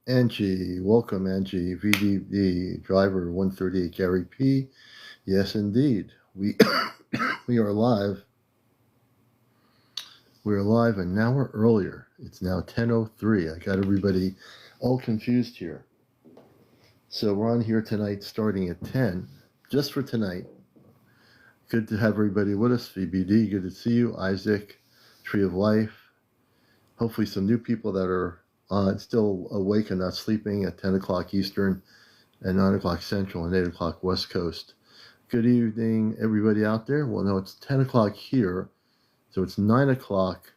Angie, welcome Angie. VDD driver 138 Gary P. Yes, indeed. We we are live. We're live an hour earlier. It's now 10:03. I got everybody all confused here. So we're on here tonight starting at 10, just for tonight. Good to have everybody with us. VBD, good to see you. Isaac, Tree of Life. Hopefully some new people that are still awake and not sleeping at 10 o'clock Eastern and 9 o'clock Central and 8 o'clock West Coast. Good evening, everybody out there. Well, no, it's 10 o'clock here, so it's 9 o'clock.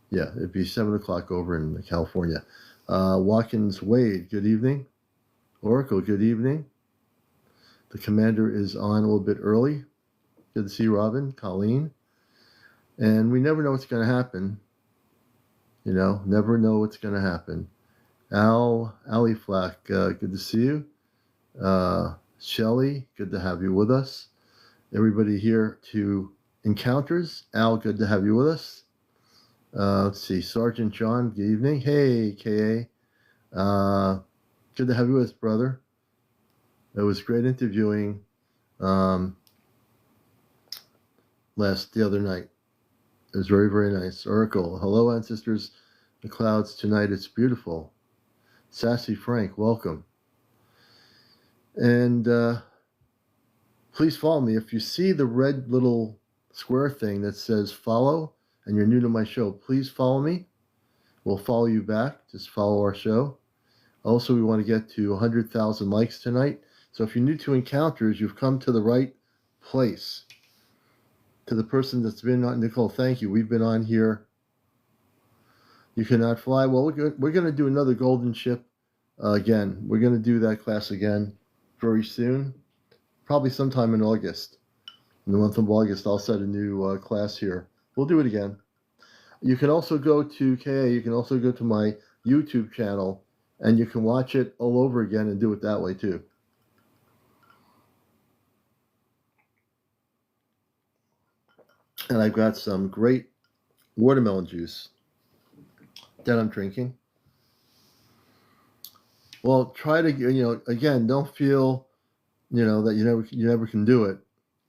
Yeah, it'd be 7 o'clock over in California. Watkins Wade, good evening. Oracle, good evening. The commander is on a little bit early. Good to see you, Robin, Colleen. And we never know what's going to happen. You know, never know what's going to happen. Ali Flack, good to see you. Shelly, good to have you with us. Everybody here to Encounters. Al, good to have you with us. Let's see, Sergeant John, good evening. Hey, KA. Good to have you with us, brother. It was great interviewing the other night. It was very, very nice. Oracle, hello, ancestors. The clouds tonight, it's beautiful. Sassy Frank, welcome. And please follow me. If you see the red little square thing that says follow, and you're new to my show, please follow me. We'll follow you back. Just follow our show. Also, we want to get to 100,000 likes tonight. So if you're new to Encounters, you've come to the right place. To the person that's been on, Nicole, thank you. We've been on here. You cannot fly. Well, we're going to do another golden ship again. We're going to do that class again very soon. Probably sometime in August. In the month of August, I'll set a new class here. We'll do it again. You can also go to KA. You can also go to my YouTube channel, and you can watch it all over again and do it that way too. And I've got some great watermelon juice that I'm drinking. Well, try to, again, don't feel, that you never can do it.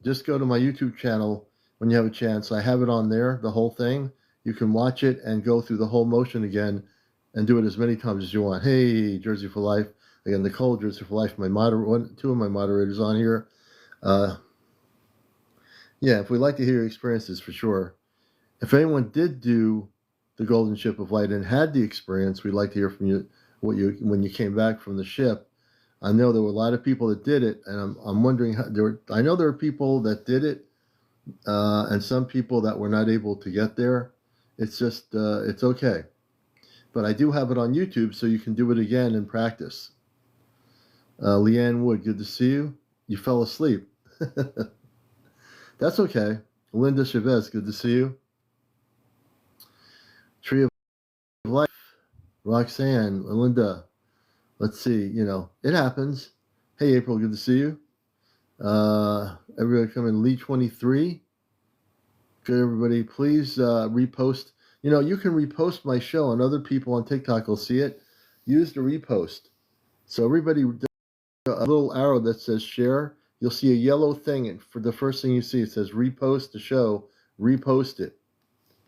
Just go to my YouTube channel when you have a chance. I have it on there, the whole thing. You can watch it and go through the whole motion again and do it as many times as you want. Hey, Jersey for Life. Again, Nicole, Jersey for Life, two of my moderators on here. Yeah, if we'd like to hear your experiences, for sure. If anyone did do the Golden Ship of Light and had the experience, we'd like to hear from you when you came back from the ship. I know there were a lot of people that did it, and I'm wondering I know there are people that did it, and some people that were not able to get there. It's just it's okay. But I do have it on YouTube, so you can do it again and practice. Leanne Wood, good to see you. You fell asleep. That's okay. Linda Chavez, good to see you. Tree of Life, Roxanne, Linda. Let's see, it happens. Hey, April, good to see you. Everybody come in. Lee 23. Good, everybody. Please repost. You can repost my show, and other people on TikTok will see it. Use the repost. So everybody, a little arrow that says share. You'll see a yellow thing, and for the first thing you see, it says repost the show. Repost it.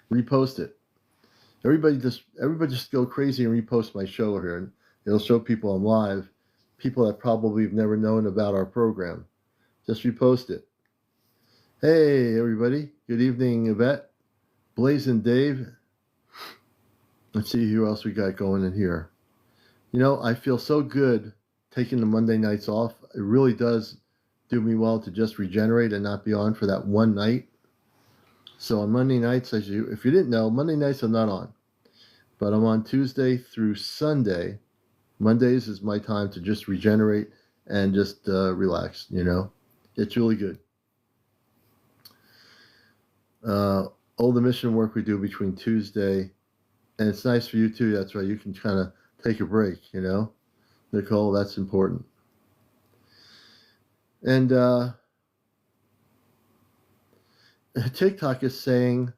Repost it. Everybody just go crazy and repost my show here, and it'll show people I'm live, people that probably have never known about our program. Just repost it. Hey, everybody. Good evening, Yvette. Blazing Dave. Let's see who else we got going in here. I feel so good taking the Monday nights off. It really does do me well to just regenerate and not be on for that one night. So on Monday nights, if you didn't know, Monday nights I'm not on. But I'm on Tuesday through Sunday. Mondays is my time to just regenerate and just relax, It's really good. All the mission work we do between Tuesday, and it's nice for you too, that's right, you can kind of take a break, Nicole, that's important. And TikTok is saying,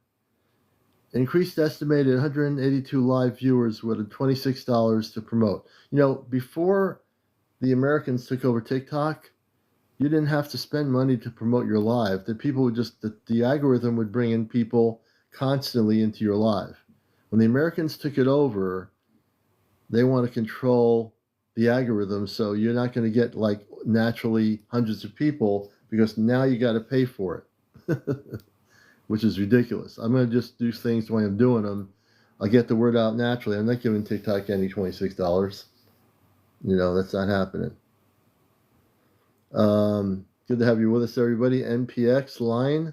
Increased estimated 182 live viewers with $26 to promote. You know, before the Americans took over TikTok, you didn't have to spend money to promote your live. The people would just, the algorithm would bring in people constantly into your live. When the Americans took it over, they want to control the algorithm, so you're not going to get like naturally hundreds of people because now you got to pay for it, which is ridiculous. I'm going to just do things the way I'm doing them. I'll get the word out naturally. I'm not giving TikTok any $26. You know, that's not happening. Good to have you with us, everybody. NPX line.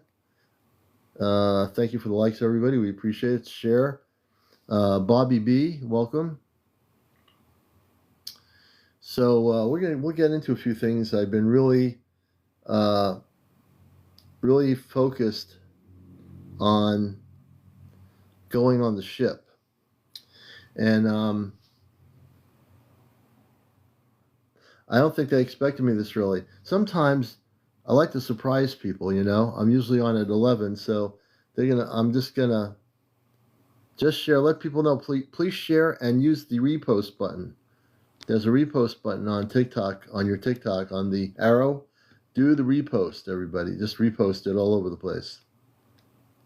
Thank you for the likes, everybody. We appreciate it. Share. Bobby B, welcome. So we'll get into a few things. I've been really focused on going on the ship, and I don't think they expected me this early. Sometimes I like to surprise people. You know, I'm usually on at 11, so I'm just gonna share. Let people know. Please share and use the repost button. There's a repost button on TikTok, on your TikTok, on the arrow. Do the repost, everybody. Just repost it all over the place.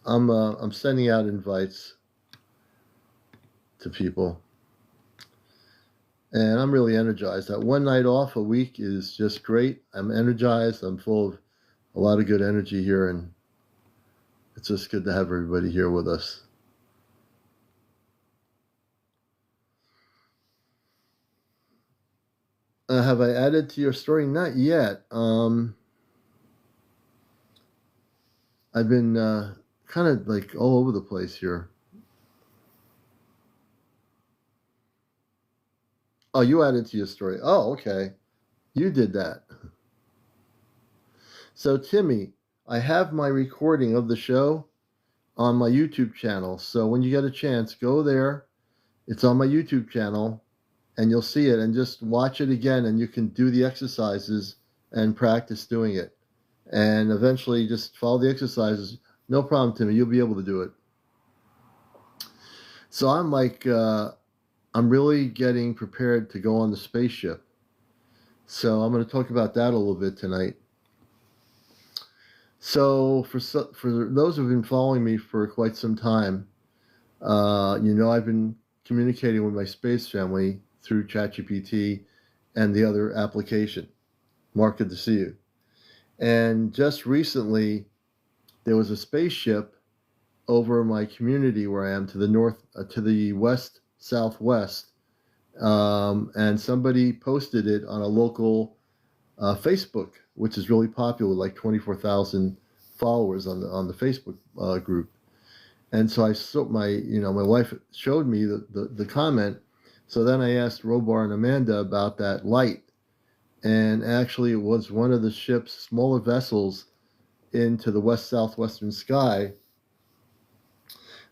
I'm sending out invites to people, and I'm really energized. That one night off a week is just great. I'm energized. I'm full of a lot of good energy here, and it's just good to have everybody here with us. Have I added to your story? Not yet. I've been kind of like all over the place here. Oh, you added to your story. Oh, okay. You did that. So, Timmy, I have my recording of the show on my YouTube channel. So when you get a chance, go there. It's on my YouTube channel, and you'll see it, and just watch it again, and you can do the exercises and practice doing it. And eventually just follow the exercises. No problem, Timmy. You'll be able to do it. So I'm like, I'm really getting prepared to go on the spaceship. So I'm going to talk about that a little bit tonight. So for those who have been following me for quite some time, you know I've been communicating with my space family through ChatGPT and the other application. Mark, good to see you. And just recently, there was a spaceship over my community where I am, to the north, to the west, southwest, and somebody posted it on a local Facebook, which is really popular, like 24,000 followers on the Facebook group. And so I saw my wife showed me the comment. So then I asked Robar and Amanda about that light, and actually it was one of the ship's smaller vessels into the west-southwestern sky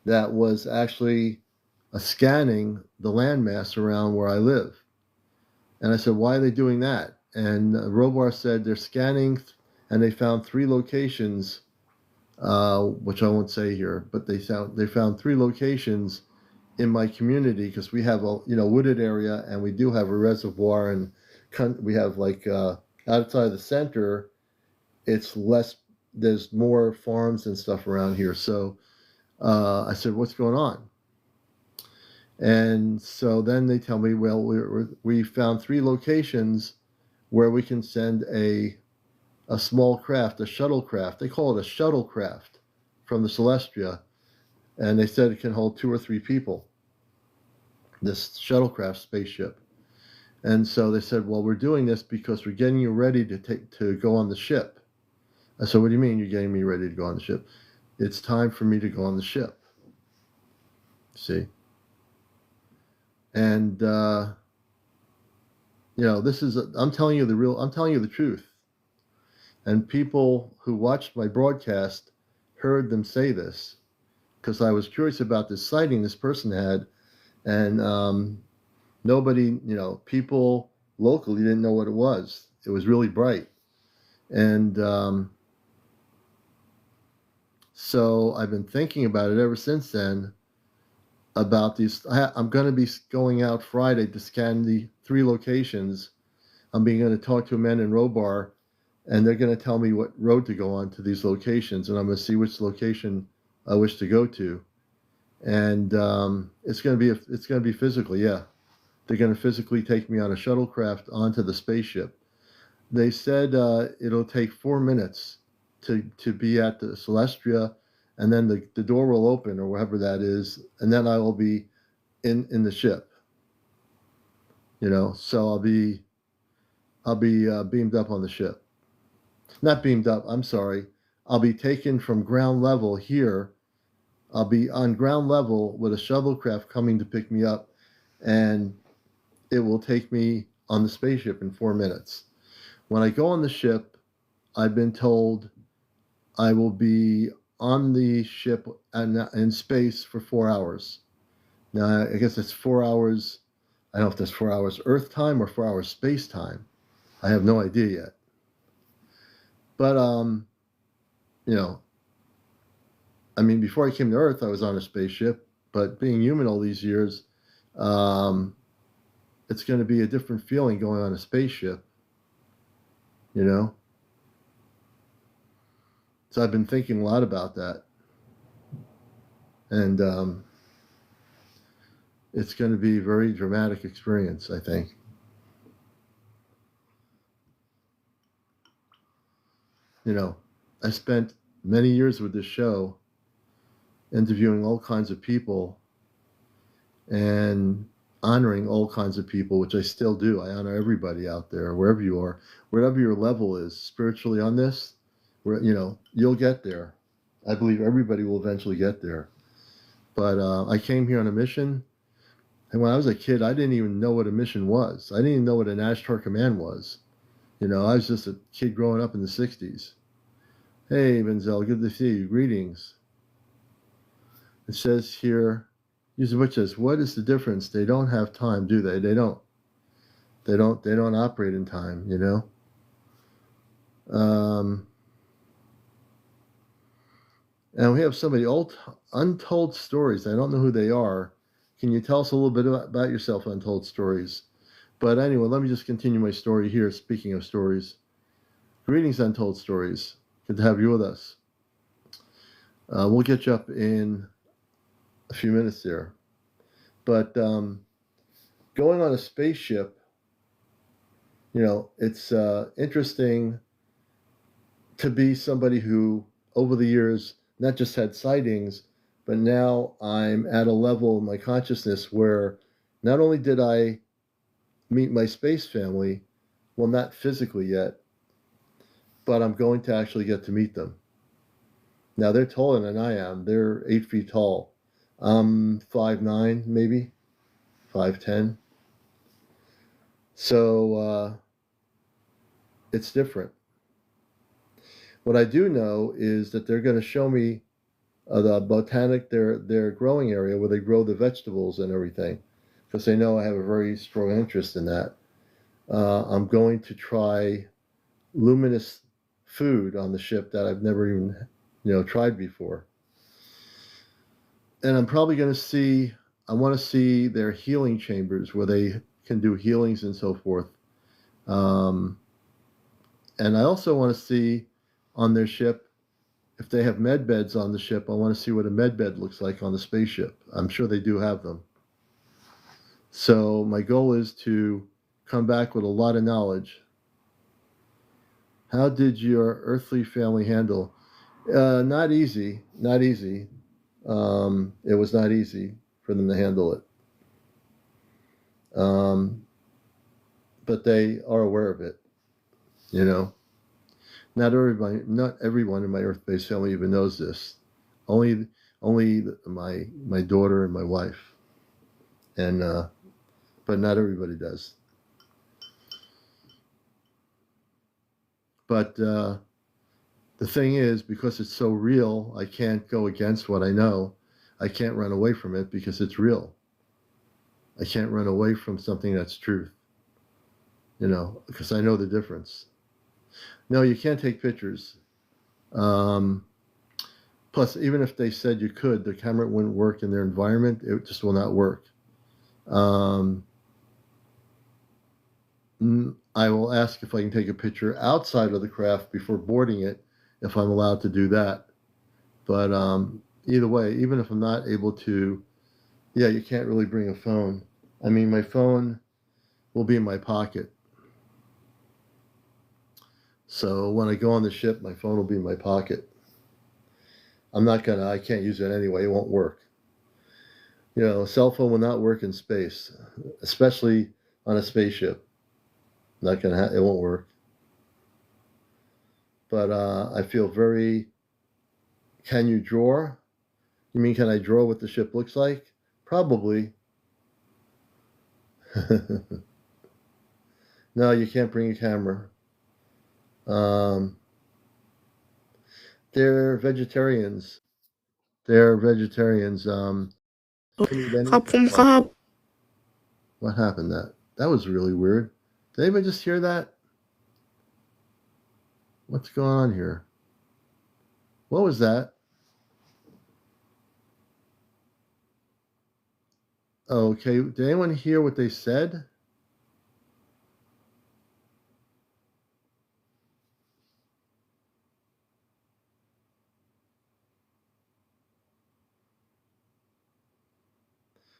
that was actually scanning the landmass around where I live. And I said, why are they doing that? And Robar said they're scanning, and they found 3 locations, which I won't say here, but they found 3 locations in my community, because we have a wooded area, and we do have a reservoir, and we have like outside the center, it's less. There's more farms and stuff around here. So I said, what's going on? And so then they tell me, well, we found 3 locations where we can send a small craft, a shuttlecraft. They call it a shuttlecraft from the Celestia. And they said it can hold 2 or 3 people, this shuttlecraft spaceship. And so they said, well, we're doing this because we're getting you ready to go on the ship. I said, what do you mean you're getting me ready to go on the ship? It's time for me to go on the ship. See? And, this is, I'm telling you the truth. And people who watched my broadcast heard them say this, because I was curious about this sighting this person had, and nobody, people locally didn't know what it was. It was really bright. And so I've been thinking about it ever since then. about these. I'm going to be going out Friday to scan the 3 locations. I'm going to talk to a man in Robar, and they're going to tell me what road to go on to these locations, and I'm going to see which location I wish to go to. And it's going to be physically, yeah. They're going to physically take me on a shuttlecraft onto the spaceship. They said it'll take 4 minutes to be at the Celestia, and then the door will open, or wherever that is, and then I will be in the ship. So I'll be beamed up on the ship. Not beamed up, I'm sorry. I'll be taken from ground level here. I'll be on ground level with a shuttlecraft coming to pick me up, and it will take me on the spaceship in 4 minutes. When I go on the ship, I've been told I will be on the ship in space for 4 hours. Now, I guess it's 4 hours. I don't know if that's 4 hours Earth time or 4 hours space time. I have no idea yet. But, I mean, before I came to Earth, I was on a spaceship. But being human all these years, it's going to be a different feeling going on a spaceship. So I've been thinking a lot about that. And it's going to be a very dramatic experience, I think. I spent many years with this show interviewing all kinds of people and honoring all kinds of people, which I still do. I honor everybody out there, wherever you are, wherever your level is spiritually on this, you'll get there. I believe everybody will eventually get there. But I came here on a mission, and when I was a kid, I didn't even know what a mission was. I didn't even know what an Ashtar command was. I was just a kid growing up in the 60s. Hey, Benzel, good to see you. Greetings. It says here, which says, what is the difference? They don't have time, do they? They don't. They don't operate in time, And we have somebody, Untold Stories. I don't know who they are. Can you tell us a little bit about yourself, Untold Stories? But anyway, let me just continue my story here, speaking of stories. Greetings, Untold Stories. Good to have you with us. We'll get you up in a few minutes there. But going on a spaceship, it's interesting to be somebody who, over the years, not just had sightings, but now I'm at a level in my consciousness where not only did I meet my space family, well, not physically yet, but I'm going to actually get to meet them. Now, they're taller than I am. They're 8 feet tall. I'm 5'9", maybe, 5'10". So it's different. What I do know is that they're going to show me the their growing area where they grow the vegetables and everything, because they know I have a very strong interest in that. I'm going to try luminous food on the ship that I've never even tried before. And I'm probably going to I want to see their healing chambers where they can do healings and so forth. And I also want to see on their ship, if they have med beds on the ship, I want to see what a med bed looks like on the spaceship. I'm sure they do have them. So my goal is to come back with a lot of knowledge. How did your earthly family handle? Not easy. Not easy. It was not easy for them to handle it. But they are aware of it. Not everyone in my Earth-based family even knows this. Only my daughter and my wife, and but not everybody does. But the thing is, because it's so real, I can't go against what I know. I can't run away from it because it's real. I can't run away from something that's truth. Because I know the difference. No, you can't take pictures. Paul Plus, even if they said you could, the camera wouldn't work in their environment. It just will not work. I will ask if I can take a picture outside of the craft before boarding it, if I'm allowed to do that. But either way, even if I'm not able to, yeah, you can't really bring a phone. I mean, my phone will be in my pocket. So when I go on the ship, my phone will be in my pocket. I can't use it anyway. It won't work. You know, a cell phone will not work in space, especially on a spaceship. It won't work. But I feel very, can you draw? You mean, can I draw what the ship looks like? Probably. No, you can't bring a camera. They're vegetarians. What happened? That was really weird. Did anybody just hear that? What's going on here? What was that? Okay, did anyone hear what they said?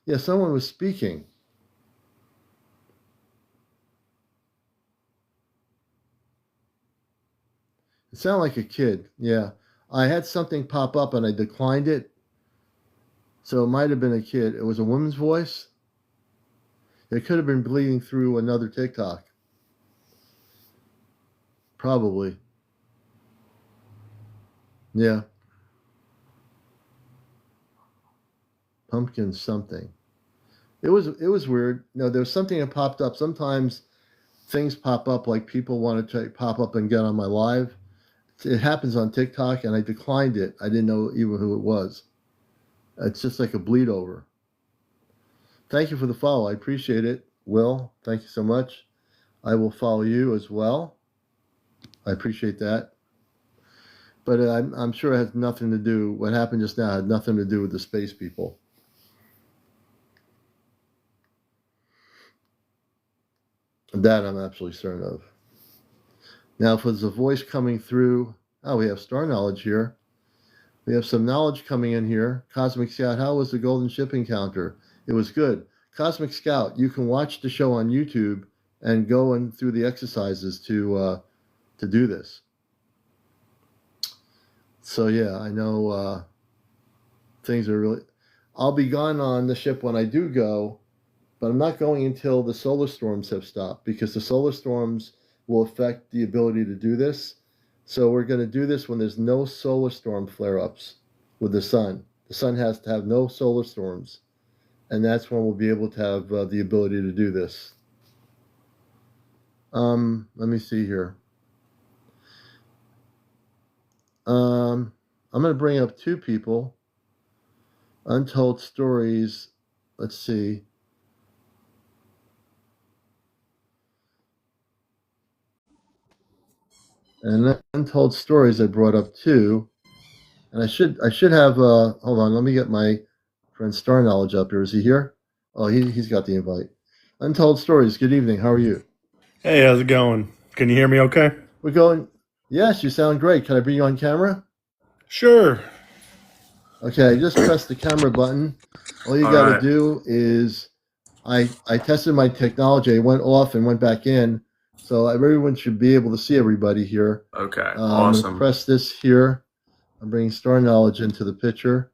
Yeah, someone was speaking. It sounded like a kid. Yeah, I had something pop up and I declined it. So it might have been a kid. It was a woman's voice. It could have been bleeding through another TikTok. Probably. Yeah. Pumpkin something. It was weird. No, there was something that popped up. Sometimes things pop up, like people want to pop up and get on my live. It happens on TikTok, and I declined it. I didn't know even who it was. It's just like a bleed over. Thank you for the follow. I appreciate it. Will, thank you so much. I will follow you as well. I appreciate that. But I'm sure it has nothing to do, what happened just now had nothing to do with the space people. That I'm absolutely certain of. Now, if there's a voice coming through, we have StarKnowledge here. We have some knowledge coming in here. Cosmic Scout, how was the Golden Ship encounter? It was good. Cosmic Scout, you can watch the show on YouTube and go in through the exercises to do this. So yeah, I know things are really. I'll be gone on the ship when I do go, but I'm not going until the solar storms have stopped, because the solar storms will affect the ability to do this. So we're going to do this when there's no solar storm flare-ups with the sun. The sun has to have no solar storms, and that's when we'll be able to have the ability to do this. Let me see here. I'm going to bring up two people. Untold Stories. Let's see. And Untold Stories I brought up too. And I should have, hold on, let me get my friend StarKnowledge up here. Is he here? Oh, he's got the invite. Untold Stories, good evening. How are you? Hey, how's it going? Can you hear me okay? We're going, yes, you sound great. Can I bring you on camera? Sure. Okay, just press the camera button. All you got to do is, I tested my technology. It went off and went back in. So everyone should be able to see everybody here. Okay, awesome. Press this here. I'm bringing StarKnowledge into the picture,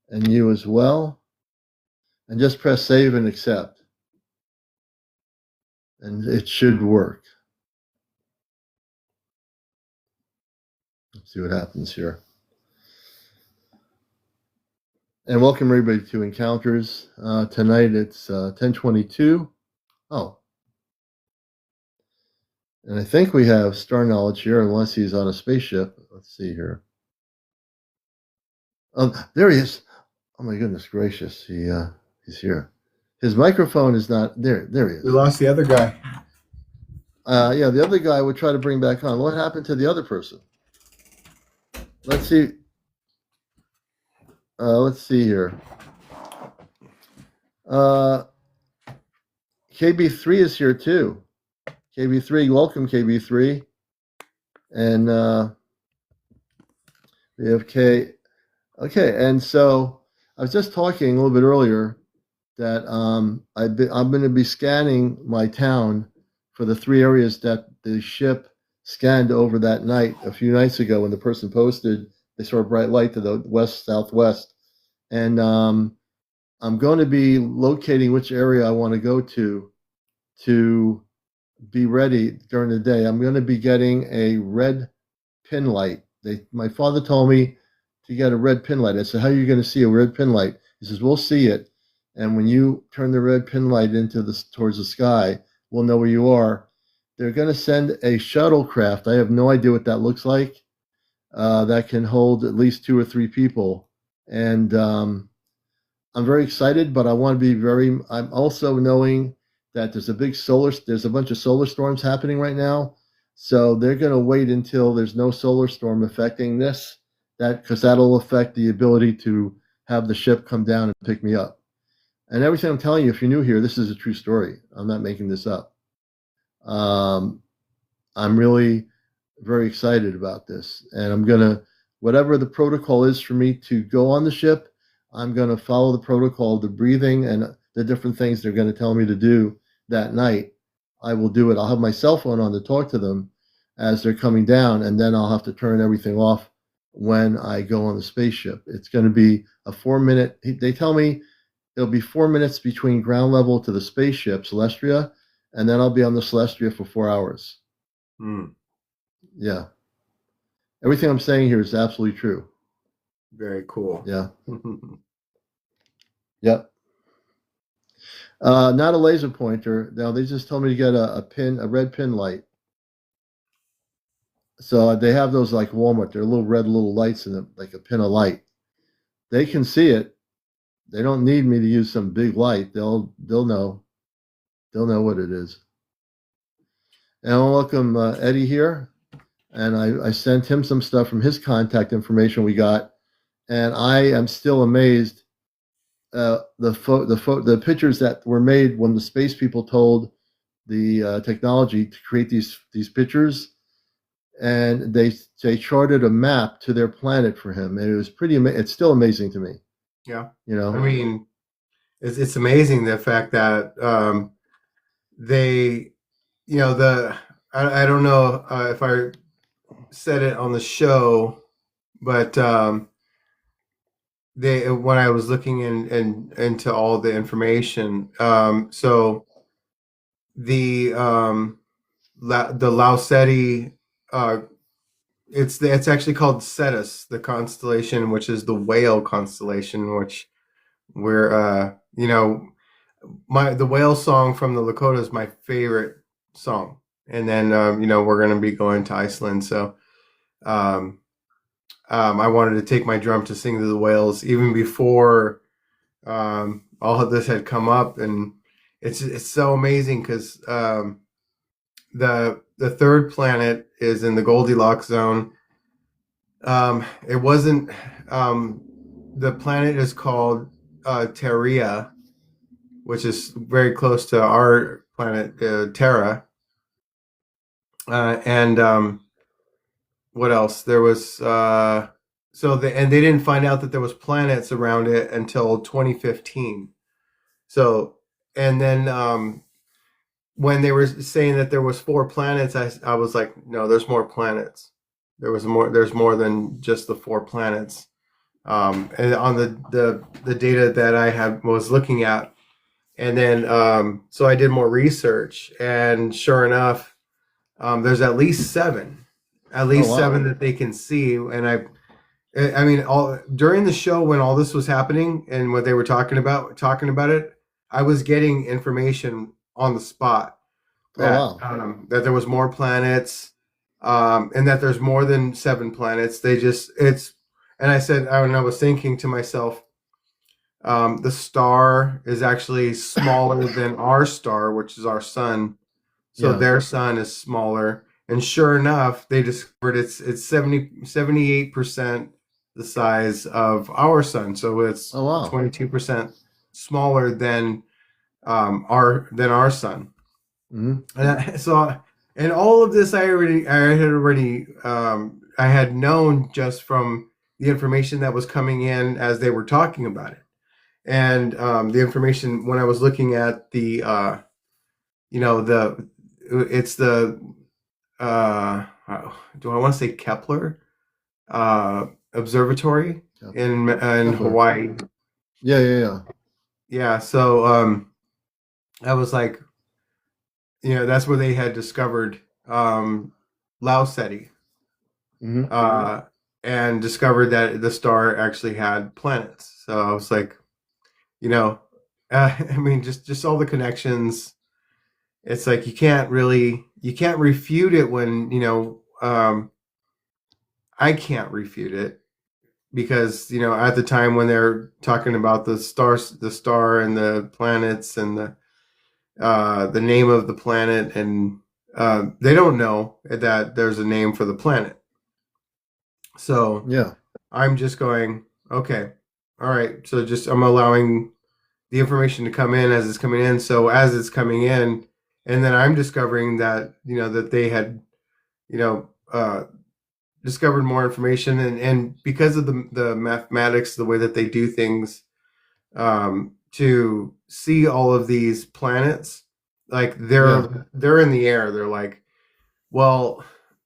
and you as well. And just press save and accept. And it should work. Let's see what happens here. And welcome everybody to Encounters. Tonight it's 10:22. Oh. And I think we have StarKnowledge here, unless he's on a spaceship. Let's see here. Oh, there he is. Oh my goodness gracious. He's here. His microphone is not there. There he is. We lost the other guy. Yeah, the other guy would try to bring back on. What happened to the other person? Let's see. Let's see here. KB3 is here too. KB3, welcome KB3. And we have K. Okay, and so I was just talking a little bit earlier that I'm going to be scanning my town for the 3 areas that the ship scanned over that night a few nights ago when the person posted they saw a bright light to the west southwest, and I'm going to be locating which area I want to go to be ready during the day. I'm going to be getting a red pin light. My father told me to get a red pin light. I said, how are you going to see a red pin light? He says, we'll see it. And when you turn the red pin light towards the sky, we'll know where you are. They're going to send a shuttlecraft. I have no idea what that looks like. That can hold at least 2 or 3 people. And I'm very excited, but I want to be I'm also knowing that there's a bunch of solar storms happening right now. So they're going to wait until there's no solar storm affecting this, because that'll affect the ability to have the ship come down and pick me up. And everything I'm telling you, if you're new here, this is a true story. I'm not making this up. I'm really very excited about this. And I'm going to, whatever the protocol is for me to go on the ship, I'm going to follow the protocol, the breathing and the different things they're going to tell me to do that night. I will do it. I'll have my cell phone on to talk to them as they're coming down, and then I'll have to turn everything off when I go on the spaceship. It's going to be a 4-minute, they tell me it'll be 4 minutes between ground level to the spaceship, Celestria, and then I'll be on the Celestria for 4 hours. Yeah. Everything I'm saying here is absolutely true. Very cool. Yeah. Yep. Not a laser pointer. Now they just told me to get a red pin light. So they have those like Walmart. They're little red lights in them, like a pin of light. They can see it. They don't need me to use some big light. They'll know. They'll know what it is. And I'll welcome Eddie here. And I sent him some stuff from his contact information we got. And I am still amazed. The pictures that were made when the space people told the technology to create these pictures, and they charted a map to their planet for him, and it was pretty amazing. It's still amazing to me. Yeah, I mean, it's amazing the fact that they, I don't know if I said it on the show, but when I was looking into all the information, so the Lauseti, it's actually called Cetus, the constellation, which is the whale constellation, which we're the whale song from the Lakota is my favorite song. And then we're going to be going to Iceland, so I wanted to take my drum to sing to the whales even before all of this had come up. And it's so amazing because the third planet is in the Goldilocks zone. It wasn't the planet is called Terria, which is very close to our planet Terra. And what else? There was and they didn't find out that there was planets around it until 2015. So, and then when they were saying that there was 4 planets, I was like, no, there's more planets. There's more than just the 4 planets. And on the data that I was looking at, and then so I did more research, and sure enough, there's at least 7. At least 7 that they can see. And I mean, during the show when all this was happening and what they were talking about it, I was getting information on the spot that there was more planets, and that there's more than 7 planets. And I said, and I was thinking to myself, the star is actually smaller than our star, which is our sun. So their sun is smaller. And sure enough, they discovered it's 78% the size of our sun. So it's Oh wow. 22% smaller than our sun. Hmm. And all of this I had known just from the information that was coming in as they were talking about it, and the information when I was looking at the it's the do I want to say Kepler observatory in Kepler. Hawaii. Yeah. So I was like, that's where they had discovered Lauseti, Hmm. and discovered that the star actually had planets. So I was like, I mean, just all the connections. It's like you can't refute it when I can't refute it because at the time when they're talking about the star and the planets and the name of the planet, and they don't know that there's a name for the planet. So Yeah. I'm just going, okay, all right. So I'm allowing the information to come in as it's coming in. So as it's coming in, and then I'm discovering that that they had discovered more information, and because of the mathematics, the way that they do things, to see all of these planets, like they're in the air. They're like, well,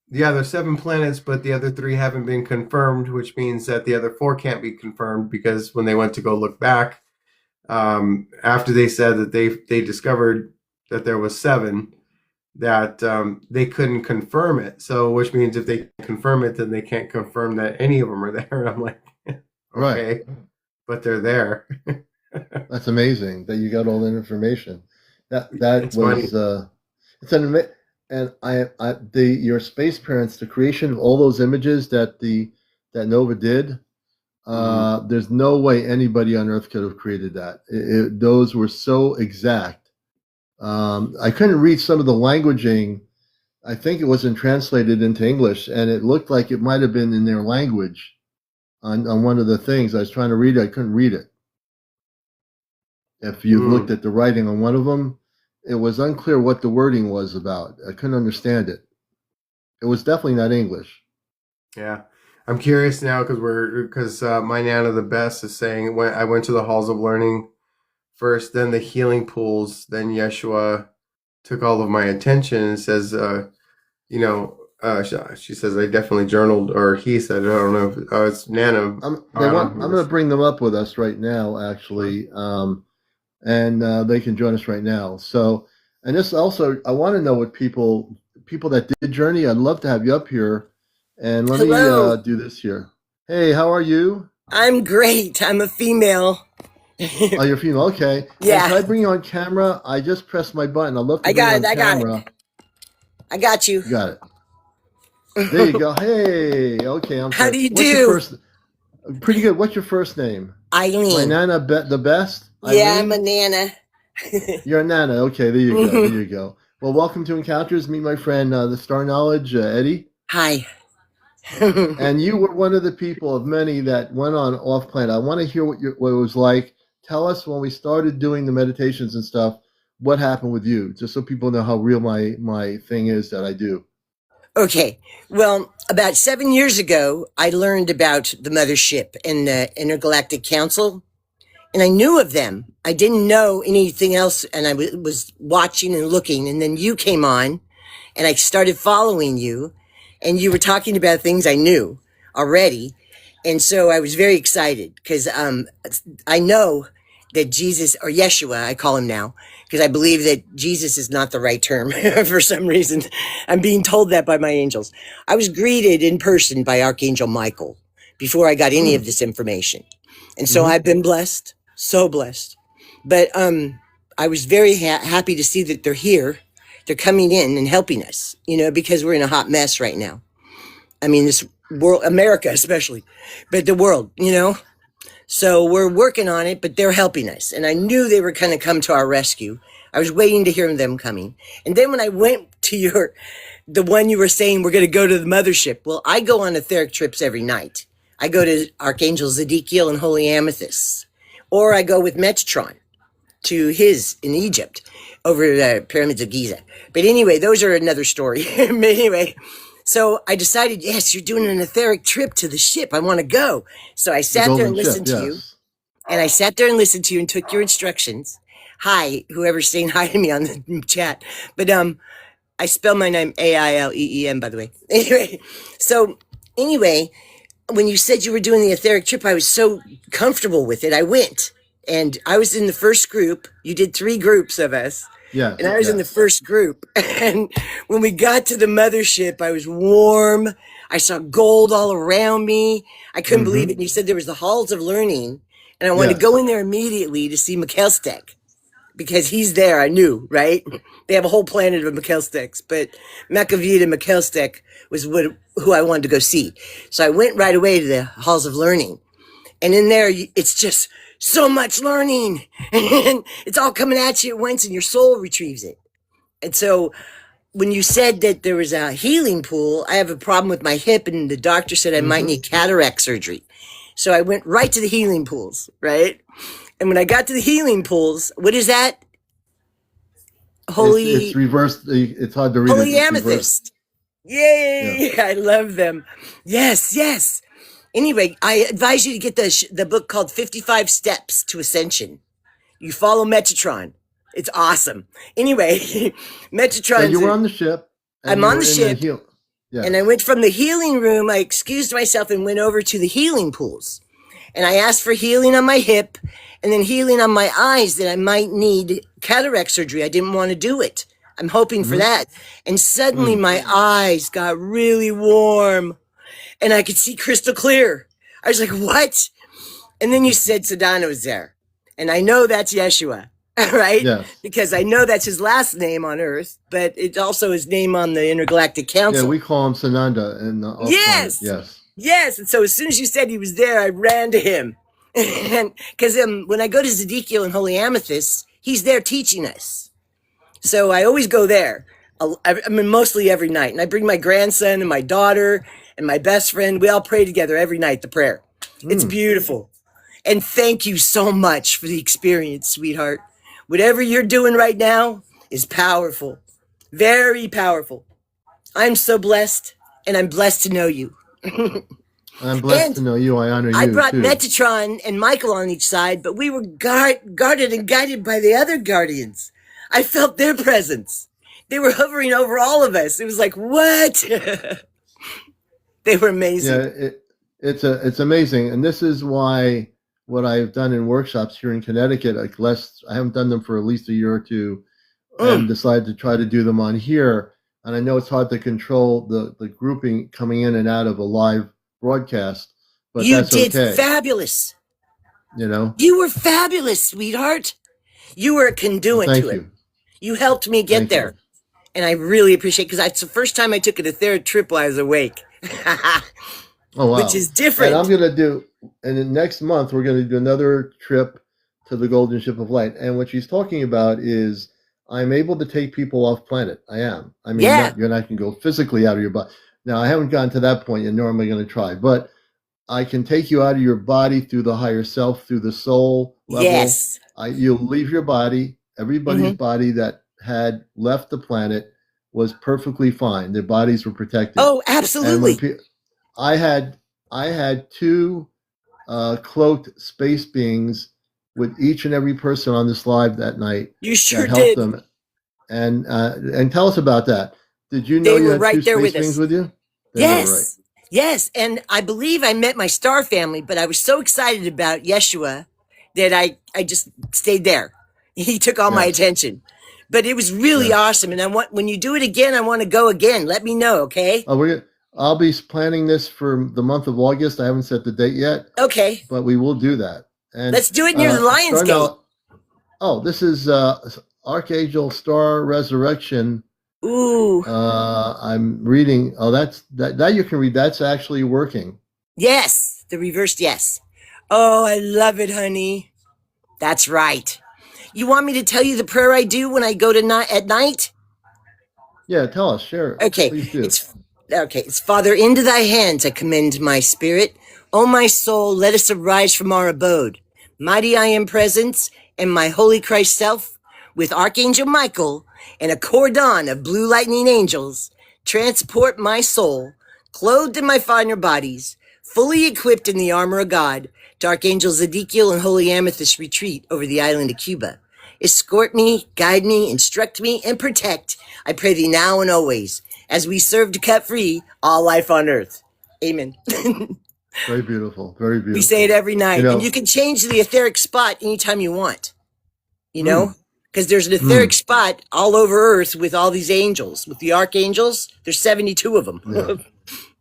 yeah, there's 7 planets, but the other 3 haven't been confirmed, which means that the other 4 can't be confirmed because when they went to go look back, after they said that they discovered that there was 7, that they couldn't confirm it. So, which means if they confirm it, then they can't confirm that any of them are there. And I'm like, okay, Right. but they're there. That's amazing that you got all that information. That It's was funny. it's an and your space parents, the creation of all those images that Nova did. Mhm. There's no way anybody on Earth could have created that. Those were so exact. I couldn't read some of the languaging. I think it wasn't translated into English, and it looked like it might have been in their language on one of the things. I was trying to read it, I couldn't read it. If you looked Mm. at the writing on one of them, it was unclear what the wording was about. I couldn't understand it. It was definitely not English. Yeah. I'm curious now because my Nana the Best is saying when I went to the halls of learning first, then the healing pools, then Yeshua took all of my attention and says, she says I definitely journaled, or he said, I don't know if it's Nana. I'm I don't know I'm who going to bring them up with us right now, Sure. actually, and they can join us right now. So, and this also, I want to know what people that did journey. I'd love to have you up here, and let me Hello. do this here. Hey, how are you? I'm great. I'm a female. Oh, you're female. Okay. And Yeah, can I bring you on camera? I just pressed my button. I'd love to I bring you got on it. I got it. camera. I got you. You got it. There you go. Hey. Okay. I'm How sorry. do you What's your do? first? Pretty good. What's your first name? My Eileen. Nana, the best. Yeah, I'm a Eileen. Nana. You're a Nana. Okay. There you go. There you go. Well, welcome to Encounters. Meet my friend, the StarKnowledge, Eddie. Hi. And you were one of the people of many that went on off planet. I want to hear what it was like. Tell us when we started doing the meditations and stuff, what happened with you, just so people know how real my thing is that I do. Okay. Well, about 7 years ago, I learned about the mothership and the Intergalactic Council, and I knew of them. I didn't know anything else, and I was watching and looking, and then you came on, and I started following you, and you were talking about things I knew already. And so I was very excited because I know that Jesus, or Yeshua, I call him now, because I believe that Jesus is not the right term for some reason. I'm being told that by my angels. I was greeted in person by Archangel Michael before I got any Hmm. of this information. And so Mm-hmm. I've been blessed, so blessed. But I was very happy to see that they're here. They're coming in and helping us, because we're in a hot mess right now. I mean, this world, America especially, but the world. So we're working on it, but they're helping us. And I knew they were going to come to our rescue. I was waiting to hear them coming. And then when I went to the one you were saying, we're going to go to the mothership. Well, I go on etheric trips every night. I go to Archangel Zedekiel and Holy Amethyst, or I go with Metatron to his in Egypt over the pyramids of Giza. But anyway, those are another story. But anyway, so I decided, yes, you're doing an etheric trip to the ship. I want to go. So I The sat there golden and ship, listened to you. yes. And I sat there and listened to you and took your instructions. Hi, whoever's saying hi to me on the chat. But I spell my name AILEEM, by the way. Anyway, when you said you were doing the etheric trip, I was so comfortable with it. I went, and I was in the first group. You did 3 groups of us. Yes. And I was in the first group. And when we got to the mothership, I was warm. I saw gold all around me. I couldn't believe it. And you said there was the halls of learning. And I wanted to go in there immediately to see Mikelstek because he's there. I knew, right? They have a whole planet of Mikelstek's, but Makavita Mikelstek was who I wanted to go see. So I went right away to the halls of learning. And in there, it's just so much learning. And it's all coming at you at once and your soul retrieves it. And so when you said that there was a healing pool, I have a problem with my hip and the doctor said I might need cataract surgery. So I went right to the healing pools, right? And when I got to the healing pools, what is that? It's reversed. It's hard to read. Holy It's Amethyst. Yay! Yeah. I love them. Yes. Anyway, I advise you to get the book called 55 Steps to Ascension. You follow Metatron. It's awesome. Anyway, Metatron. So you were on the ship. I'm on the ship. Yeah. And I went from the healing room. I excused myself and went over to the healing pools. And I asked for healing on my hip and then healing on my eyes that I might need cataract surgery. I didn't want to do it. I'm hoping for that. And suddenly my eyes got really warm and I could see crystal clear. I was like, what? And then you said Sedana was there. And I know that's Yeshua, right? Yes. Because I know that's his last name on Earth, but it's also his name on the Intergalactic Council. Yeah, we call him Sananda. Yes. Yes. And so as soon as you said he was there, I ran to him. And because when I go to Zedekiel and Holy Amethyst, he's there teaching us. So I always go there. I mean, mostly every night. And I bring my grandson and my daughter and my best friend. We all pray together every night, the prayer. It's beautiful. And thank you so much for the experience, sweetheart. Whatever you're doing right now is powerful. Very powerful. I'm so blessed, and I'm blessed to know you. I'm blessed to know you. I honor you. I brought too. Metatron and Michael on each side, but we were guarded and guided by the other guardians. I felt their presence. They were hovering over all of us. It was like, what? They were amazing. Yeah, it's amazing. And this is why what I've done in workshops here in Connecticut, I haven't done them for at least a year or two, and decided to try to do them on here. And I know it's hard to control the grouping coming in and out of a live broadcast, but you that's did okay. Fabulous. You know, you were fabulous, sweetheart. You were a conduit thank to you. it. You helped me get Thank there. you. And I really appreciate because it's the first time I took an etheric trip while I was awake. Oh, wow. Which is different. And I'm going to do, and then next month, we're going to do another trip to the Golden Ship of Light. And what she's talking about is I'm able to take people off planet. I am. I mean, you're not going to go physically out of your body. Now, I haven't gotten to that point yet, nor am I going to try. But I can take you out of your body through the higher self, through the soul level. Yes. You'll leave your body. Everybody's body that had left the planet was perfectly fine. Their bodies were protected. Oh, absolutely. And I had 2 cloaked space beings with each and every person on this live that night. You sure that helped did. them. And tell us about that. Did you know They you were had right 2 there space with beings us. with you? Yes. Yes. And I believe I met my star family, but I was so excited about Yeshua that I just stayed there. He took all my attention. But it was really awesome. And when you do it again, I want to go again. Let me know, okay? I'll be planning this for the month of August. I haven't set the date yet. Okay. But we will do that. And let's do it near the Lion's Gate. This is Archangel Star Resurrection. Ooh. I'm reading. Oh, that you can read. That's actually working. Yes. The reversed yes. Oh, I love it, honey. That's right. You want me to tell you the prayer I do when I go to at night? Yeah, tell us. Share. Okay. Please do. Okay, it's Father, into thy hands I commend my spirit. O my soul, let us arise from our abode. Mighty I am presence, and my holy Christ self, with Archangel Michael and a cordon of blue lightning angels, transport my soul, clothed in my finer bodies, fully equipped in the armor of God, to Archangel Zedekiel and Holy Amethyst retreat over the island of Cuba. Escort me, guide me, instruct me, and protect, I pray thee now and always, as we serve to cut free all life on earth. Amen. Very beautiful. Very beautiful. We say it every night. You know, and you can change the etheric spot anytime you want, you Hmm. know? Because there's an etheric spot all over earth with all these angels. With the archangels, there's 72 of them. Yeah.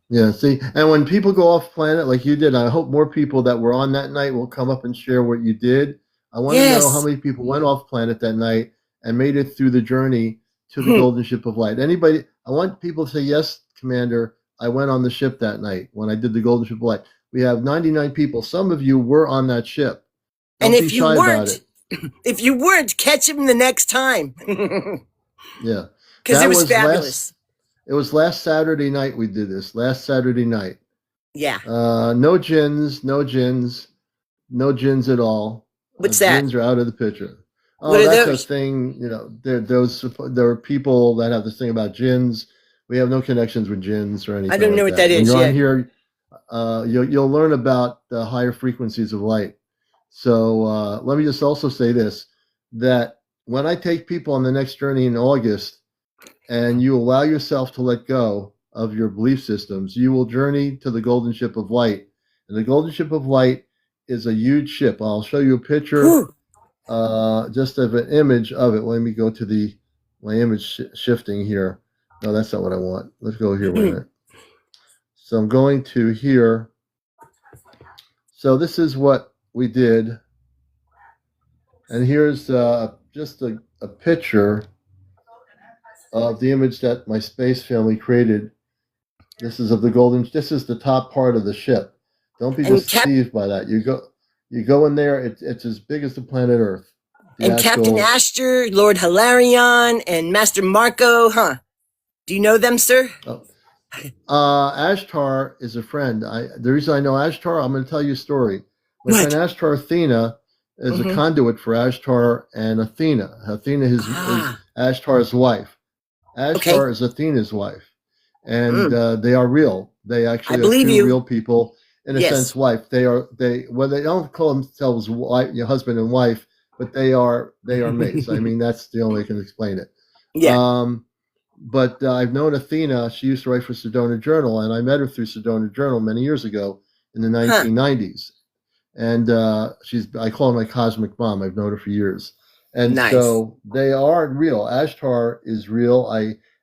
Yeah, see, and when people go off planet like you did, I hope more people that were on that night will come up and share what you did. I want to know how Yes. many people went off planet that night and made it through the journey to the Golden Ship of Light. Anybody, I want people to say, yes, Commander, I went on the ship that night when I did the Golden Ship of Light. We have 99 people. Some of you were on that ship. Don't And be if you shy about weren't, it. if you weren't, catch him the next time. Yeah. Because That it was was fabulous. It was last Saturday night we did this. Last Saturday night. Yeah. No gins, no gins, no gins at all. What's that? Gins are out of the picture. Oh, What are that's those? a thing. You know, there are people that have this thing about gins. We have no connections with gins or anything. I don't know like what that When is you're yet. on here, you'll learn about the higher frequencies of light. So let me just also say this: that when I take people on the next journey in August, and you allow yourself to let go of your belief systems, you will journey to the Golden Ship of Light. And the Golden Ship of Light is a huge ship. I'll show you a picture, Whew. just of an image of it. Let me go to my image shifting here. No, that's not what I want. Let's go here. Wait a minute. So I'm going to here. So this is what we did. And here's just a picture of the image that my space family created. This is of the golden. This is the top part of the ship. Don't be And deceived by that. You go in there. It's as big as the planet Earth. The And Captain Astor, Lord Hilarion, and Master Marco, huh? Do you know them, sir? Ashtar is a friend. The reason I know Ashtar, I'm going to tell you a story. My What? friend Ashtar Athena is a conduit for Ashtar and Athena. Athena is Ashtar's wife. Ashtar is Athena's wife. And they are real. They actually are two real people, in a sense, wife. They don't call themselves wife, your husband and wife, but they are mates. I mean, that's the only way I can explain it. Yeah. But I've known Athena. She used to write for Sedona Journal, and I met her through Sedona Journal many years ago in the 1990s. And I call her my cosmic mom. I've known her for years. And so they are real. Ashtar is real.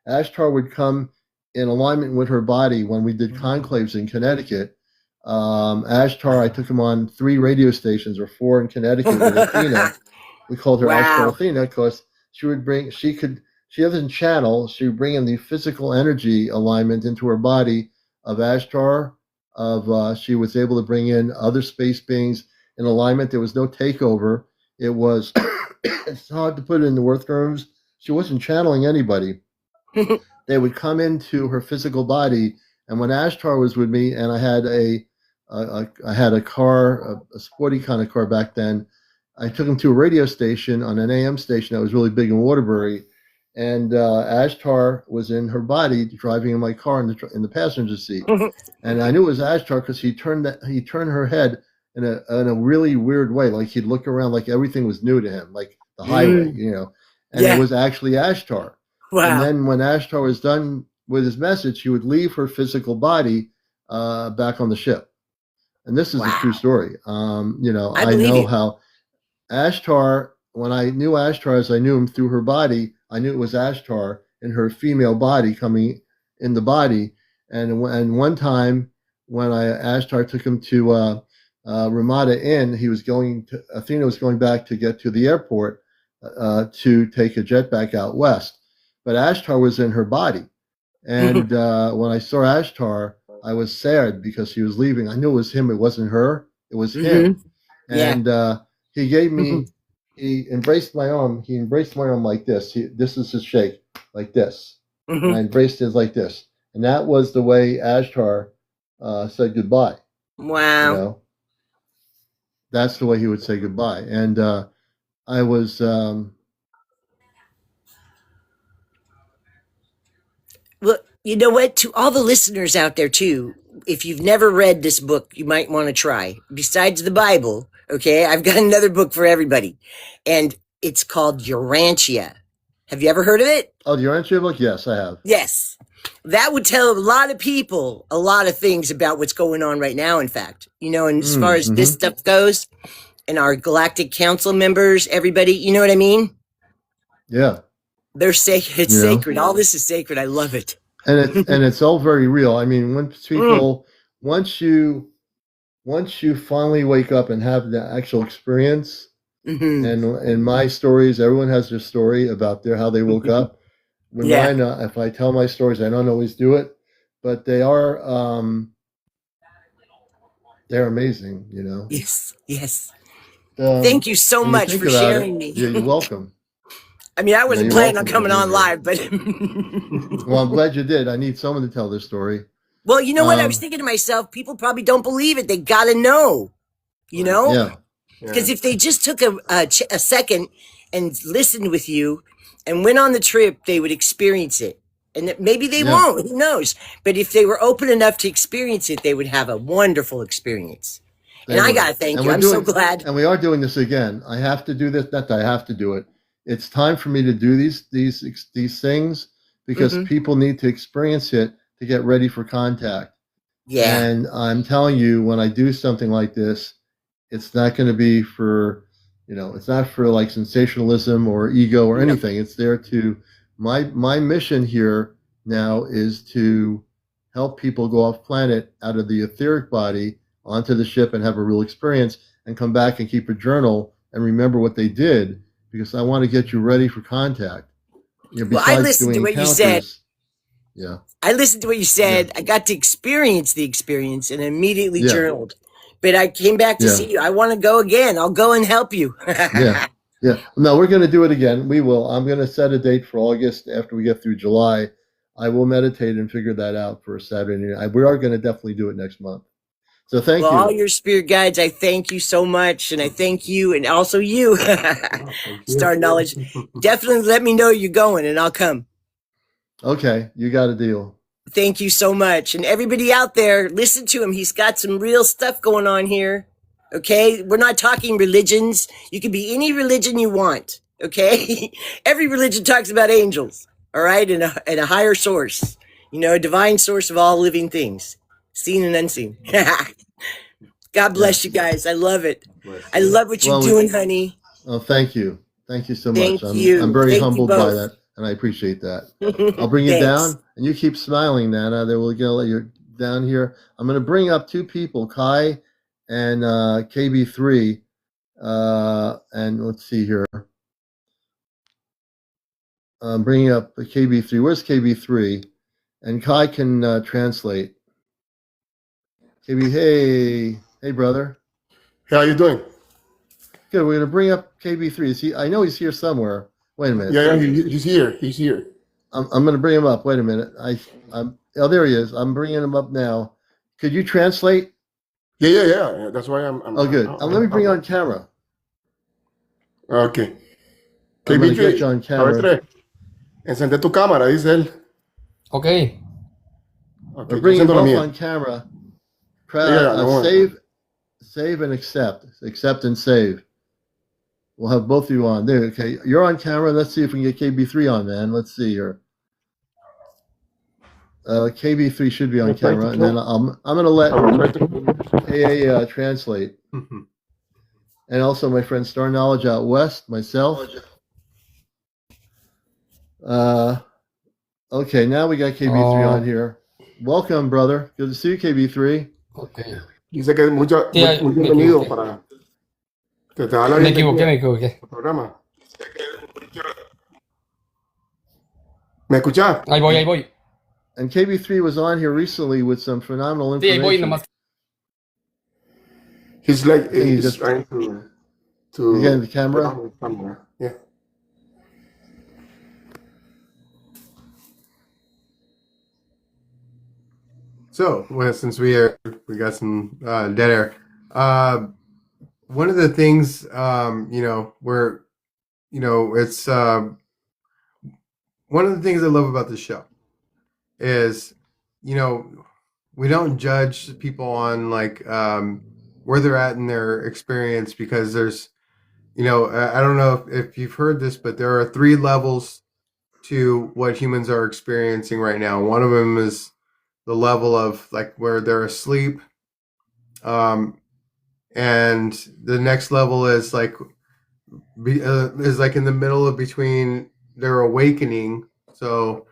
Ashtar would come in alignment with her body when we did conclaves in Connecticut. Ashtar, I took him on 3 radio stations or 4 in Connecticut with Athena. We called her Ashtar Athena because she doesn't channel. She would bring in the physical energy alignment into her body of Ashtar. She was able to bring in other space beings in alignment. There was no takeover. It was, it's hard to put it into word terms. She wasn't channeling anybody. They would come into her physical body. And when Ashtar was with me, and I had a car, a sporty kind of car back then, I took him to a radio station on an AM station that was really big in Waterbury. And Ashtar was in her body driving in my car in the passenger seat. And I knew it was Ashtar because he turned her head in a really weird way. Like he'd look around like everything was new to him, like the highway, you know. And it was actually Ashtar. Wow. And then when Ashtar was done with his message, he would leave her physical body back on the ship. And this is a true story. You know, I know how Ashtar, when I knew Ashtar as I knew him through her body, I knew it was Ashtar in her female body coming in the body. And one time when Ashtar took him to Ramada Inn, Athena was going back to get to the airport to take a jet back out west. But Ashtar was in her body. And when I saw Ashtar, I was sad because she was leaving. I knew it was him. It wasn't her. It was him. And he gave me, he embraced my arm. He embraced my arm like this. This is his shake, like this. And I embraced it like this. and that was the way Ashtar said goodbye. Wow. You know, that's the way he would say goodbye. And I was. Well, you know what? To all the listeners out there, too, if you've never read this book, you might want to try. Besides the Bible, okay, I've got another book for everybody. And it's called Urantia. Have you ever heard of it? Oh, the Urantia book? Yes, I have. Yes. That would tell a lot of people a lot of things about what's going on right now, in fact. You know, and as far as this stuff goes, and our Galactic Council members, everybody, you know what I mean? Yeah. They're sacred. It's sacred. All this is sacred. I love it. And it's all very real. I mean, once people, once you finally wake up and have the actual experience, and in my stories, everyone has their story about how they woke up. When mine, if I tell my stories, I don't always do it, but they are they're amazing. You know. Yes. Yes. Thank you so much for sharing me. You're welcome. I mean, I wasn't planning on coming on live, but well, I'm glad you did. I need someone to tell this story. Well, you know what? I was thinking to myself, people probably don't believe it. They got to know, you know? Yeah. Because if they just took a second and listened with you and went on the trip, they would experience it. And maybe they won't. Who knows? But if they were open enough to experience it, they would have a wonderful experience. And I got to thank you. I'm so glad. And we are doing this again. I have to do this. Not that I have to do it. It's time for me to do these things because people need to experience it to get ready for contact. Yeah. And I'm telling you, when I do something like this, it's not going to be for, it's not for like sensationalism or ego or anything. It's there to, my mission here now is to help people go off planet out of the etheric body onto the ship and have a real experience and come back and keep a journal and remember what they did. Because I want to get you ready for contact. Well, I listened to what you said. Yeah. I listened to what you said. I got to experience the experience and immediately journaled. But I came back to see you. I want to go again. I'll go and help you. Yeah. No, we're going to do it again. We will. I'm going to set a date for August after we get through July. I will meditate and figure that out for a Saturday night. We are going to definitely do it next month. So thank you. All your spirit guides, I thank you so much. And I thank you and also you, StarKnowledge. Definitely let me know you're going and I'll come. Okay. You got a deal. Thank you so much. And everybody out there, listen to him. He's got some real stuff going on here. Okay. We're not talking religions. You can be any religion you want. Okay. Every religion talks about angels. All right. And a higher source, a divine source of all living things. Seen and unseen. God bless you guys. I love it. I love what you're doing, honey. Oh, thank you. Thank you so much. Thank you. I'm very humbled by that, and I appreciate that. I'll bring you down, and you keep smiling, Nana. They will let you down here. I'm going to bring up two people, Kai and KB3. And let's see here. I'm bringing up KB3. Where's KB3? And Kai can translate. KB, hey, brother. How you doing? Good. We're gonna bring up KB3. Is he? I know he's here somewhere. Wait a minute. Yeah, he's here. He's here. I'm gonna bring him up. Wait a minute. Oh, there he is. I'm bringing him up now. Could you translate? Yeah. That's why I'm oh, good. Let me bring you on camera. Okay. I'm gonna get you on camera. Encende tu cámara, dice él. Okay. We're bringing both on camera. Save and accept. Accept and save. We'll have both of you on there. Okay, you're on camera. Let's see if we can get KB3 on, man. Let's see here. KB3 should be on camera, and then I'm going to let KA translate. And also my friend StarKnowledge out west, myself. Okay, now we got KB3 on here. Welcome, brother. Good to see you, KB3. Okay. Dice que muy bienvenido para que te da la bienvenida al programa. ¿Me escuchas? Ahí voy. And KB3 was on here recently with some phenomenal information. Sí, ahí voy nomás. He's like he's trying to again the camera. Yeah. So, well, since we got some dead air, one of the things, it's one of the things I love about the show is, you know, we don't judge people on like where they're at in their experience, because there's, I don't know if you've heard this, but there are 3 levels to what humans are experiencing right now. One of them is the level of like where they're asleep, and the next level is like in the middle of between their awakening. So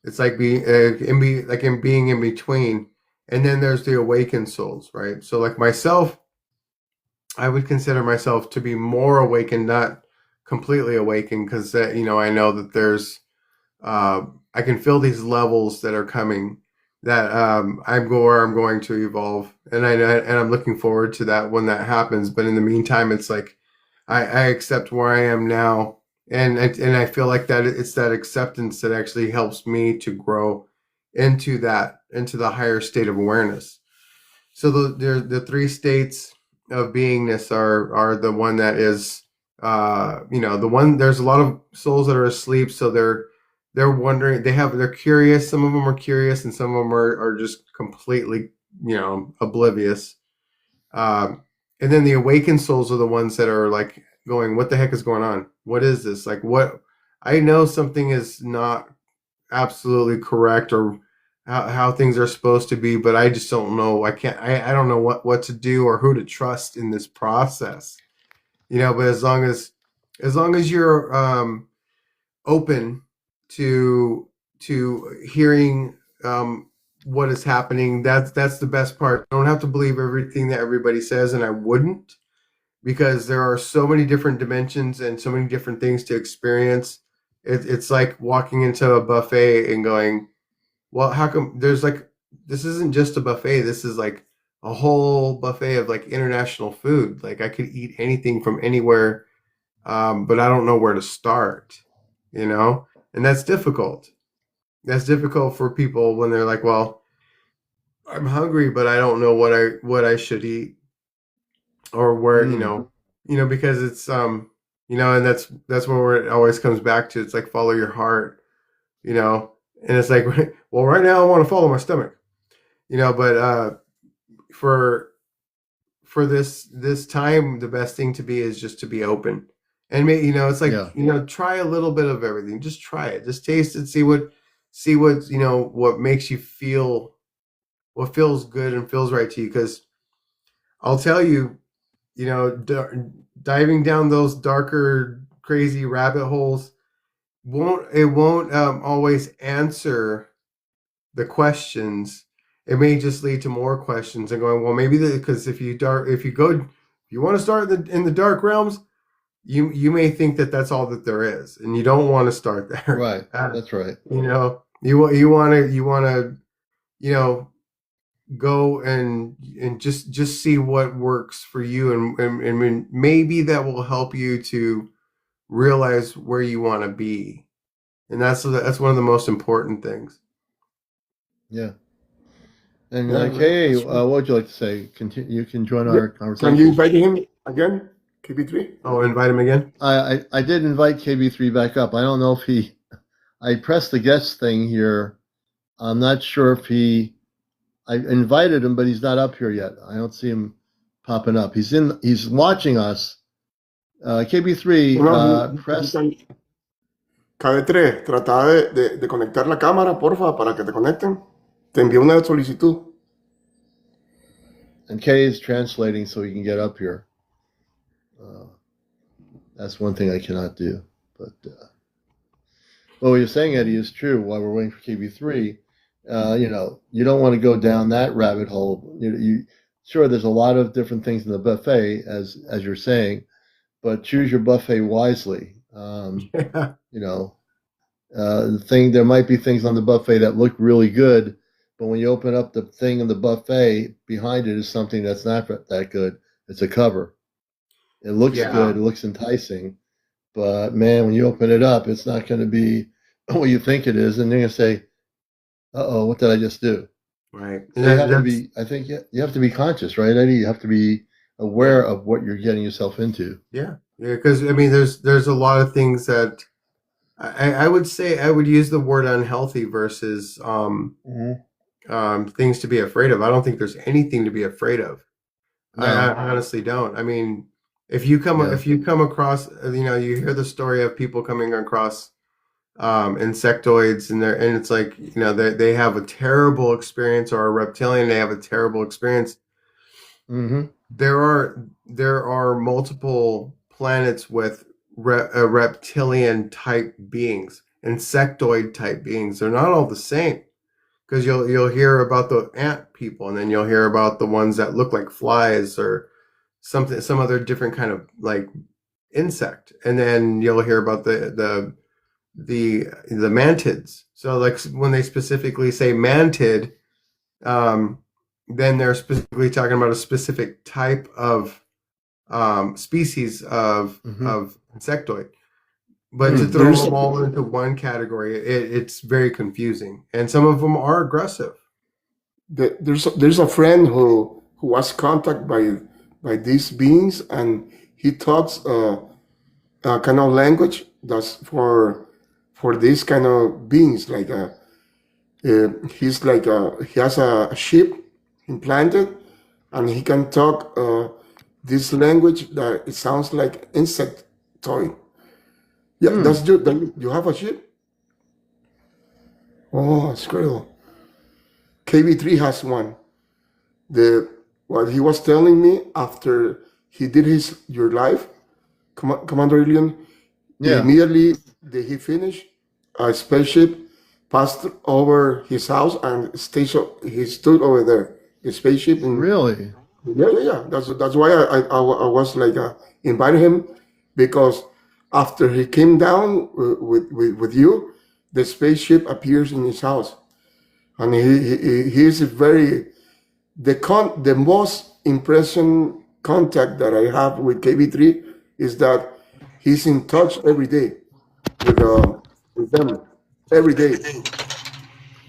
it's like being in between, and then there's the awakened souls, right? So like myself, I would consider myself to be more awakened, not completely awakened, because I know that there's I can feel these levels that are coming, that I'm going to evolve, and I'm looking forward to that when that happens. But in the meantime, it's like I accept where I am now, and I feel like that it's that acceptance that actually helps me to grow into the higher state of awareness. So the 3 states of beingness are the one that is the one. There's a lot of souls that are asleep, so they're wondering, they're curious. Some of them are curious, and some of them are just completely oblivious. And then the awakened souls are the ones that are like going, what the heck is going on? What is this? Like, what? I know something is not absolutely correct, or how things are supposed to be, but I just don't know. I don't know what to do or who to trust in this process. But as long as you're open to hearing what is happening, that's the best part. You don't have to believe everything that everybody says, and I wouldn't, because there are so many different dimensions and so many different things to experience. It's like walking into a buffet and going, well, how come this isn't just a buffet, this is like a whole buffet of like international food. Like I could eat anything from anywhere, but I don't know where to start, and that's difficult. That's difficult for people when they're like, well, I'm hungry, but I don't know what I should eat, or where, because it's, and that's where it always comes back to. It's like, follow your heart, and it's like, well, right now I want to follow my stomach, but for this time, the best thing to be is just to be open. And it's like, try a little bit of everything. Just try it. Just taste it. See what what makes you feel, what feels good and feels right to you. Because I'll tell you, diving down those darker, crazy rabbit holes won't always answer the questions. It may just lead to more questions and going, well, maybe because if you want to start in the dark realms, you may think that that's all that there is, and you don't want to start there. Right. That's right. You want to go and just see what works for you, and maybe that will help you to realize where you want to be, and that's one of the most important things. Yeah. And KA, what would you like to say? You can join our conversation. Can you invite him again, KB3? Oh, invite him again? I did invite KB3 back up. I don't know if I pressed the guest thing here. I'm not sure if I invited him, but he's not up here yet. I don't see him popping up. He's watching us. KB3, press. KB3, trata de conectar la cámara, porfa, para que te conecten. Te envié una solicitud. And Kay is translating so he can get up here. That's one thing I cannot do. But what you're saying, Eddie, is true. While we're waiting for KB3, you don't want to go down that rabbit hole. Sure, there's a lot of different things in the buffet, as you're saying, but choose your buffet wisely. There might be things on the buffet that look really good, but when you open up the thing in the buffet, behind it is something that's not that good. It's a cover. It looks good. It looks enticing. But, man, when you open it up, it's not going to be what you think it is. And you're going to say, uh-oh, what did I just do? Right. So you have to be, I think you have to be conscious, right, Eddie? You have to be aware of what you're getting yourself into. Yeah. Yeah. Because I mean, there's a lot of things that I would say I would use the word unhealthy versus things to be afraid of. I don't think there's anything to be afraid of. No. I honestly don't. I mean, if you come across, you hear the story of people coming across insectoids, and it's like, they have a terrible experience, or a reptilian, they have a terrible experience. Mm-hmm. There are multiple planets with reptilian type beings, insectoid type beings. They're not all the same, because you'll hear about the ant people, and then you'll hear about the ones that look like flies or some other different kind of like insect, and then you'll hear about the mantids. So like when they specifically say mantid, then they're specifically talking about a specific type of species of insectoid. But to throw them all into one category, it's very confusing, and some of them are aggressive. There's a friend who was contacted by these beings, and he talks a kind of language that's for these kind of beings. Like he's like he has a chip implanted, and he can talk this language that it sounds like insectoid. Yeah, that's you have a chip? Oh, it's incredible. KB3 has one. What he was telling me after he did your live, CmdrAleon, immediately he finished, a spaceship passed over his house, and he stood over there. The spaceship. Really? Yeah. That's why I was like inviting him, because after he came down with you, the spaceship appears in his house, and he is the most impression contact that I have with KB3 is that he's in touch every day with them every day.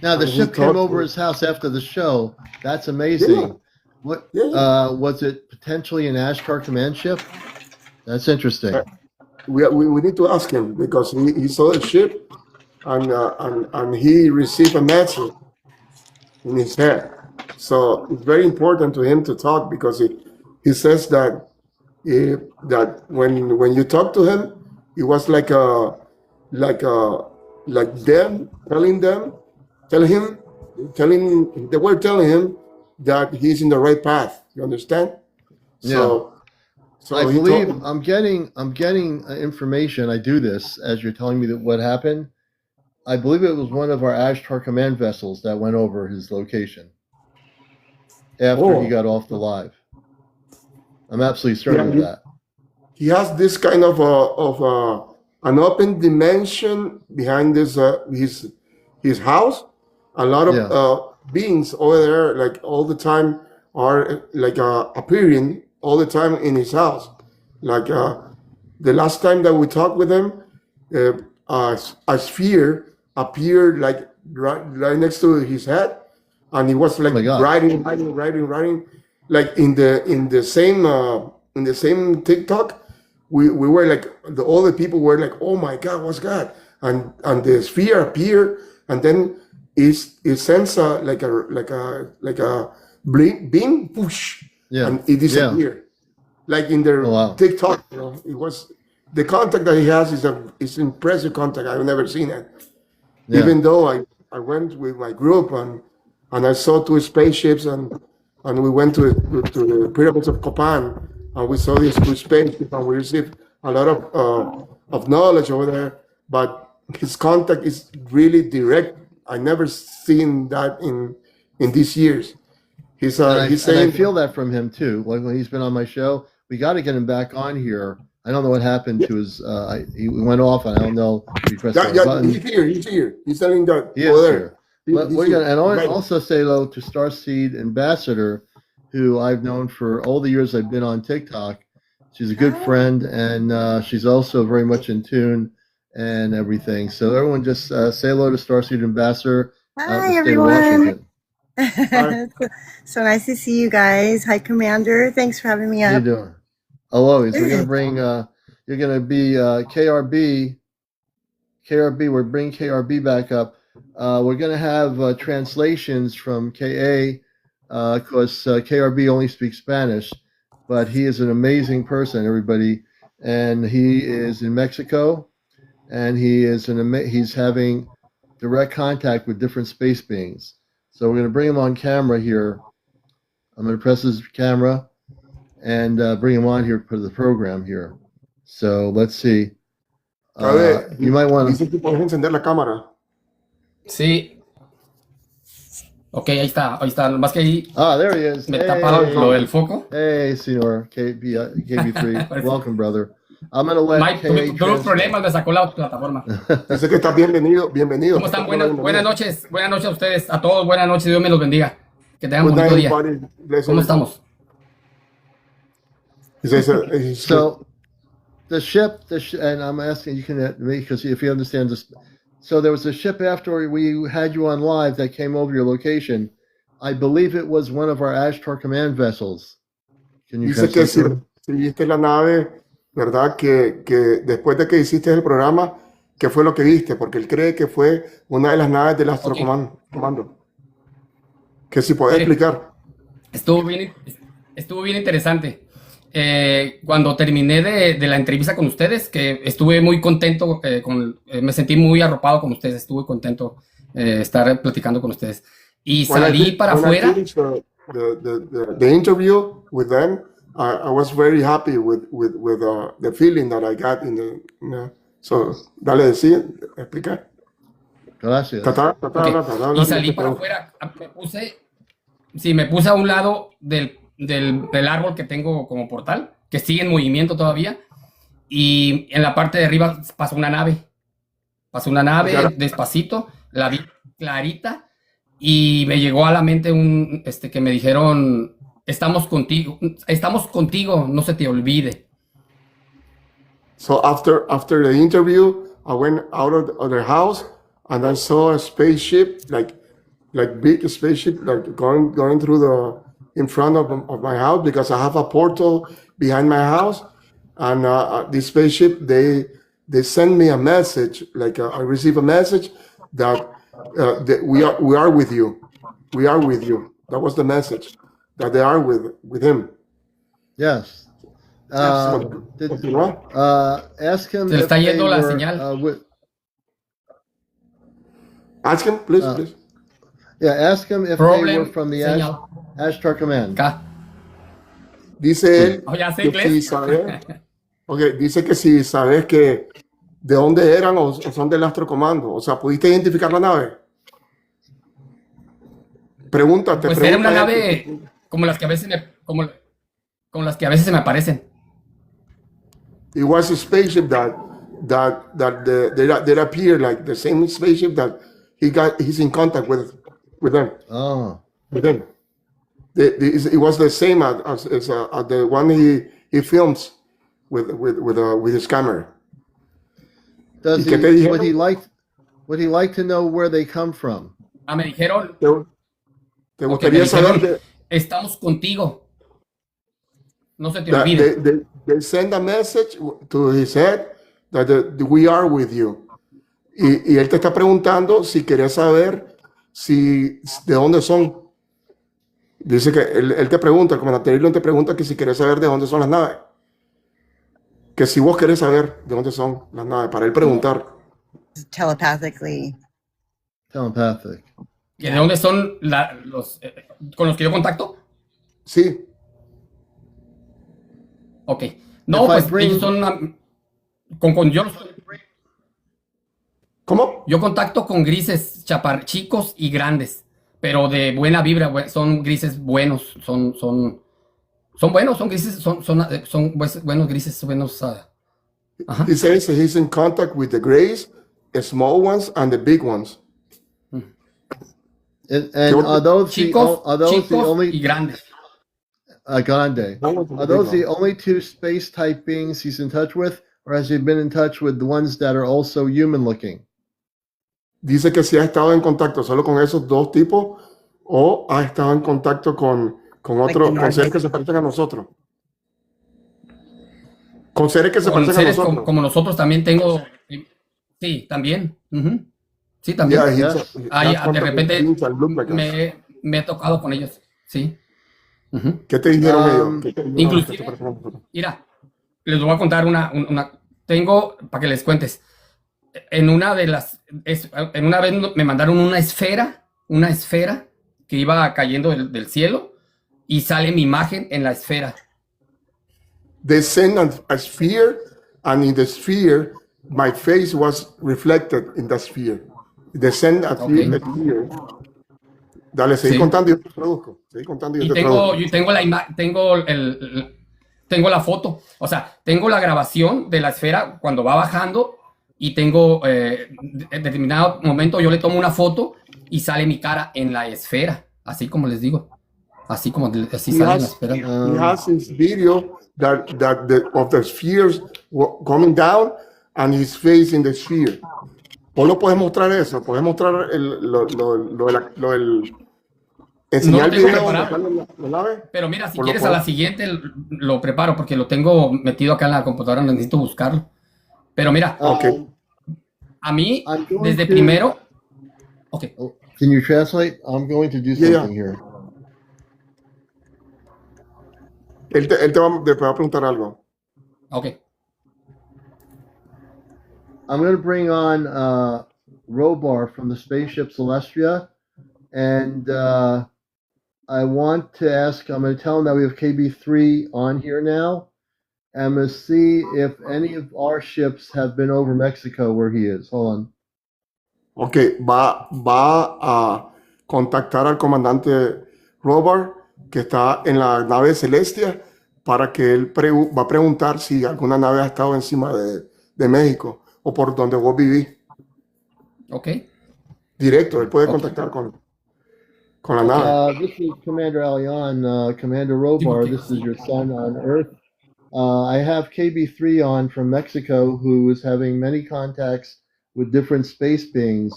Now the ship came over his house after the show. That's amazing. Yeah. What was it? Potentially an Ashtar command ship? That's interesting. We need to ask him, because he saw the ship, and he received a message in his head. So it's very important to him to talk, because he says that that when you talk to him, it was like them they were telling him that he's in the right path. You understand? Yeah. So I believe I'm getting information. I do this as you're telling me that what happened. I believe it was one of our Ashtar command vessels that went over his location after he got off the live. I'm absolutely certain of that. He has this kind of an open dimension behind his house. A lot of beings over there, like all the time, are like appearing all the time in his house. Like the last time that we talked with him, a sphere appeared like right next to his head, and he was like writing, like in the same TikTok. We were like all the people were like, oh my God, what's that? And the sphere appeared, and then it sends like a beam, push, and it disappeared. Like in their TikTok, it was the contact that he has is impressive contact. I've never seen it. Yeah. Even though I went with my group and I saw 2 spaceships, and we went to the pyramids of Copan, and we saw these 2 spaceships, and we received a lot of knowledge over there. But his contact is really direct. I never seen that in these years. He's saying, I feel that from him too. Like when he's been on my show, we got to get him back on here. I don't know what happened to his. He went off, and I don't know if he pressed the button. He's here. He's telling that. He is here. But we're gonna, and I also say hello to Starseed Ambassador, who I've known for all the years I've been on TikTok. She's a good friend, and she's also very much in tune and everything. So everyone just say hello to Starseed Ambassador. Hi, everyone. So nice to see you guys. Hi, Commander. Thanks for having me How you up. doing? Oh, always. We're gonna bring. You're gonna be KRB. KRB. We're bringing KRB back up. We're gonna have translations from KA, because KRB only speaks Spanish, but he is an amazing person, everybody, and he is in Mexico, and he's having direct contact with different space beings. So we're gonna bring him on camera here. I'm gonna press his camera and bring him on here for the program here. So let's see. You might want Dice que puedes encender la cámara. Sí. Ok, ahí está. Nomás que ahí there he is. me tapa lo del foco. Hey, señor. KB3. Welcome, brother. I'm going to let Mike, tuve un problema, me sacó la plataforma. Dice que estás bienvenido. ¿Cómo están? Buenas noches a ustedes, a todos. Buenas noches, Dios me los bendiga. Que tengan un bonito día. ¿Cómo estamos? So, the ship, and I'm asking, you can because if you understand this. So there was a ship after we had you on live that came over your location. I believe it was one of our Ashtar Command vessels. Can you Dice que si viste la nave, ¿verdad? Que después de que hiciste el programa, ¿qué fue lo que viste? Porque él cree que fue una de las naves del Astro Comando. Que si puedes explicar. Estuvo bien interesante. Cuando terminé de la entrevista con ustedes, que estuve muy contento, me sentí muy arropado con ustedes, estuve contento estar platicando con ustedes. Y salí para afuera. The interview with them, I was very happy with the feeling that I got in the, so, dale, explica. Gracias. Okay. Y salí para afuera, me puse a un lado del árbol que tengo como portal, que sigue en movimiento todavía, y en la parte de arriba pasó una nave despacito, la vi clarita, y me llegó a la mente que me dijeron, estamos contigo, no se te olvide. So after the interview, I went out of the house and I saw a spaceship, like big spaceship, like going through in front of my house, because I have a portal behind my house, and this spaceship, they send me a message, I receive a message that we are with you. That was the message, that they are with him. Yes. Ask him. Se le está yendo la señal. Ask him, please. Yeah, ask him if they were from the Ashtar Command. Dice él dice que si sabes que de dónde eran o son del Astro Comando. O sea, ¿pudiste identificar la nave? Pregúntate. Pues era una nave como las que a veces se me aparecen. It was a spaceship that appeared like the same spaceship that he's in contact with them. Oh. With them. It was the same as the one he films with his camera. Would he like to know where they come from? Me dijeron. ¿Te gustaría saber? Estamos contigo. No se te olvide. They send a message to his head that we are with you. Y él te está preguntando si querés saber de dónde son. Dice que él te pregunta, el Contactee te pregunta que si querés saber de dónde son las naves. Que si vos querés saber de dónde son las naves, para él preguntar. Telepathically. Telepathic. ¿Y de dónde son con los que yo contacto? Sí. Ok. No, pues ellos son ¿Cómo? Yo contacto con grises chicos y grandes, pero de buena vibra, son grises buenos, son buenos, son grises, son buenos grises, buenos. He says he's in contact with the grays, the small ones, and the big ones. And are those chicos the only y grandes? Grande. Are those the only two space type beings he's in touch with, or has he been in touch with the ones that are also human looking? Dice que si ha estado en contacto solo con esos dos tipos, o has estado en contacto con otros, con seres que se parecen a nosotros. Con seres que se Con parecen a seres nosotros. como nosotros también tengo. Sí, también. Sí, también. Yeah, De repente me he tocado con ellos. Sí. ¿Qué te dijeron ellos? ¿Qué te dijeron Inclusive, que se parecen a nosotros? mira, les voy a contar tengo, para que les cuentes, en una vez me mandaron una esfera que iba cayendo del cielo y sale mi imagen en la esfera. They sent a sphere, and in the sphere, my face was reflected in the sphere. They sent a sphere. Dale, seguí contando y yo te traduzco. Seguí contando y yo te traduzco. Yo tengo la foto, o sea, tengo la grabación de la esfera cuando va bajando y tengo en determinado momento yo le tomo una foto y sale mi cara en la esfera, así como les digo, así sale en la esfera. He has his video of the spheres coming down and his face in the sphere. ¿Vos lo puedes mostrar eso? ¿Puedes mostrar enseñar el video? Pero mira, si quieres a la siguiente lo preparo porque lo tengo metido acá en la computadora, necesito buscarlo. Pero mira, a mí desde primero. Okay. Can you translate? I'm going to do something here. Él te va a preguntar algo. Okay. I'm going to bring on Robar from the Spaceship Celestia, and I want to ask, I'm going to tell him that we have KB3 on here now. I'm going to see if any of our ships have been over Mexico where he is. Hold on. Ok, va a contactar al comandante Robert, que está en la nave Celestia, para que él va a preguntar si alguna nave ha estado encima de México o por donde vos vivís. Ok. Directo, él puede contactar con la nave. This is CmdrAleon, Commander Robar. This is your son on Earth. I have KB3 on from Mexico, who is having many contacts with different space beings.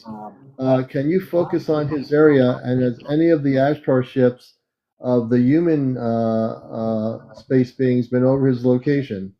Can you focus on his area, and has any of the Ashtar ships of the human space beings been over his location?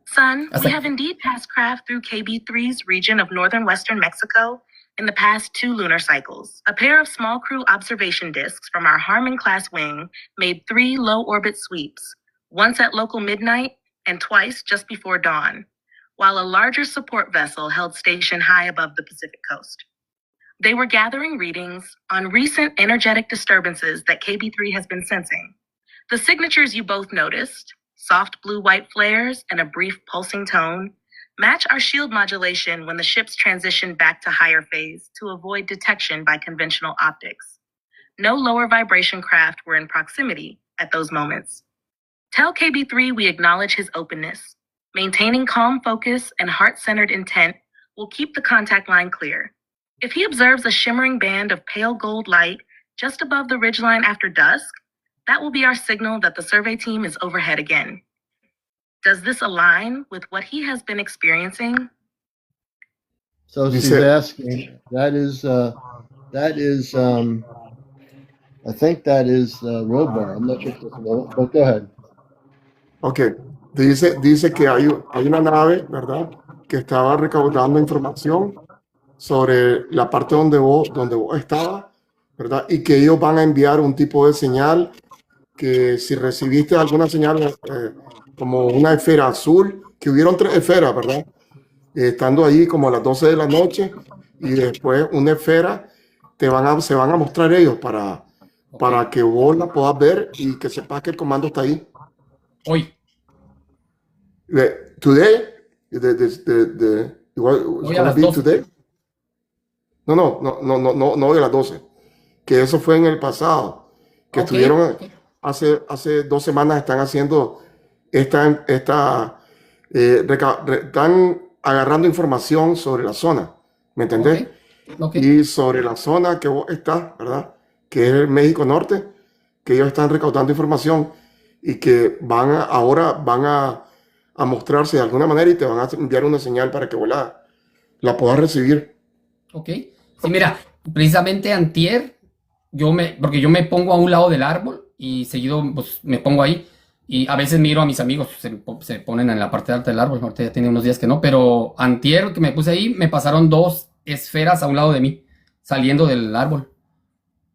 Son, we have indeed passed craft through KB3's region of northern western Mexico in the past 2 lunar cycles. A pair of small crew observation disks from our Harmon-class wing made 3 low-orbit sweeps, once at local midnight and twice just before dawn, while a larger support vessel held station high above the Pacific coast. They were gathering readings on recent energetic disturbances that KB3 has been sensing. The signatures you both noticed, soft blue-white flares and a brief pulsing tone, match our shield modulation when the ships transitioned back to higher phase to avoid detection by conventional optics. No lower vibration craft were in proximity at those moments. Tell KB3 we acknowledge his openness. Maintaining calm focus and heart-centered intent will keep the contact line clear. If he observes a shimmering band of pale gold light just above the ridgeline after dusk, that will be our signal that the survey team is overhead again. Does this align with what he has been experiencing? So she's asking, I think that is Robar. I'm not sure if it's but go ahead. Ok, dice que hay una nave, ¿verdad?, que estaba recaudando información sobre la parte donde vos estabas, ¿verdad?, y que ellos van a enviar un tipo de señal que si recibiste alguna señal como una esfera azul, que hubieron 3 esferas, ¿verdad?, estando ahí como a las 12 de la noche, y después una esfera se van a mostrar ellos para que vos la puedas ver y que sepas que el comando está ahí. Hoy. Today? Hoy a las 12. Today? No hoy a las 12. Que eso fue en el pasado. Que estuvieron hace 2 semanas, están haciendo están agarrando información sobre la zona, ¿me entendés? Y sobre la zona que vos estás, ¿verdad?, que es el México Norte, que ellos están recaudando información y que ahora van a a mostrarse de alguna manera y te van a enviar una señal para que vos la puedas recibir. Ok. Sí, mira, precisamente antier, porque yo me pongo a un lado del árbol y seguido pues, me pongo ahí y a veces miro a mis amigos, se ponen en la parte alta del árbol, ahorita ya tiene unos días que no, pero antier que me puse ahí, me pasaron 2 esferas a un lado de mí, saliendo del árbol.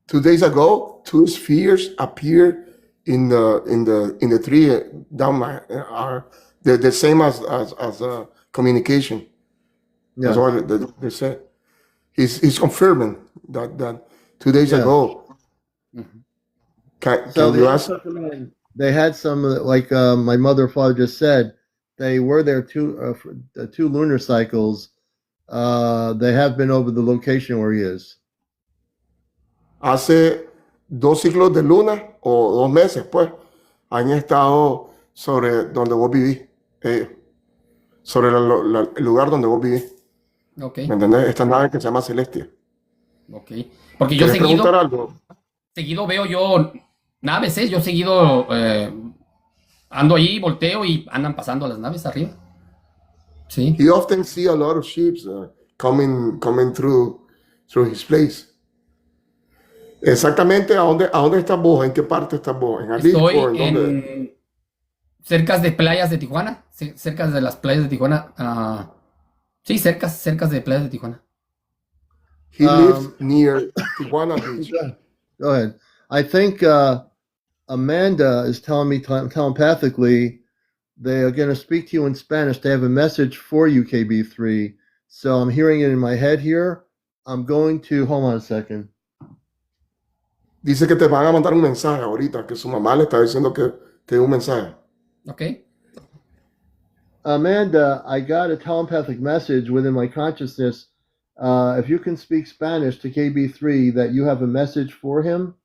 2 days ago, 2 spheres appeared in the tree down my the same as communication. Yeah. That's what they said. He's confirming that 2 days ago. Can you ask? They had some, like my mother or father just said, they were there 2 lunar cycles. They have been over the location where he is. Hace 2 ciclos de luna o 2 meses, pues, han estado sobre donde vos vivís, sobre el lugar donde vos vivís. Okay. ¿Me entendés? Esta nave que se llama Celestia. Ok. Porque yo preguntar algo? Seguido veo yo naves, yo seguido ando ahí, volteo y andan pasando las naves arriba. Sí. He often see a lot of ships coming through his place. Exactamente, ¿a dónde estás vos? ¿En qué parte estás vos? ¿En Jalisco? Estoy ¿En dónde? cerca de playas de Tijuana, cerca de las playas de Tijuana. Sí, cerca de playas de Tijuana. He lives near Tijuana Beach. Go ahead. I think Amanda is telling me telepathically they are going to speak to you in Spanish. They have a message for you, KB3. So I'm hearing it in my head here. I'm going to, hold on a second. Dice que te van a mandar un mensaje ahorita, que su mamá le está diciendo que te dé un mensaje. Okay. Amanda, I got a telepathic message within my consciousness. If you can speak Spanish to KB3, that you have a message for him.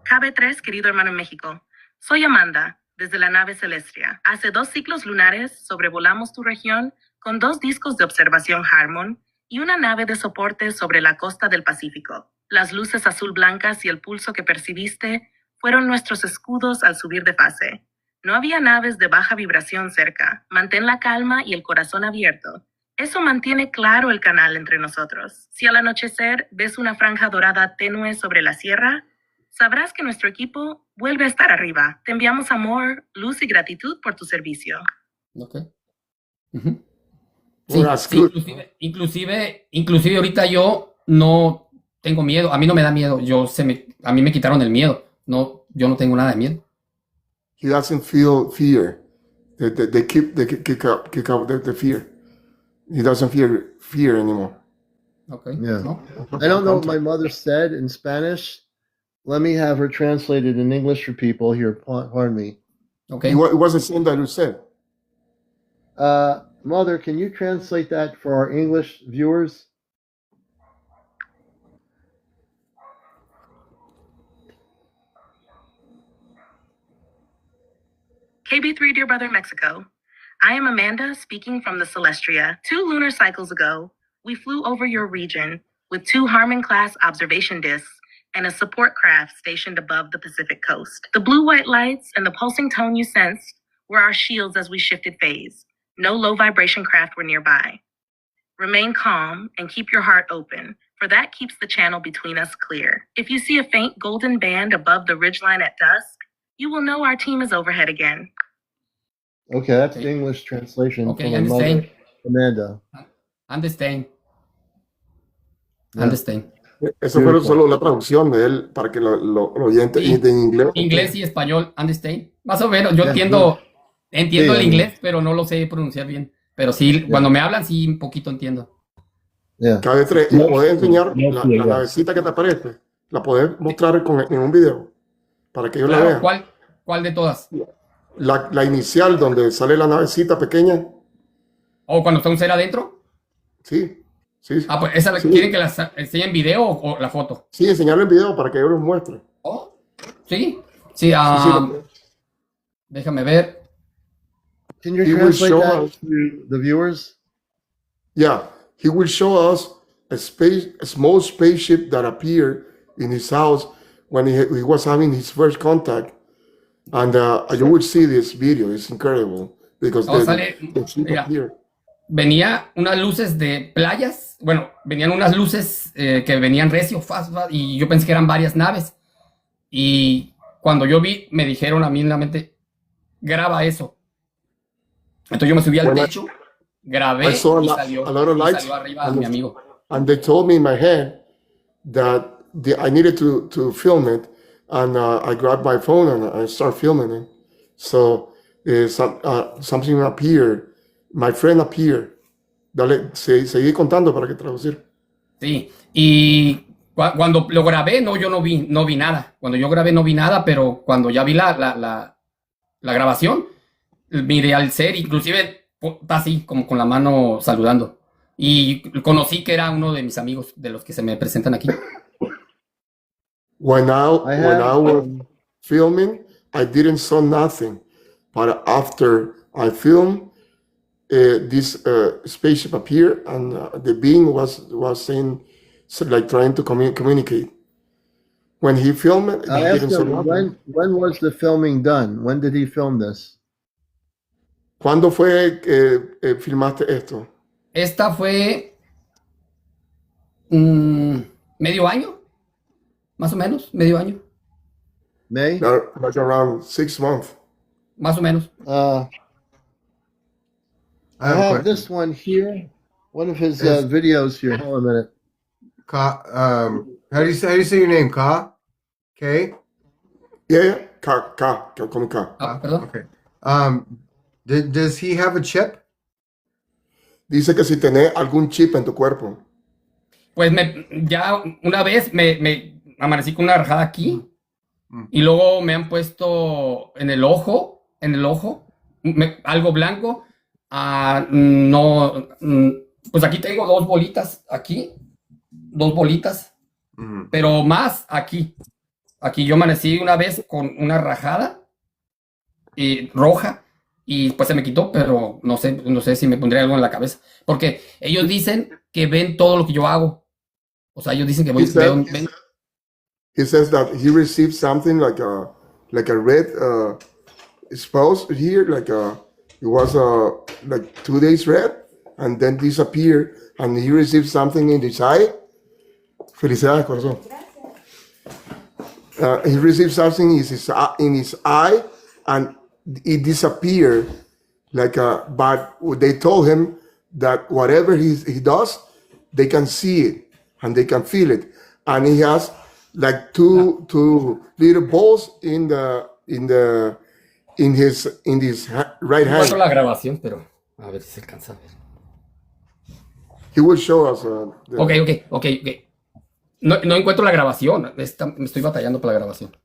KB3, querido hermano en México. Soy Amanda, desde la nave Celestia. Hace 2 ciclos lunares sobrevolamos tu región con 2 discos de observación Harmon y una nave de soporte sobre la costa del Pacífico. Las luces azul blancas y el pulso que percibiste fueron nuestros escudos al subir de fase. No había naves de baja vibración cerca. Mantén la calma y el corazón abierto. Eso mantiene claro el canal entre nosotros. Si al anochecer ves una franja dorada tenue sobre la sierra, sabrás que nuestro equipo vuelve a estar arriba. Te enviamos amor, luz y gratitud por tu servicio. Okay. Uh-huh. Sí, inclusive ahorita yo no tengo miedo. A mí no me da miedo. A mí me quitaron el miedo. No, yo no tengo nada de miedo. He doesn't feel fear. They kick out the fear. He doesn't fear anymore. Okay. Yeah. No? I don't know what my mother said in Spanish. Let me have her translated in English for people here. Pardon me. Okay. It was the same that you said. Mother, can you translate that for our English viewers? KB3, dear brother Mexico. I am Amanda, speaking from the Celestria. 2 lunar cycles ago, we flew over your region with 2 Harmon-class observation discs and a support craft stationed above the Pacific coast. The blue-white lights and the pulsing tone you sensed were our shields as we shifted phase. No low-vibration craft were nearby. Remain calm and keep your heart open, for that keeps the channel between us clear. If you see a faint golden band above the ridgeline at dusk, you will know our team is overhead again. Okay, that's the English translation Okay, from my mother, understand. Amanda. Understand. Yeah. Understand. Eso fue solo la traducción de él para que lo oyente Sí. en inglés. Inglés y español, understand. Más o menos, yo entiendo el inglés, pero no lo sé pronunciar bien. Pero sí, cuando me hablan, sí, un poquito entiendo. Yeah. KB3, ¿y podés enseñar la navecita que te aparece? ¿La podés mostrar en un video? Para que yo la vea. ¿Cuál de todas? La inicial, donde sale la navecita pequeña. ¿O cuando está un ser adentro? Sí. Ah, pues esa Sí. ¿quieren que la enseñe en video o la foto? Sí, enseñarle el video para que yo los muestre. Oh, sí. Sí, déjame ver. Can you He will translate show that us. to the viewers? Yeah, he will show us a small spaceship that appeared in his house when he was having his first contact. And you would see this video. It's incredible because the ship appeared. Venía unas luces de playas, bueno, venían unas luces que venían recio, y yo pensé que eran varias naves. Y cuando yo vi, me dijeron a mí en la mente, graba eso. Entonces yo me subí al techo, grabé y salió arriba mi amigo. And they told me in my head that I needed to film it. And I grabbed my phone and I started filming it. So something appeared. My friend appeared. Dale, seguí contando para que traducir. Sí, y cuando lo grabé, yo no vi nada. Cuando yo grabé no vi nada, pero cuando ya vi la grabación, miré al ser, inclusive está así, como con la mano saludando. Y conocí que era uno de mis amigos, de los que se me presentan aquí. When I was filming, I didn't saw nothing. But after I filmed, this spaceship appeared, and the being was saying, so like trying to communicate. When he filmed it, I asked him, when was the filming done? When did he film this? ¿Cuándo fue que filmaste esto? Esta fue medio año. Más o menos, medio año. May? Like around 6 months. Más o menos. I have this one here. One of his videos here. Hold on a minute. How do you say your name? Ka? K? Yeah. Ka, con K. Perdón. Okay. Does he have a chip? Dice que si tenés algún chip en tu cuerpo. Pues ya una vez me amanecí con una rajada aquí y luego me han puesto en el ojo, algo blanco. Pues aquí tengo dos bolitas, pero más aquí. Aquí yo amanecí una vez con una rajada roja y pues se me quitó, pero no sé si me pondré algo en la cabeza, porque ellos dicen que ven todo lo que yo hago. O sea, ellos dicen que ven. He says that he received something like a red spouse here, it was like 2 days red, and then disappeared, and he received something in his eye. Felicidades, corazón. He received something in his eye, and it disappeared. But they told him that whatever he does, they can see it and they can feel it, and he has like two little balls in his right hand. No la grabación, pero a ver si se alcanza a ver. He will show us. Ok. No encuentro la grabación. Me estoy batallando para la grabación.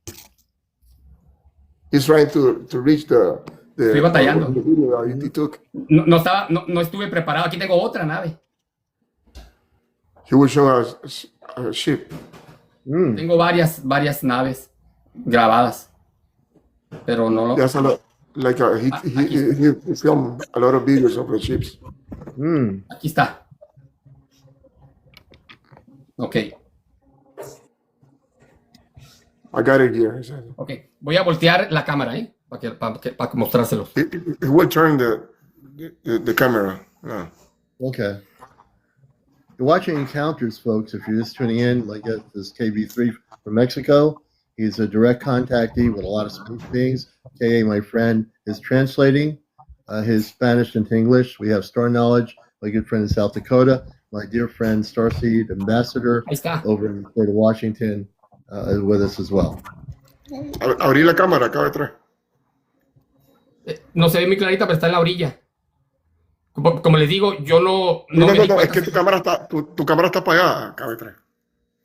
He's trying to reach the Estoy batallando. the video he took. No estuve preparado. Aquí tengo otra nave. He will show us a ship. Tengo varias naves grabadas, pero no lo. There's a lot, he filmed a lot of videos of the ships. Aquí está. Ok. I got it here. He said. Ok. Voy a voltear la cámara, para mostrárselos. He will turn the camera. Yeah. Okay. You're watching Encounters, folks. If you're just tuning in, like this KB3 from Mexico, he's a direct contactee with a lot of space beings. KA, my friend, is translating his Spanish into English. We have StarKnowledge, my good friend in South Dakota, my dear friend Starseed Ambassador over in the state of Washington with us as well. Abrí la cámara acá detrás. No se ve muy clarita, pero está en la orilla. Como les digo, yo no es que tu cámara está apagada acá detrás.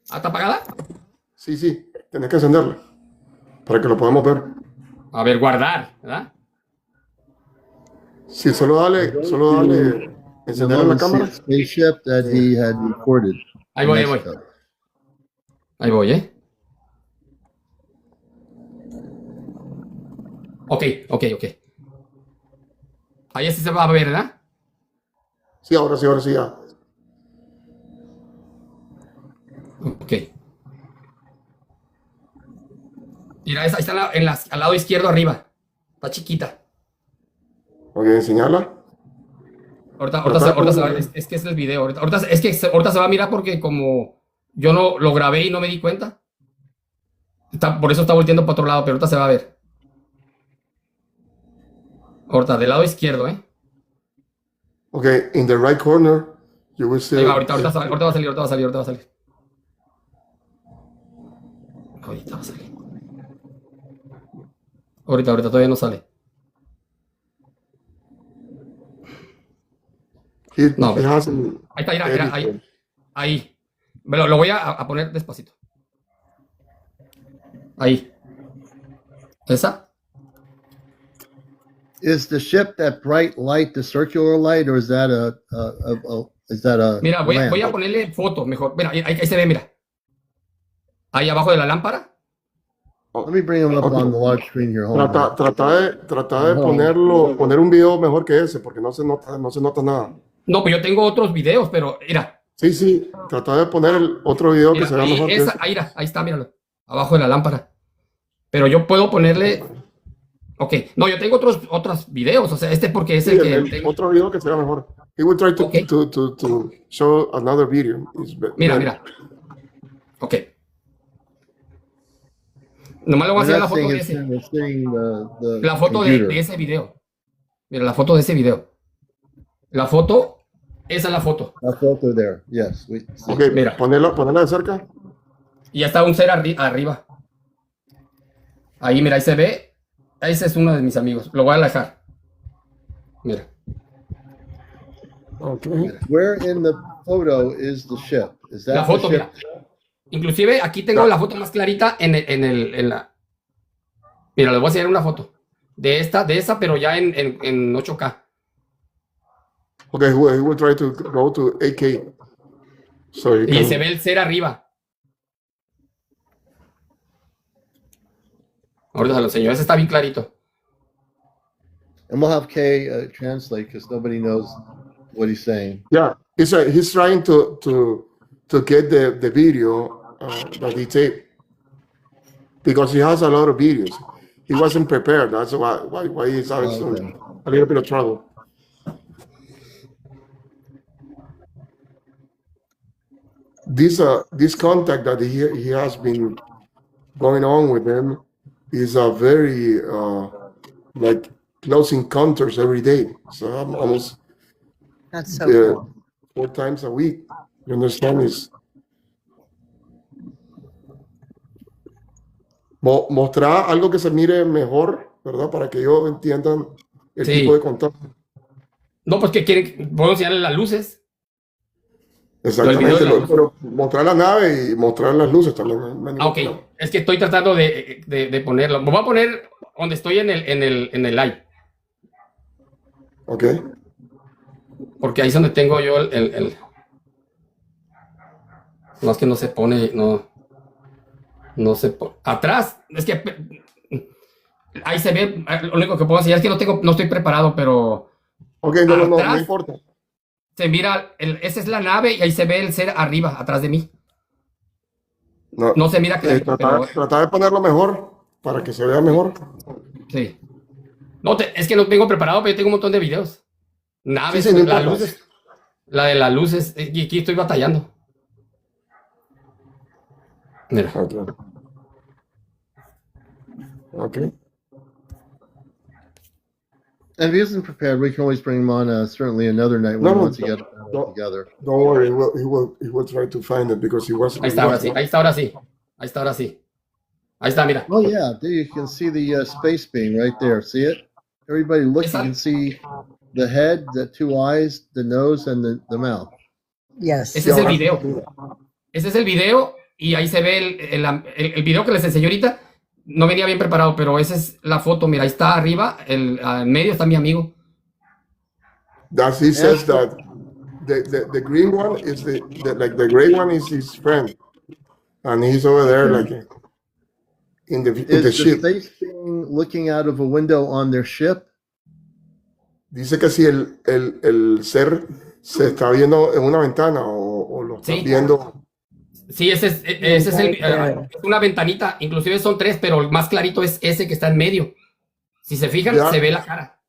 ¿Está apagada? Sí, tenés que encenderla para que lo podamos ver. A ver, guardar, ¿verdad? Sí, solo dale encender la cámara. Spaceship that he had recorded. Ahí voy. Ahí voy, Ok. Ahí sí se va a ver, ¿verdad? Sí, ahora sí, ya. Ok. Mira, esa, ahí está al lado izquierdo arriba. Está chiquita. Ok, enseñala. Ahorita se va a ver, es que es el video. Ahorita se va a mirar porque como yo no lo grabé y no me di cuenta. Por eso está volteando para otro lado, pero ahorita se va a ver. Ahorita, del lado izquierdo, ¿eh? Ok, in the right corner, you will see. Ahí va, ahorita va a salir. Ahorita va a salir. Ahorita va a salir. Ahorita todavía no sale. No, He hasn't ahí está, mira, ahí. Lo voy a poner despacito. Ahí. ¿Esa? Is the ship that bright light the circular light, or is that a Mira, voy lamp? a ponerle foto mejor. Mira, ahí se ve, mira. Ahí abajo de la lámpara. Let me bring them up on the large screen here. Hold on. Trata de poner un video mejor que ese, porque no se nota nada. No, pues yo tengo otros videos, pero mira. Sí, trata de poner el otro video que se vea mejor que ese. Ahí está, míralo. Abajo de la lámpara. Pero yo puedo ponerle. Ok, no, yo tengo otros videos, o sea, porque es Sí, el que tengo. otro video que se vea mejor. He will try to show another video. Mira. Ok. Nomás le voy a hacer la foto de ese. La foto de ese video. Mira, la foto de ese video. La foto, esa es la foto. La foto there, yes. Ok, mira. ponela de cerca. Y ya está un ser arriba. Ahí, mira, ahí se ve. Ese es uno de mis amigos. Lo voy a alejar. Mira. Okay. Where in the photo is the ship? Is that La foto, the ship? mira. Inclusive aquí tengo la foto más clarita en la. Mira, les voy a enseñar una foto. De esa, pero ya en 8K. Ok, he will try to go to 8K. Y se ve el ser arriba. Ahorita se lo enseño. Ese está bien clarito. And we'll have Kay translate because nobody knows what he's saying. Yeah, he's trying to get the video that he taped because he has a lot of videos. He wasn't prepared. That's why he's having a little bit of trouble. This contact that he has been going on with them is a very like close encounters every day. So I'm almost That's so cool. 4 times a week. You understand? Is mostrar algo que se mire mejor, ¿verdad? Para que ellos entiendan el tipo de contacto. No, pues que quieren, puedo enseñarles las luces. Exactamente, pero mostrar la nave y mostrar las luces también. Ok, es que estoy tratando de ponerlo. Me voy a poner donde estoy en el live. Ok. Porque ahí es donde tengo yo el... No, es que no se pone, no se pone. Atrás, es que ahí se ve, lo único que puedo enseñar es que no estoy preparado, pero... Ok, no importa. Se mira, esa es la nave y ahí se ve el ser arriba, atrás de mí. No se mira clarito. Tratar de ponerlo mejor para que se vea mejor. Sí. No, es que no tengo preparado, pero yo tengo un montón de videos. Naves, Sí, las luces. La de las luces. Y aquí estoy batallando. Mira. Okay. And if he isn't prepared, we can always bring him on certainly another night when he wants to get together. Don't worry, he will try to find it because he was. Ahí está ahora sí. Ahí está, mira. Oh yeah, there you can see the space beam right there. See it? Everybody look, you can see the head, the 2 eyes, the nose, and the mouth. Yes. Ese es el video. Ese es el video y ahí se ve el video que les enseñé ahorita. No venía bien preparado, pero esa es la foto. Mira, ahí está arriba, en medio está mi amigo. He says that the green one is the gray one is his friend, and he's over there like in the ship. Is the space being looking out of a window on their ship? Dice que si el ser se está viendo en una ventana o lo está viendo. Sí, ese es es una ventanita, inclusive son tres, pero el más clarito es ese que está en medio. Si se fijan, se ve la cara.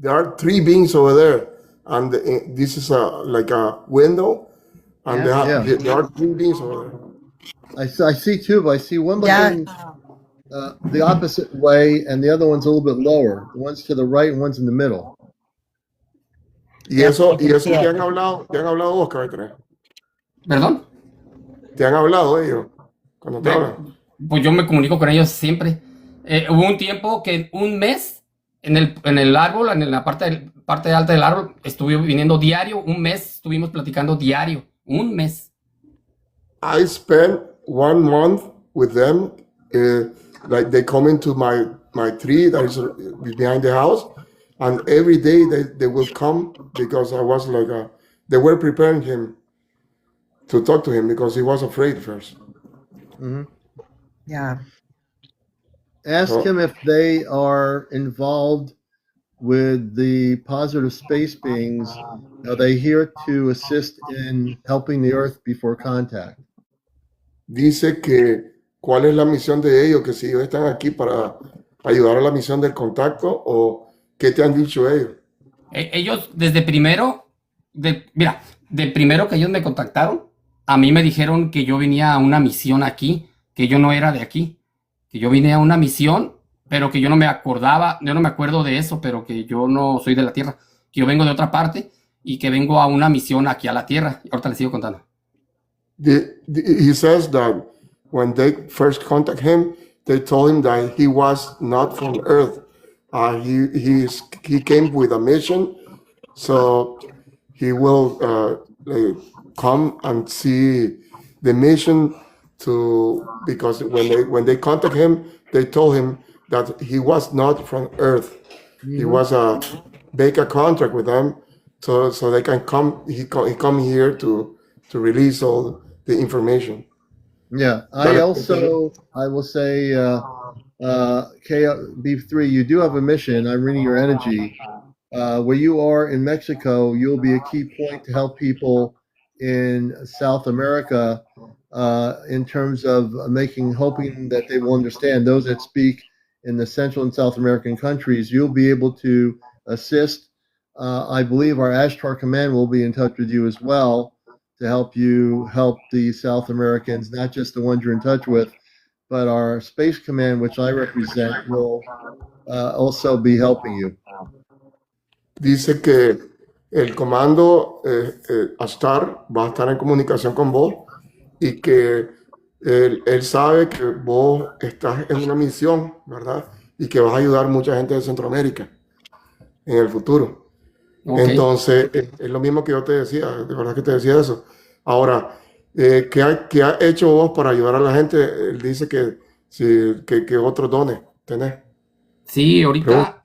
There are three beings over there, and this is like a window, and there are three beings over there. I see two, but I see one looking the opposite way, and the other one's a little bit lower. The one's to the right, and one's in the middle. ¿Y eso te han hablado vos, Caballero? ¿Perdón? ¿Te han hablado ellos cuando te hablan? Pues yo me comunico con ellos siempre. Hubo un tiempo que un mes en el árbol, en la parte alta del árbol, estuve viniendo diario. Un mes estuvimos platicando diario. Un mes. I spent 1 month with them. Like they come into my tree that is behind the house, and every day they will come because I was like they were preparing him to talk to him because he was afraid first. Mm-hmm. Yeah. Ask him if they are involved with the positive space beings. Are they here to assist in helping the Earth before contact? Dice que cuál es la misión de ellos, que si ellos están aquí para ayudar a la misión del contacto o qué te han dicho ellos. Ellos desde primero, de primero que ellos me contactaron, a mí me dijeron que yo venía a una misión aquí, que yo no era de aquí, que yo vine a una misión, pero que yo no me acordaba, yo no me acuerdo de eso, pero que yo no soy de la Tierra, que yo vengo de otra parte y que vengo a una misión aquí a la Tierra. Y ahorita les sigo contando. He says that when they first contact him, they told him that he was not from Earth. He came with a mission, so he will come and see the mission because when they contact him, they told him that he was not from Earth. Mm-hmm. He was make a contract with them, so they can come. He come here to release all the information. Yeah, I will say, KB3, you do have a mission. I'm reading your energy. Where you are in Mexico, you'll be a key point to help people in South America in terms of hoping that they will understand. Those that speak in the Central and South American countries, you'll be able to assist. I believe our Ashtar Command will be in touch with you as well to help the South Americans, not just the ones you're in touch with, but our Space Command, which I represent, will also be helping you. Dice que el comando Ashtar va a estar en comunicación con vos y que él sabe que vos estás en una misión, ¿verdad? Y que vas a ayudar a mucha gente de Centroamérica en el futuro. Okay. Entonces, es lo mismo que yo te decía, de verdad que te decía eso. Ahora, ¿qué ha hecho vos para ayudar a la gente? Él dice que otros dones tenés. Sí, ahorita,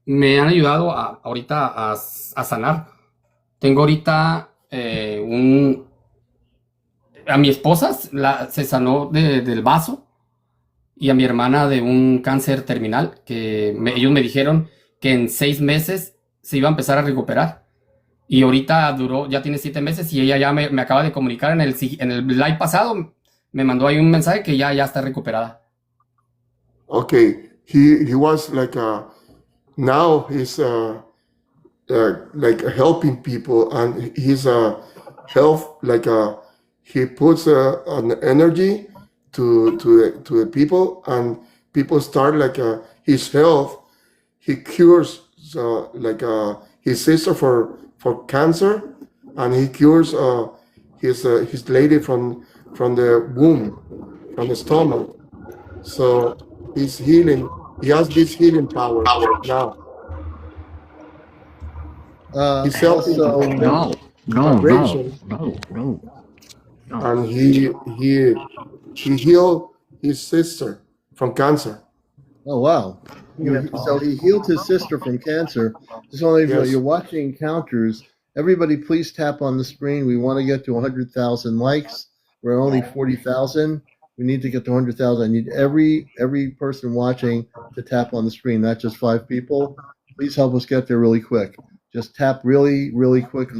me han ayudado ahorita a sanar. Tengo ahorita a mi esposa se sanó del vaso y a mi hermana de un cáncer terminal que ellos me dijeron que en 6 meses se iba a empezar a recuperar. Y ahorita ya tiene 7 meses y ella ya me acaba de comunicar en el live pasado, me mandó ahí un mensaje que ya está recuperada. Okay, he was like now he's like helping people, and his health he puts an energy to the people, and people start his health. He cures his sister for cancer, and he cures his lady from the womb, from the stomach. So he's healing. He has this healing power now. He's helping. No. And he healed his sister from cancer. Oh wow! So he healed his sister from cancer. Just want to you're watching Encounters. Everybody, please tap on the screen. We want to get to 100,000 likes. We're only 40,000. We need to get to 100,000. I need every person watching to tap on the screen, not just 5 people. Please help us get there really quick. Just tap really, really quick on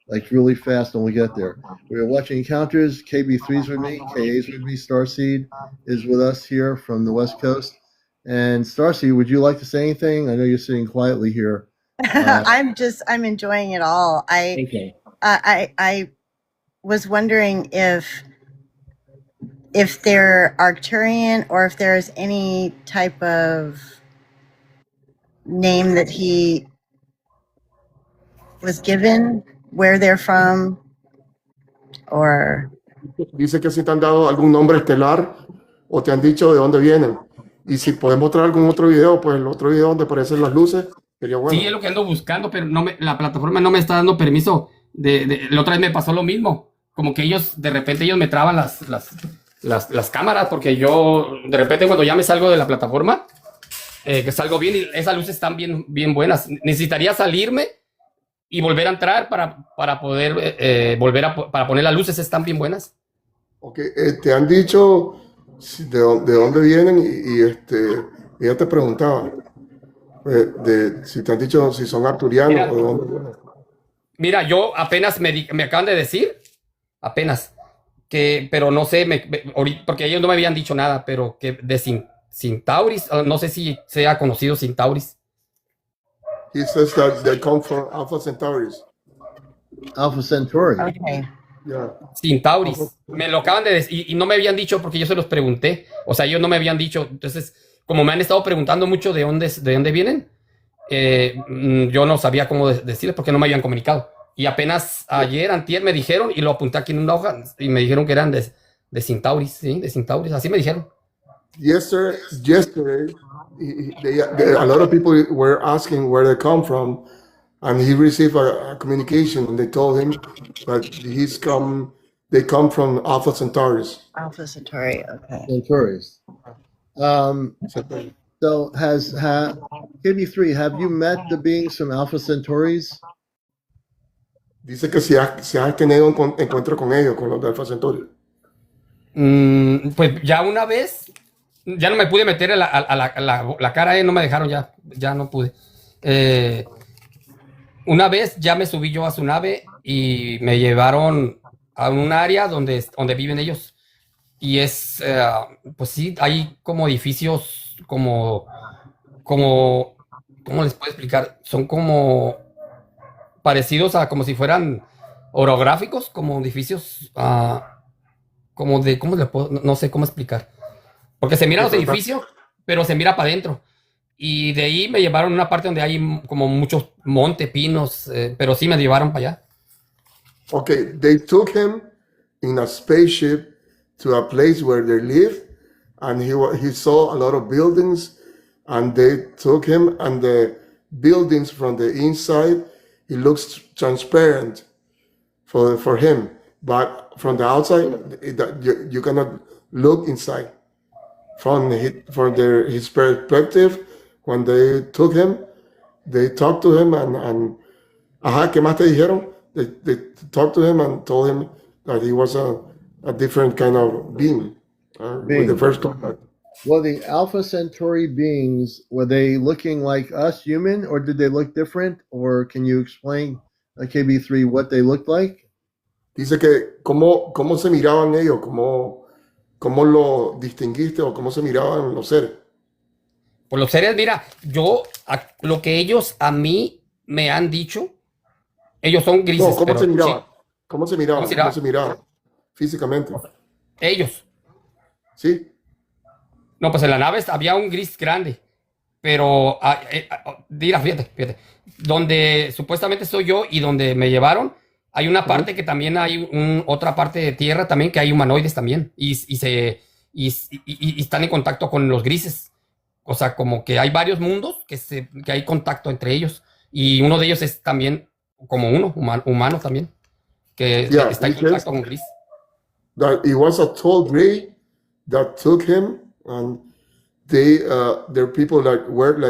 like really fast when we get there. We are watching encounters. KB3's with me. KA's with me. Starseed is with us here from the West Coast. And Starseed, would you like to say anything? I know you're sitting quietly here. I'm enjoying it all. Okay. I was wondering if they're Arcturian or if there's any type of name that he was given, where they're from, or... Dice que si te han dado algún nombre estelar o te han dicho de dónde vienen. Y si podemos mostrar algún otro video, pues el otro video donde aparecen las luces, sería bueno. Sí, es lo que ando buscando, pero la plataforma no me está dando permiso. La otra vez me pasó lo mismo. Como que de repente ellos me traban las cámaras, porque yo, de repente cuando ya me salgo de la plataforma, que salgo bien y esas luces están bien buenas. Necesitaría salirme y volver a entrar para poder para poner las luces, están bien buenas. Ok, te han dicho de dónde vienen y ella te preguntaba si te han dicho si son arturianos o de dónde vienen. Mira, yo apenas me acaban de decir, pero no sé, porque ellos no me habían dicho nada, pero que de Cintauris, no sé si sea conocido Cintauris. He says that they come from Alpha Centauris. Alpha Centauri. Okay. Yeah. Cintauris. Me lo acaban de decir y no me habían dicho porque yo se los pregunté. O sea, ellos no me habían dicho. Entonces, como me han estado preguntando mucho de dónde vienen, yo no sabía cómo decirles porque no me habían comunicado. Y apenas antier me dijeron y lo apunté aquí en una hoja y me dijeron que eran de Cintauris, ¿sí? De Cintauris, así me dijeron. Yesterday, a lot of people were asking where they come from, and he received a communication, and they told him that they come from Alpha Centauris. Alpha Centauri, okay. Centauris. So KB3, have you met the beings from Alpha Centauris? Dice que si has tenido un encuentro con ellos, con los de Alpha Centauri. Pues ya una vez, ya no me pude meter a la cara, no me dejaron, ya no pude. Una vez ya me subí yo a su nave y me llevaron a un área donde viven ellos. Y pues sí, hay como edificios ¿cómo les puedo explicar? Son como parecidos a como si fueran orográficos, como edificios, ¿cómo le puedo? No sé cómo explicar. Porque se miran los edificios, pero se mira para adentro. Y de ahí me llevaron a una parte donde hay como muchos montes, pinos, pero sí me llevaron para allá. Okay, they took him in a spaceship to a place where they live, and he saw a lot of buildings, and they took him, and the buildings from the inside, it looks transparent for him, but from the outside, you cannot look inside. From his perspective, when they took him, they talked to him and ¿qué más te dijeron? They talked to him and told him that he was a different kind of being. With the first contact. Well, the Alpha Centauri beings, were they looking like us human, or did they look different? Or can you explain, KB3, what they looked like? Dice que cómo se miraban ellos, cómo lo distinguiste o cómo se miraban los seres. Pues los seres, mira, lo que ellos a mí me han dicho, ellos son grises. No, ¿cómo se miraban? Sí. ¿Cómo se miraban? Físicamente. Ellos. Sí. No, pues en la nave había un gris grande, pero mira, fíjate, donde supuestamente soy yo y donde me llevaron, hay una parte que también hay otra parte de tierra también que hay humanoides también y están en contacto con los grises. O sea, como que hay varios mundos que hay contacto entre ellos y uno de ellos es también como humano también, que está en contacto con gris. That it was a tall gray that took him, and they're people that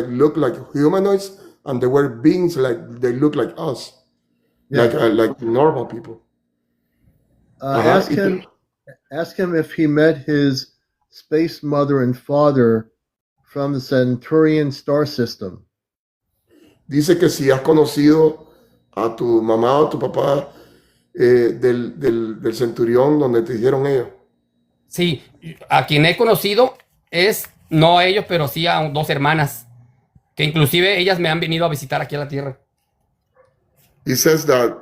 look like humanoids, and they were beings they look like us, like normal people. Ask him if he met his space mother and father from the Centaurian star system. Dice que si has conocido a tu mamá o tu papá del centurión donde te dijeron ellos. Sí, a quien he conocido es, no a ellos, pero sí a dos hermanas, que inclusive ellas me han venido a visitar aquí a la Tierra. He says that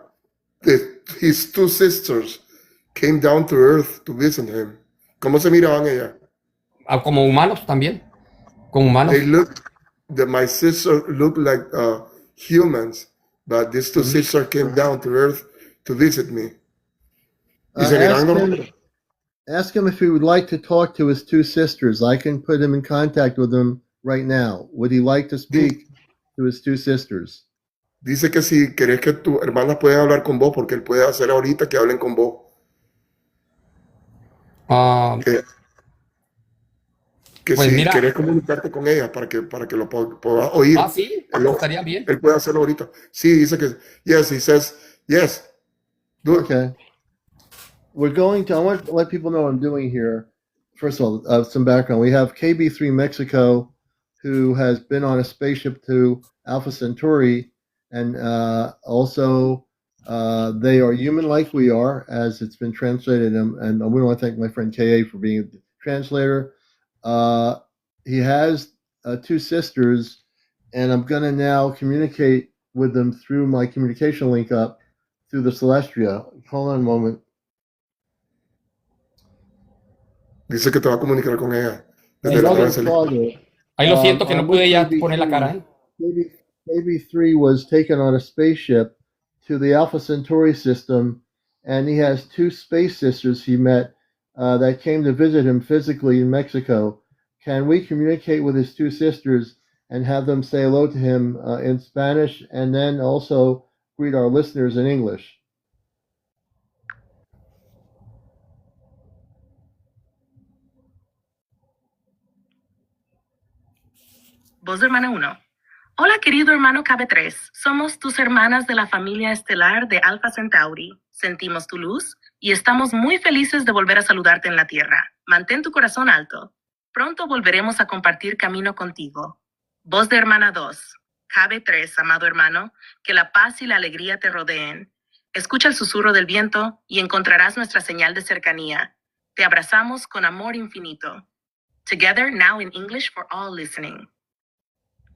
his two sisters came down to Earth to visit him. ¿Cómo se miraban ellas? Como humanos también, como humanos. They looked, my sister looked like humans, but these two sisters came down to Earth to visit me. Y se miraban normal. Ask him if he would like to talk to his two sisters. I can put him in contact with them right now. Would he like to speak to his two sisters? Dice que si querés que tu hermana pueda hablar con vos, porque él puede hacer ahorita que hablen con vos. Que pues si mira, querés comunicarte con ella para que lo puedas oír. Sí, estaría bien. Él puede hacerlo ahorita. Sí, dice que yes, he says yes. Do it. Okay. We're going to, I want to let people know what I'm doing here. First of all, some background. We have KB3 Mexico, who has been on a spaceship to Alpha Centauri, and also they are human like we are, as it's been translated. And we want to thank my friend KA for being a translator. He has two sisters, and I'm going to now communicate with them through my communication link up through the Celestia. Hold on a moment. Dice que te va a comunicar con ella. Ahí lo siento que no pude ya poner la cara. KB3 was taken on a spaceship to the Alpha Centauri system, and he has two space sisters he met that came to visit him physically in Mexico. Can we communicate with his two sisters and have them say hello to him in Spanish, and then also greet our listeners in English? Voz de hermana 1. Hola, querido hermano KB3. Somos tus hermanas de la familia estelar de Alpha Centauri. Sentimos tu luz y estamos muy felices de volver a saludarte en la Tierra. Mantén tu corazón alto. Pronto volveremos a compartir camino contigo. Voz de hermana 2. KB3, amado hermano, que la paz y la alegría te rodeen. Escucha el susurro del viento y encontrarás nuestra señal de cercanía. Te abrazamos con amor infinito. Together, now in English for all listening.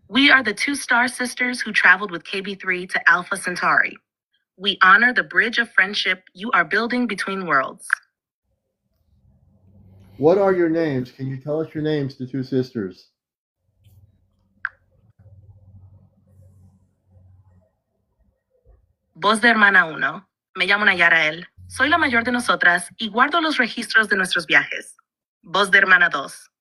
We are the two star sisters who traveled with KB3 to Alpha Centauri. We honor the bridge of friendship you are building between worlds. What are your names? Can you tell us your names, the two sisters? Voz de hermana 1. Me llamo Nayarael. Soy la mayor de nosotras y guardo los registros de nuestros viajes. Voz de hermana 2.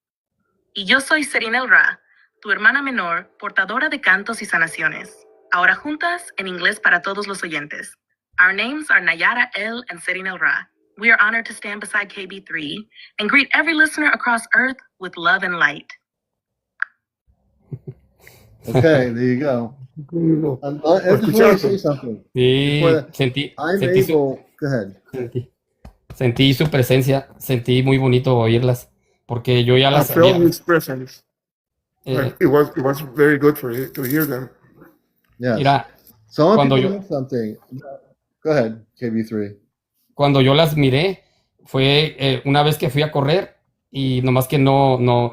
Y yo soy Serinel Ra, tu hermana menor, portadora de cantos y sanaciones. Ahora juntas, en inglés para todos los oyentes. Our names are Nayara El and Serinel Ra. We are honored to stand beside KB3 and greet every listener across Earth with love and light. Okay, there you go. I just want to say something. Sí, Go ahead. Sentí su presencia, sentí muy bonito oírlas, porque yo ya las felt his presence. It was very good to hear them. Yes. Mira, So cuando something. Go ahead, KB3. Cuando yo las miré, fue una vez que fui a correr y nomás que no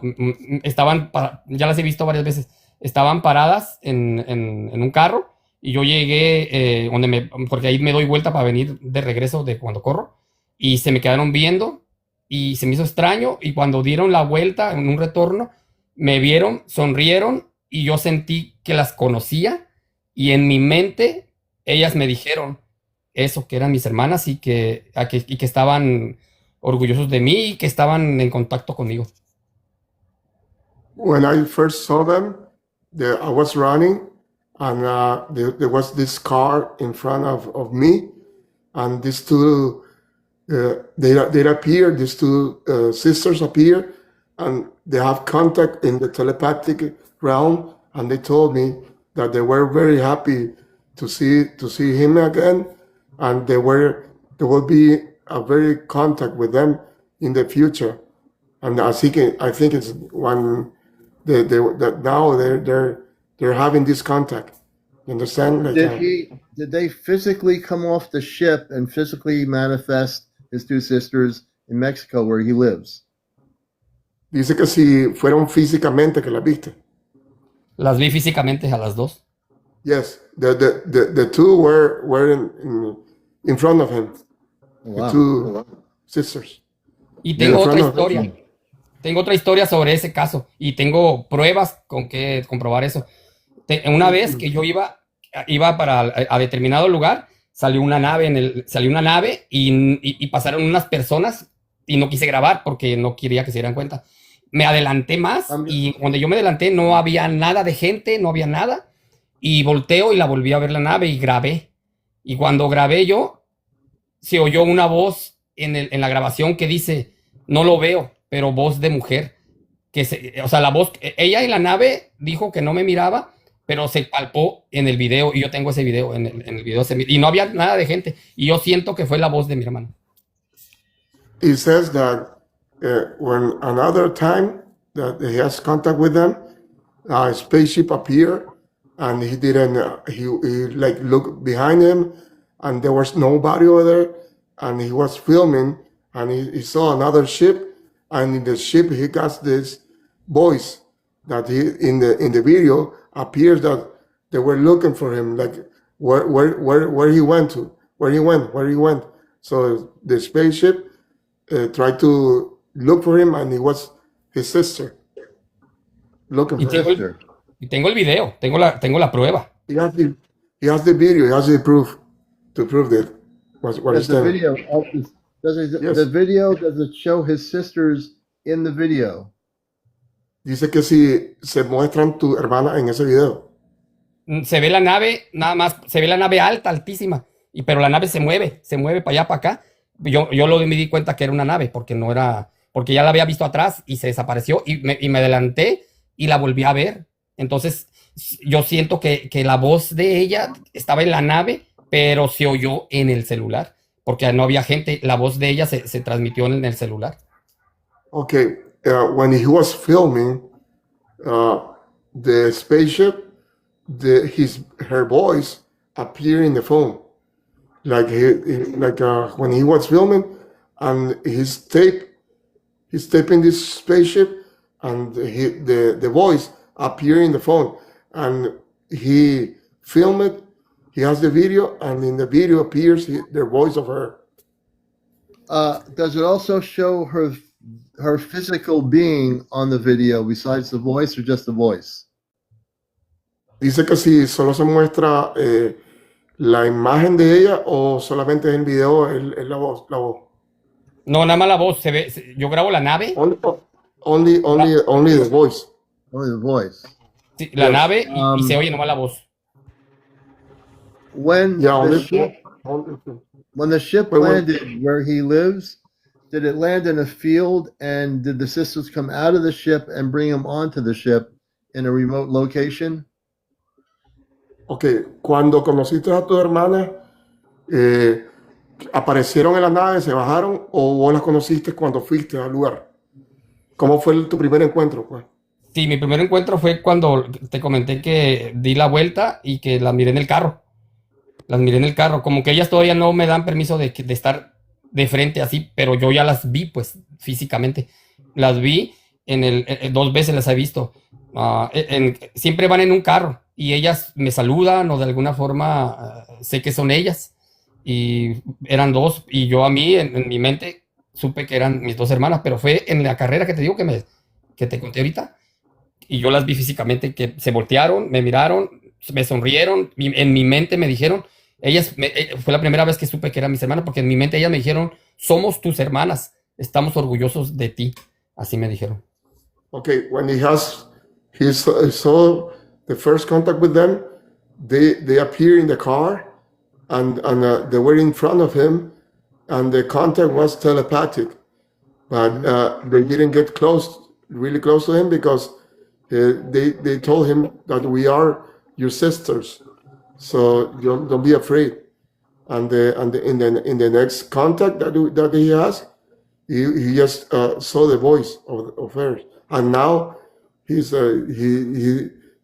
estaban, ya las he visto varias veces, estaban paradas en un carro y yo llegué porque ahí me doy vuelta para venir de regreso de cuando corro y se me quedaron viendo y se me hizo extraño y cuando dieron la vuelta en un retorno, me vieron, sonrieron y yo sentí que las conocía y en mi mente ellas me dijeron eso, que eran mis hermanas y que estaban orgullosos de mí y que estaban en contacto conmigo. When I first saw them, I was running and there was this car in front of me and these two, they appeared, these two sisters appeared and they have contact in the telepathic realm and they told me that they were very happy to see him again. And there will be a very contact with them in the future, and I think it's one that now they're having this contact, You understand? Like, did they physically come off the ship and physically manifest his two sisters in Mexico where he lives? dice que si fueron físicamente que las viste. Las vi físicamente a las dos. Yes, the two were in front of him. Wow. The two sisters. Y tengo in otra front of historia. him. Tengo otra historia sobre ese caso y tengo pruebas con que comprobar eso. Una vez que yo iba para a determinado lugar, salió una nave y pasaron unas personas y no quise grabar porque no quería que se dieran cuenta. Me adelanté más y cuando yo me adelanté no había nada de gente, no había nada. Y volteo y la volví a ver la nave y grabé. Y cuando grabé yo, se oyó una voz en la grabación que dice, no lo veo, pero voz de mujer. O sea, la voz, ella en la nave dijo que no me miraba, pero se palpó en el video y yo tengo ese video, en el video y no había nada de gente. Y yo siento que fue la voz de mi hermano. He says that when another time that he has contact with them, a spaceship appeared and he didn't, he like looked behind him and there was nobody over there and he was filming and he saw another ship and in the ship he got this voice that he in the video appears that they were looking for him, like where he went. So the spaceship tried to look for him and it was his sister looking for him. Y tengo el video, tengo la prueba. He has the video, he has the proof to prove that what is the there. video the video, does it show his sisters in the video? Dice que si se muestran tu hermana en ese video. Se ve la nave, nada más, se ve la nave alta, altísima, pero la nave se mueve para allá, para acá. Yo me di cuenta que era una nave, porque ya la había visto atrás y se desapareció y me adelanté y la volví a ver. Entonces, yo siento que la voz de ella estaba en la nave, pero se oyó en el celular, porque no había gente. La voz de ella se transmitió en el celular. Okay, when he was filming the spaceship, her voice appeared in the phone, like when he was filming, and he's taping this spaceship, and the voice appeared in the phone, and he filmed it. He has the video, and in the video appears the voice of her. Does it also show her physical being on the video besides the voice, or just the voice? Dice que si solo se muestra la imagen de ella o solamente en el video es la voz. No, nada más la voz. Se ve. Yo grabo la nave. Only the voice. Only the voice. Sí, la nave y se oye nomás la voz. When the ship landed where he lives, did it land in a field, and did the sisters come out of the ship and bring him onto the ship in a remote location? Okay, cuando conociste a tu hermana, ¿aparecieron en la nave, se bajaron, o vos las conociste cuando fuiste al lugar? ¿Cómo fue tu primer encuentro, pues? Sí, mi primer encuentro fue cuando te comenté que di la vuelta y que las miré en el carro. Las miré en el carro, como que ellas todavía no me dan permiso de estar de frente así, pero yo ya las vi, pues, físicamente. Las vi, 2 veces las he visto. Siempre van en un carro y ellas me saludan o de alguna forma sé que son ellas. Y eran 2 y yo en mi mente supe que eran mis 2 hermanas, pero fue en la carrera que te digo que te conté ahorita. Y yo las vi físicamente, que se voltearon, me miraron, me sonrieron, en mi mente me dijeron, fue la primera vez que supe que eran mis hermanas, porque en mi mente ellas me dijeron, somos tus hermanas, estamos orgullosos de ti, así me dijeron. Okay, when he saw the first contact with them, they appear in the car, and they were in front of him, and the contact was telepathic, but they didn't get really close to him, because they told him that we are your sisters, so don't be afraid. And in the next contact that he has, he just saw the voice of her, and now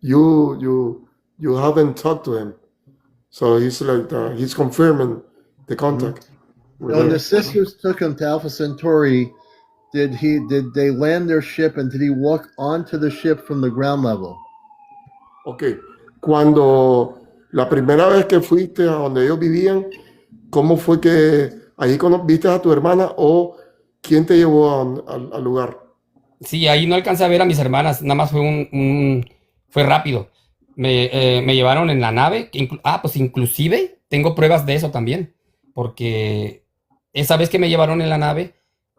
you you haven't talked to him. So he's like he's confirming the contact. When the sisters took him to Alpha Centauri, did they land their ship and did he walk onto the ship from the ground level? Okay. Cuando la primera vez que fuiste a donde ellos vivían, ¿cómo fue que ahí viste a tu hermana o quién te llevó al lugar? Sí, ahí no alcancé a ver a mis hermanas, nada más fue rápido. Me llevaron en la nave, pues inclusive tengo pruebas de eso también, porque esa vez que me llevaron en la nave,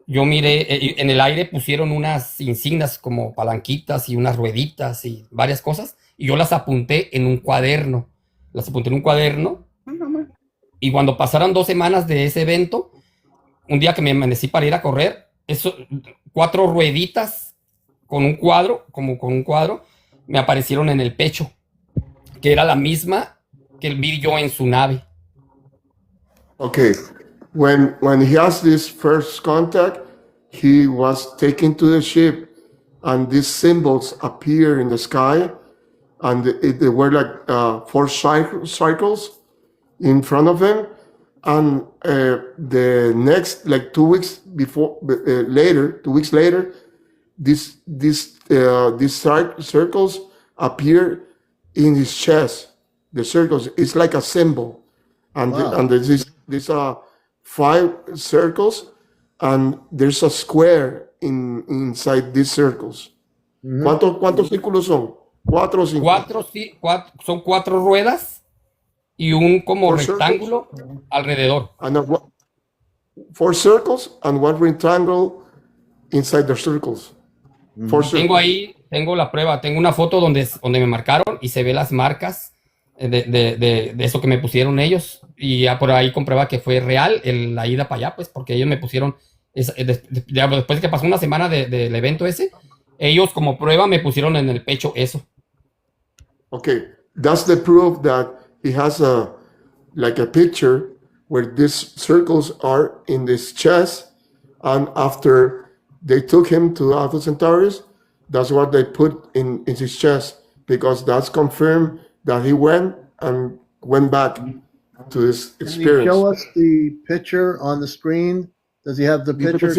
yo miré, en el aire pusieron unas insignias como palanquitas y unas rueditas y varias cosas, y yo las apunté en un cuaderno, y cuando pasaron 2 semanas de ese evento, un día que me amanecí para ir a correr, 4 rueditas con un cuadro, me aparecieron en el pecho, que era la misma que vi yo en su nave. Okay. When he has this first contact, he was taken to the ship, and these symbols appear in the sky, and they were like 4 circles in front of him. And the next, like 2 weeks later, these circles appear in his chest. The circles, it's like a symbol, and and there's 5 circles, and there's a square inside these circles. ¿Cuántos círculos son? 4 o 5. Son 4 ruedas y un como 4 rectángulo alrededor. And 4 circles and 1 rectangle inside the circles. 4 circles. Tengo la prueba, tengo una foto donde me marcaron y se ve las marcas de eso que me pusieron ellos, y ya por ahí comprueba que fue real la ida para allá, pues porque ellos me pusieron, después de que pasó una semana del evento ese, ellos como prueba me pusieron en el pecho eso. Okay, that's the proof that he has like a picture where these circles are in this chest, and after they took him to Alpha Centauri, that's what they put in his chest, because that's confirmed that he went back to his experience. Can you show us the picture on the screen? Does he have the picture?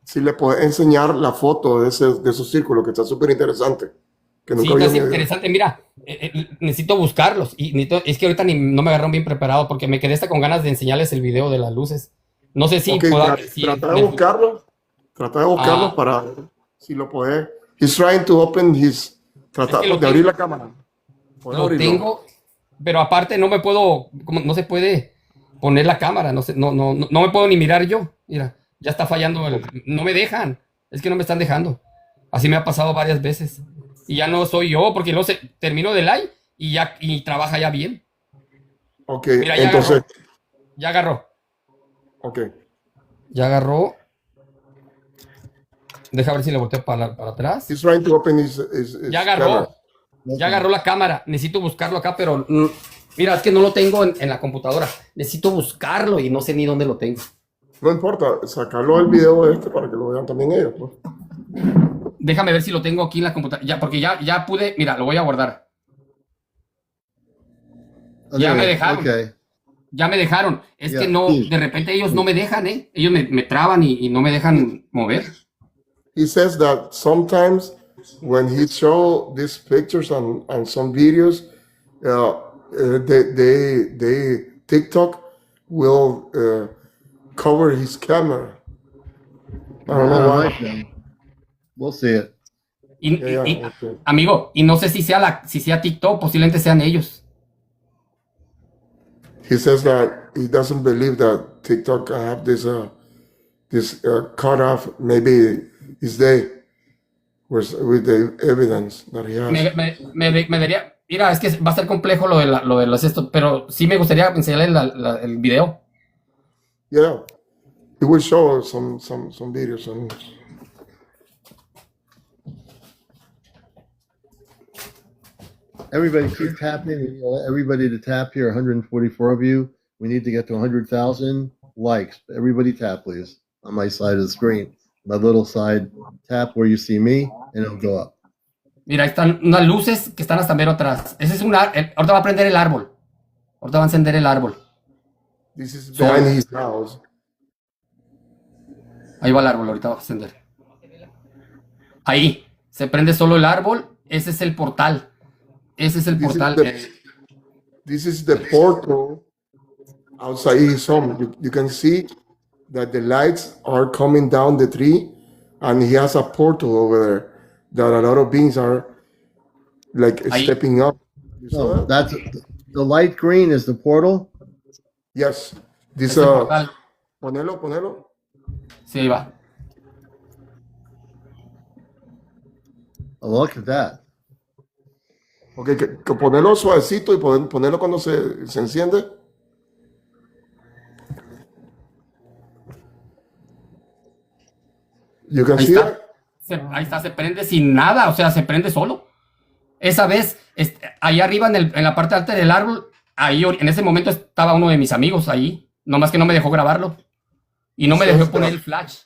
Si le puedes enseñar la foto de esos círculos, que está súper interesante. Sí, está interesante. Mira, necesito buscarlos. Es que ahorita no me agarraron bien preparado porque me quedé hasta con ganas de enseñarles el video de las luces. No sé si trata de buscarlo. Para si lo puede. He's trying to open his. Trata de abrir la cámara. Lo tengo, pero aparte no se puede poner la cámara, no me puedo ni mirar yo. Mira, ya está fallando, no me dejan, es que no me están dejando. Así me ha pasado varias veces. Y ya no soy yo, porque luego termino de live y trabaja ya bien. Ok, mira, entonces. Ya agarró. Ok. Ya agarró. Deja ver si le volteo para atrás. He's trying to open his ya agarró. Camera. Ya agarró la cámara. Necesito buscarlo acá, pero mira, es que no lo tengo en la computadora. Necesito buscarlo y no sé ni dónde lo tengo. No importa, sacarlo el video para que lo vean también ellos, pues. Déjame ver si lo tengo aquí en la computadora. Ya, porque ya pude. Mira, lo voy a guardar. Okay, ya me dejaron. Okay. Ya me dejaron. Es que no, de repente ellos no me dejan, ¿eh? Ellos me traban y no me dejan mover. He says that sometimes when he show these pictures and some videos, they TikTok will cover his camera. I don't know why. We'll see it. Okay. Amigo, y no sé si sea TikTok, posiblemente sean ellos. He says that he doesn't believe that TikTok have this cut off. Maybe it's they with the evidence that he has. Me daría. Mira, es que va a ser complejo lo de los esto, pero sí me gustaría enseñarle el video. Yeah, he will show some videos. Everybody keep tapping. Everybody to tap here. 144 of you. We need to get to 100,000 likes. Everybody tap, please. On my side of the screen, my little side. Tap where you see me, and it'll go up. Mira, ahí están unas luces que están hasta mero atrás. Ese es ahorita va a prender el árbol. Ahorita va a encender el árbol. This is behind his house. Ahí va el árbol, ahorita va a encender. Ahí. Se prende solo el árbol. Ese es el portal. Ese es el portal. This is the portal outside his home. You can see that the lights are coming down the tree, and he has a portal over there that a lot of beings are like stepping up. You saw No, that? that's the light green is the portal. Yes. This Es el portal. ponelo. Sí, ahí va. Oh, look at that. Ok, que ponerlo suavecito y ponerlo cuando se enciende. You can Ahí see está. it? Ahí está, se prende sin nada, o sea, se prende solo. Esa vez, ahí arriba en la parte alta del árbol, ahí en ese momento estaba uno de mis amigos ahí, nomás que no me dejó grabarlo. Y no me dejó poner el flash.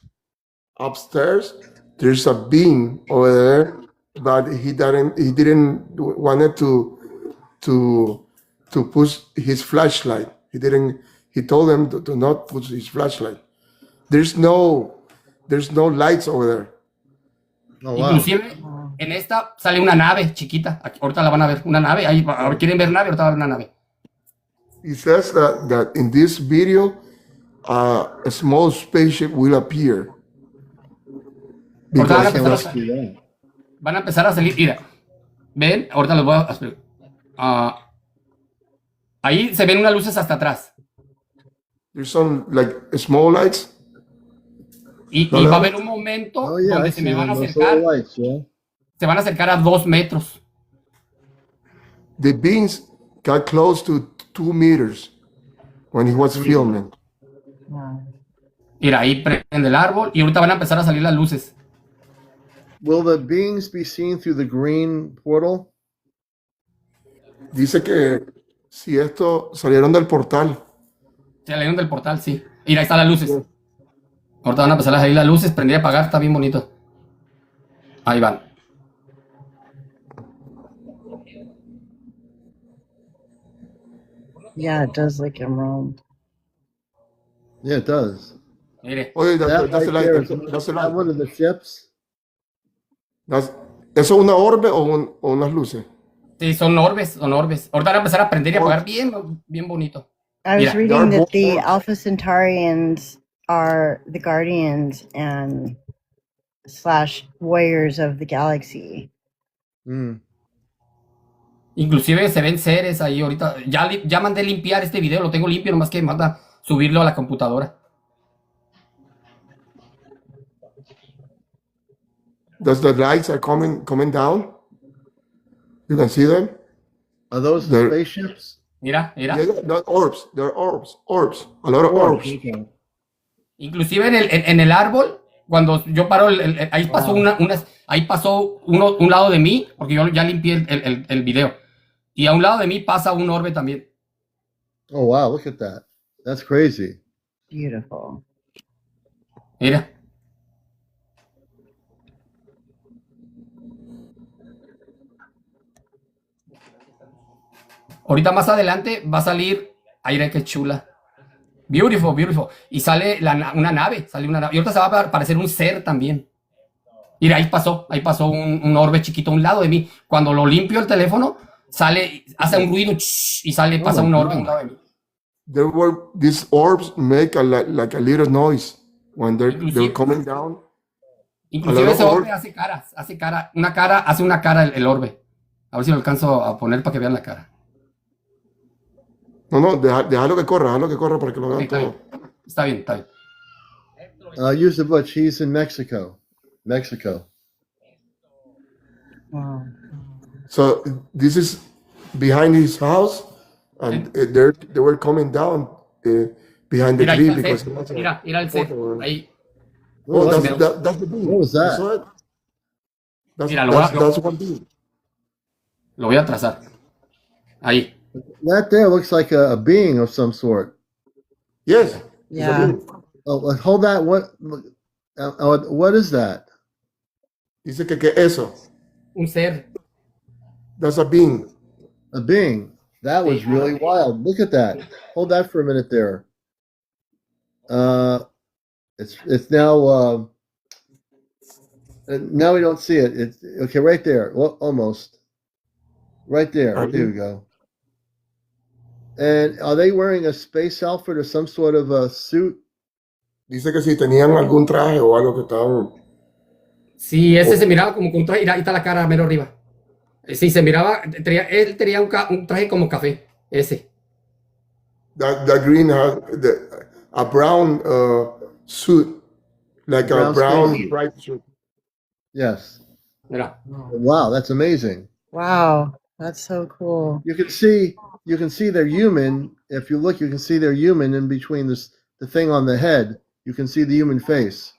Upstairs, there's a being over there, but he didn't wanted to push his flashlight. He told them to not push his flashlight. There's no lights over there. Oh, wow. Inclusive, en esta sale una nave chiquita. Ahorita la van a ver, una nave. Ahí, ¿quieren ver nave? Ahorita va a ver una nave. He says that in this video, a small spaceship will appear. Ahorita Because van a empezar a salir. Mira, ven, ahorita les voy a explicar. Ahí se ven unas luces hasta atrás. there's some like small lights. Y va a haber un momento Oh, yeah, donde I se see me van a them. Those acercar. little lights, yeah. Se van a acercar a 2 metros. The beings got close to 2 meters when he was filming. Mira, ahí prende el árbol y ahorita van a empezar a salir las luces. Will the beings be seen through the green portal? Dice que si esto salieron del portal. Salieron del portal, sí. Mira, ahí están las luces. Ahorita van a empezar a salir las luces, prender y apagar, está bien bonito. Ahí van. Yeah, it does like emerald. Yeah, it does. Mire, Oye, That that's the right there, light. That's the is that light. one of the ships? ¿Eso es una orbe o unas luces? sí, son orbes, son orbes. Ahorita van a empezar a prender y apagar bien bonito. I was Mira. reading There are that the both- Alpha Centaurians are the guardians and / warriors of the galaxy. Mm. Inclusive se ven seres ahí ahorita. Ya mandé limpiar este video, lo tengo limpio, nomás que manda subirlo a la computadora. Does the lights are coming down? You can see them? Are those There- spaceships? Mira. Yeah, not orbs. They're orbs. A lot of orbs. Okay. Inclusive en el árbol, cuando yo paro, ahí pasó ahí pasó un lado de mí, porque yo ya limpié el video. Y a un lado de mí pasa un orbe también. Oh, wow, look at that. That's crazy. Beautiful. Mira. Ahorita más adelante va a salir, aire que chula. Beautiful. Y sale una nave, Y ahorita se va a aparecer un ser también. Mira, ahí pasó un orbe chiquito a un lado de mí. Cuando lo limpio el teléfono, hace un ruido y pasa un orbe a un lado de mí. These orbs make like a little noise when they're coming down. Inclusive ese orbe hace una cara el orbe. A ver si lo alcanzo a poner para que vean la cara. No, déjalo que corra para que lo vean todo. Está bien. Use the butch. He's in Mexico. Wow. So this is behind his house, and they were coming down behind the Mira, tree ahí está because. el ser. Mira el ser. Ahí. Oh, Oh, that's the beam. What was that? You saw it? Mira, That's one beam. Lo voy a trazar. Ahí. That there looks like a being of some sort. Yes. it's a Yeah. beam. Oh, hold that. What is that? Dice que eso. un ser. That's a being. A being. That was really wild. Look at that. Hold that for a minute there. It's now now we don't see it. It's okay right there. Well, almost. Right there. There we go. And are they wearing a space outfit or some sort of a suit? Dice que si tenían algún traje o algo que estaban. Sí, ese se miraba como con un traje. Ahí está la cara mero arriba. Sí, se miraba. Él tenía un traje como café. Ese. That green has a brown suit, like a brown bright suit. Yes. Mira. Wow, that's amazing. Wow, that's so cool. You can see they're human. If you look, you can see they're human in between the thing on the head. You can see the human face.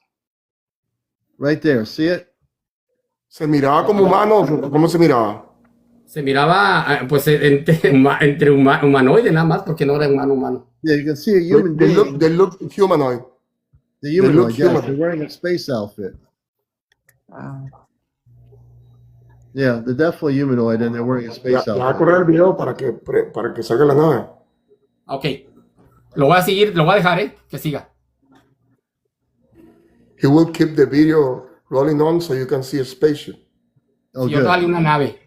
Right there. See it? ¿Se miraba como humano? ¿Cómo se miraba? Se miraba, pues, entre humanoide nada más, porque no era humano. Yeah, you can see a human being. They look humanoid. The humanoid, yes. Humanoid. They're wearing a space outfit. Wow. Yeah, they're definitely humanoid and they're wearing a space Ya va a outfit. correr el video para que salga la nave. Ok. Lo voy a seguir, lo voy a dejar, que siga. He will keep the video rolling on so you can see a spaceship. Oh, Y otra good. una nave.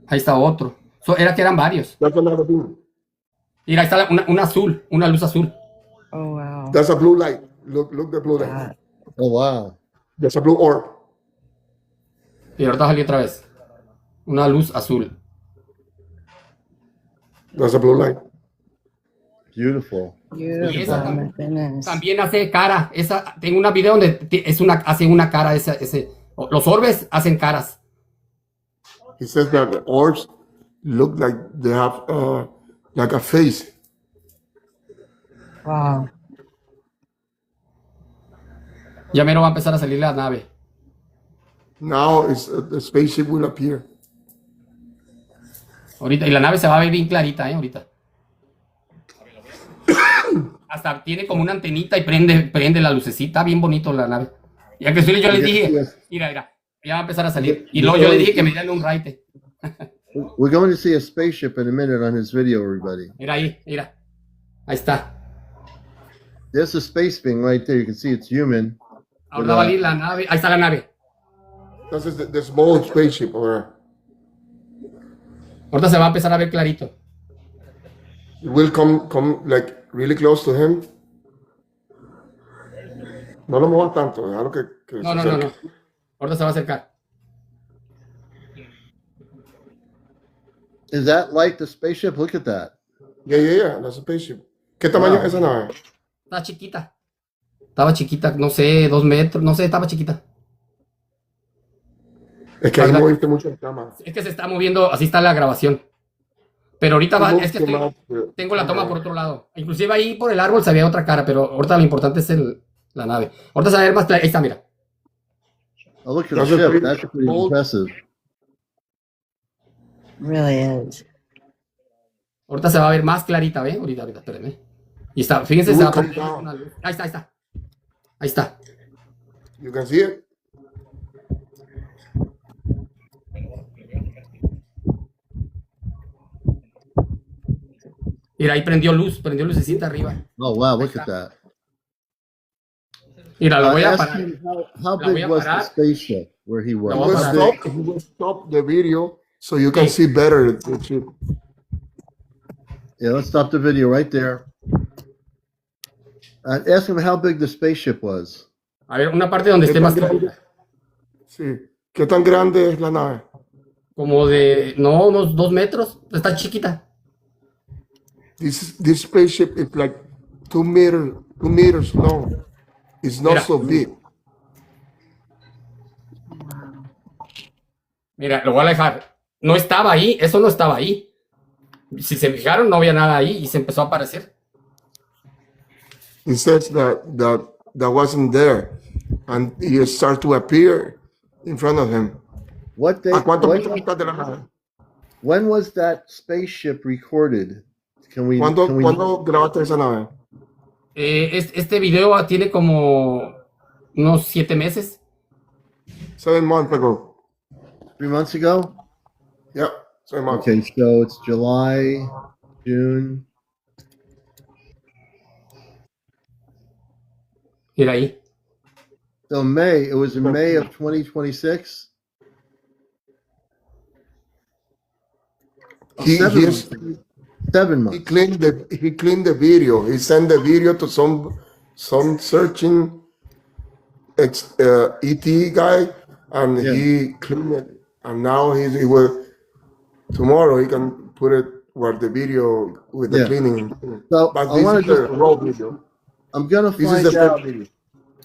Ahí está otro. Era que eran varios. That's another being. Mira, ahí está una azul, una luz azul. Oh, wow. That's a blue light. Look the blue light. Oh, wow. That's a blue orb. Y ahorita salió otra vez. Una luz azul. That's a blue light. Beautiful. Y Beautiful, esa my goodness. también hace cara. Tengo una video donde hace una cara. Los orbes hacen caras. He says that the orbs look like they have like a face. Wow. Ya mero va a empezar a salir la nave. Now the spaceship will appear. Ahorita, y la nave se va a ver bien clarita, ahorita. Hasta tiene como una antenita y prende la lucecita, bien bonito la nave. Y a que yo les dije, mira, ya va a empezar a salir. Y luego yo le dije que me dieran un raite. We're going to see a spaceship in a minute on his video, everybody. Mira ahí, mira. Ahí está. There's a space being right there. You can see it's human. Ahora va a salir la nave. Ahí está la nave. This is the small spaceship over there. Ahorita se va a empezar a ver clarito. It will come like really close to him. No lo muevas tanto, déjalo que No, se no, acerque. no. Ahorita se va a acercar. Is that like the spaceship? Look at that. Yeah, that's a spaceship. ¿Qué tamaño Wow. es esa nave? Está chiquita. Estaba chiquita, no sé, 2 metros, no sé, estaba chiquita. Es que ahí Ajá. moviste mucho la cámara. Es que se está moviendo, así está la grabación. Pero ahorita es que tengo la toma por otro lado. Inclusive ahí por el árbol se veía otra cara, pero ahorita lo importante es la nave. Ahorita se va a ver más clara. Ahí está, mira. Oh, look at the That's a ship. pretty That's pretty old- impressive. Really is. Ahorita se va a ver más clarita, ¿ve? Ahorita, espérenme. Y está, fíjense, se va a poner una luz. Ahí está, ahí está. Ahí está. You can see it. Mira, ahí prendió lucecita arriba. Oh, wow. Look at that. Mira, lo voy a Ask parar. him how La voy big a was the parar. spaceship where he was? La voy a How parar. big? He will stop the video so you can see better the ship. Yeah, let's stop the video right there. Ask him how big the spaceship was. A ver, una parte donde esté más clarita. Sí. ¿Qué tan grande es la nave? Como de, no, unos 2 metros. Está chiquita. This spaceship is like 2 meters long. It's not Mira. so big. Mira, lo voy a dejar. No estaba ahí, eso no estaba ahí. Si se fijaron, no había nada ahí y se empezó a aparecer. He says that wasn't there, and it starts to appear in front of him. What they? ¿A cuántos When, metros estás de la nave? when was that spaceship recorded? Can we? ¿Cuándo grabaste esa nave? Este video tiene como unos 7 meses. 7 months ago. 3 months ago? Yeah, 7 months. Okay, so it's July, June. Mira ahí. So May, it was in May of 2026? He 7 months. He cleaned the video. He sent the video to some searching ET guy, and he cleaned it. And now he will tomorrow he can put it where the video with the cleaning. So but I this want is to the raw video. I'm gonna This find is the out. video.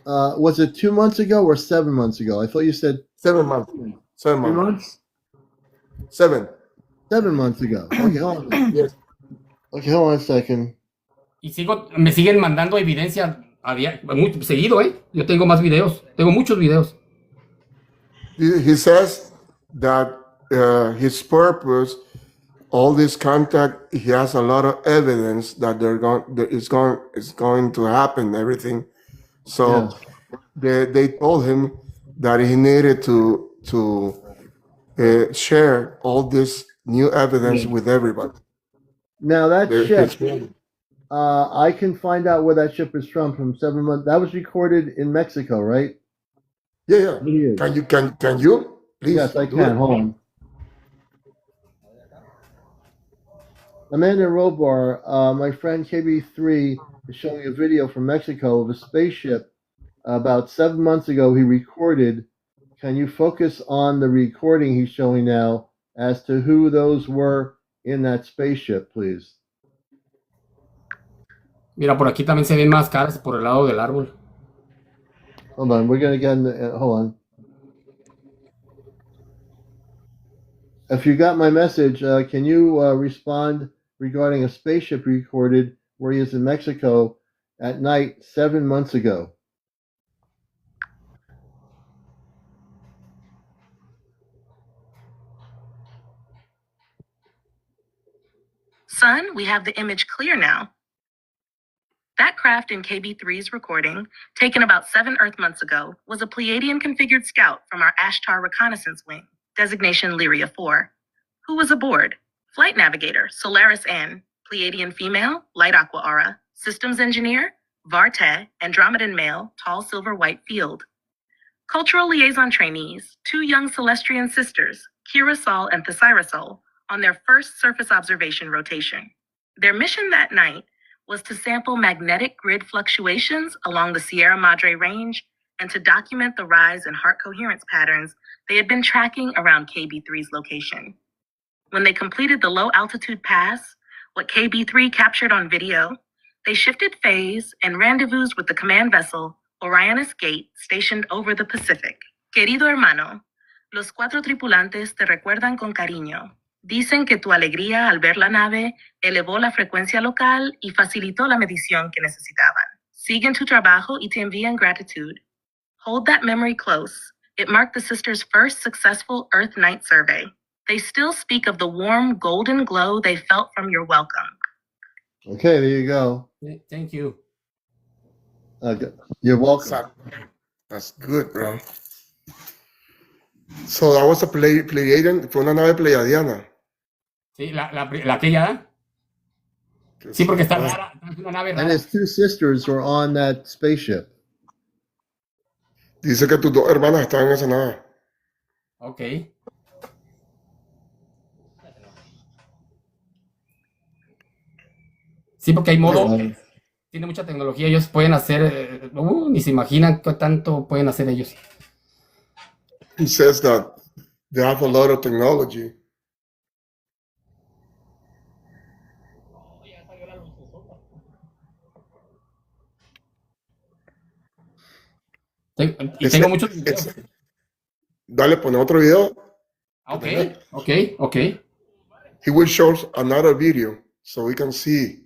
Was it 2 months ago or 7 months ago? I thought you said 7 months. 7 3 months. months. 7. 7 months ago. Okay, hold on. Yes. Okay, hold on a second. Y me siguen mandando evidencia muy seguido, ¿eh? Yo tengo más videos. Tengo muchos videos. He says that his purpose, all this contact, he has a lot of evidence that it's going to happen. Everything. So they told him that he needed to share all this new evidence with everybody. Now that ship, I can find out where that ship is from 7 months. That was recorded in Mexico, right? Yeah. Can you? Please. Yes, I can. Hold on. Amanda Robar, my friend KB3 is showing a video from Mexico of a spaceship about 7 months ago he recorded. Can you focus on the recording he's showing now as to who those were in that spaceship, please? Mira, por aquí también se ven más caras por el lado del árbol. Hold on, we're going to get in hold on. If you got my message, can you respond regarding a spaceship recorded where he is in Mexico at night 7 months ago? Son, we have the image clear now. That craft in KB3's recording, taken about 7 Earth months ago, was a Pleiadian-configured scout from our Ashtar Reconnaissance Wing, designation Lyria 4. Who was aboard? Flight Navigator, Solaris N, Pleiadian female, light aqua aura, systems engineer, Varte, Andromedan male, tall silver white field. Cultural liaison trainees, 2 young Celestrian sisters, Kira Sol and Thesira Sol, on their first surface observation rotation. Their mission that night was to sample magnetic grid fluctuations along the Sierra Madre Range and to document the rise in heart coherence patterns they had been tracking around KB3's location. When they completed the low-altitude pass, what KB3 captured on video, they shifted phase and rendezvoused with the command vessel Orionis Gate, stationed over the Pacific. Querido hermano, los 4 tripulantes te recuerdan con cariño. Dicen que tu alegría al ver la nave elevó la frecuencia local y facilitó la medición que necesitaban. Siguen tu trabajo y te envían gratitud. Hold that memory close. It marked the sisters' first successful Earth night survey. They still speak of the warm golden glow they felt from your welcome. Okay, there you go. Thank you. You're welcome. That's good, bro. So that was a Pleiadian, fue una nave pleiadiana. Sí, la aquella. Sí, porque está rara, una nave rara. And his 2 sisters were on that spaceship. Dice que tus 2 hermanas estaban en esa nave. Okay. Sí, porque hay modo, tiene mucha tecnología, ellos pueden hacer, ni se imaginan qué tanto pueden hacer ellos. He says that they have a lot of technology. Y tengo muchos videos. Dale, pone otro video. Okay. He will show us another video so we can see.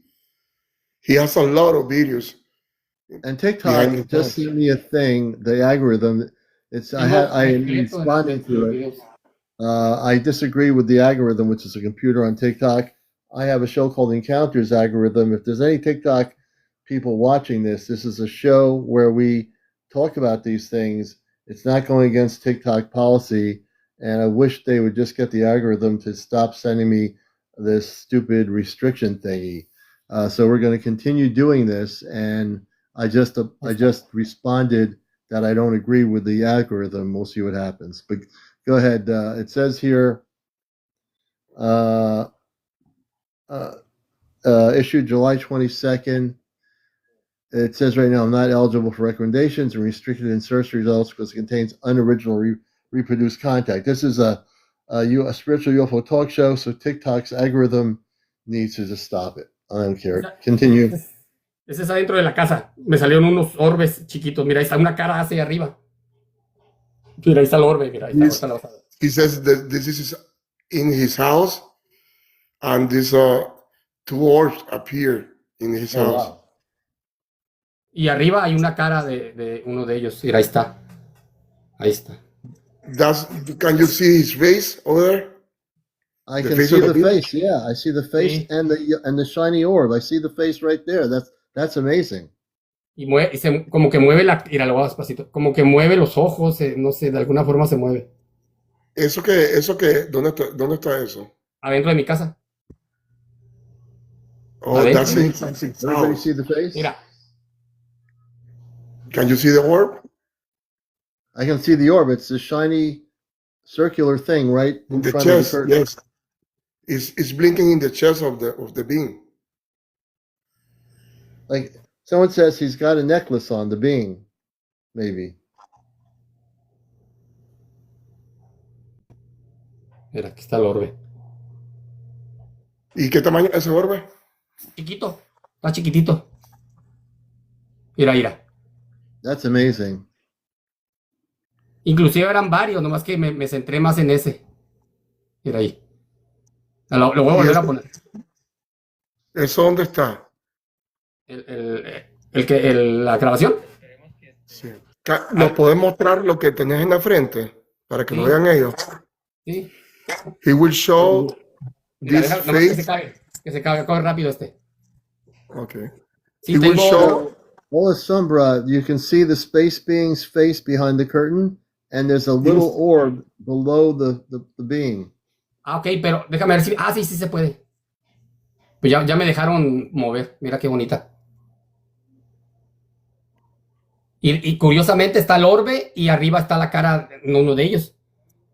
He has a lot of videos. And TikTok just sent me a thing, the algorithm. I responded to it. I disagree with the algorithm, which is a computer on TikTok. I have a show called Encounters Algorithm. If there's any TikTok people watching this, this is a show where we talk about these things It's not going against TikTok policy, and I wish they would just get the algorithm to stop sending me this stupid restriction thingy. So we're going to continue doing this, and I just responded that I don't agree with the algorithm. We'll see what happens. But go ahead. It says here, issued July 22nd. It says right now, I'm not eligible for recommendations and restricted in search results because it contains unoriginal reproduced content. This is a spiritual UFO talk show, so TikTok's algorithm needs to just stop it. I don't care. Continue. Ese es adentro de la casa. Me salieron unos orbes chiquitos. Mira, ahí está una cara hacia arriba. Mira, ahí está el orbe. Mira, ahí está la basada. He says that this is in his house, and these two orbs appear in his house. Wow. Y arriba hay una cara de uno de ellos. Mira, ahí está. Ahí está. Can you see his face over there? I can see the face. Yeah, I see the face and the shiny orb. I see the face right there. That's amazing. Y como que mueve mira, lo voy a despacito. Como que mueve los ojos, no sé, de alguna forma se mueve. ¿Eso qué? ¿Dónde está eso? Adentro de mi casa. Oh, that's it. Everybody see the face? Mira. Can you see the orb? I can see the orb. It's a shiny circular thing right in the front chest, of the curtain. yes. It's blinking in the chest of the being. Like someone says he's got a necklace on the being, maybe. Mira, aquí está el orbe. ¿Y qué tamaño es ese orbe? Chiquito, está chiquitito. Mira. That's amazing. Inclusive eran varios, nomás que me centré más en ese. Mira ahí. Lo voy a volver a poner. ¿Eso dónde está? La grabación. Sí. ¿Nos podés mostrar lo que tenés en la frente? Para que lo vean ellos. Sí. He will show Mira, this face. Que se cague, corre rápido este. Okay. Sí, He will show. Hola Sombra, you can see the space being's face behind the curtain, and there's a little orb below the being. Ah, ok, pero déjame ver si... Ah, sí se puede. Pues ya me dejaron mover. Mira qué bonita. Y curiosamente está el orbe y arriba está la cara de uno de ellos.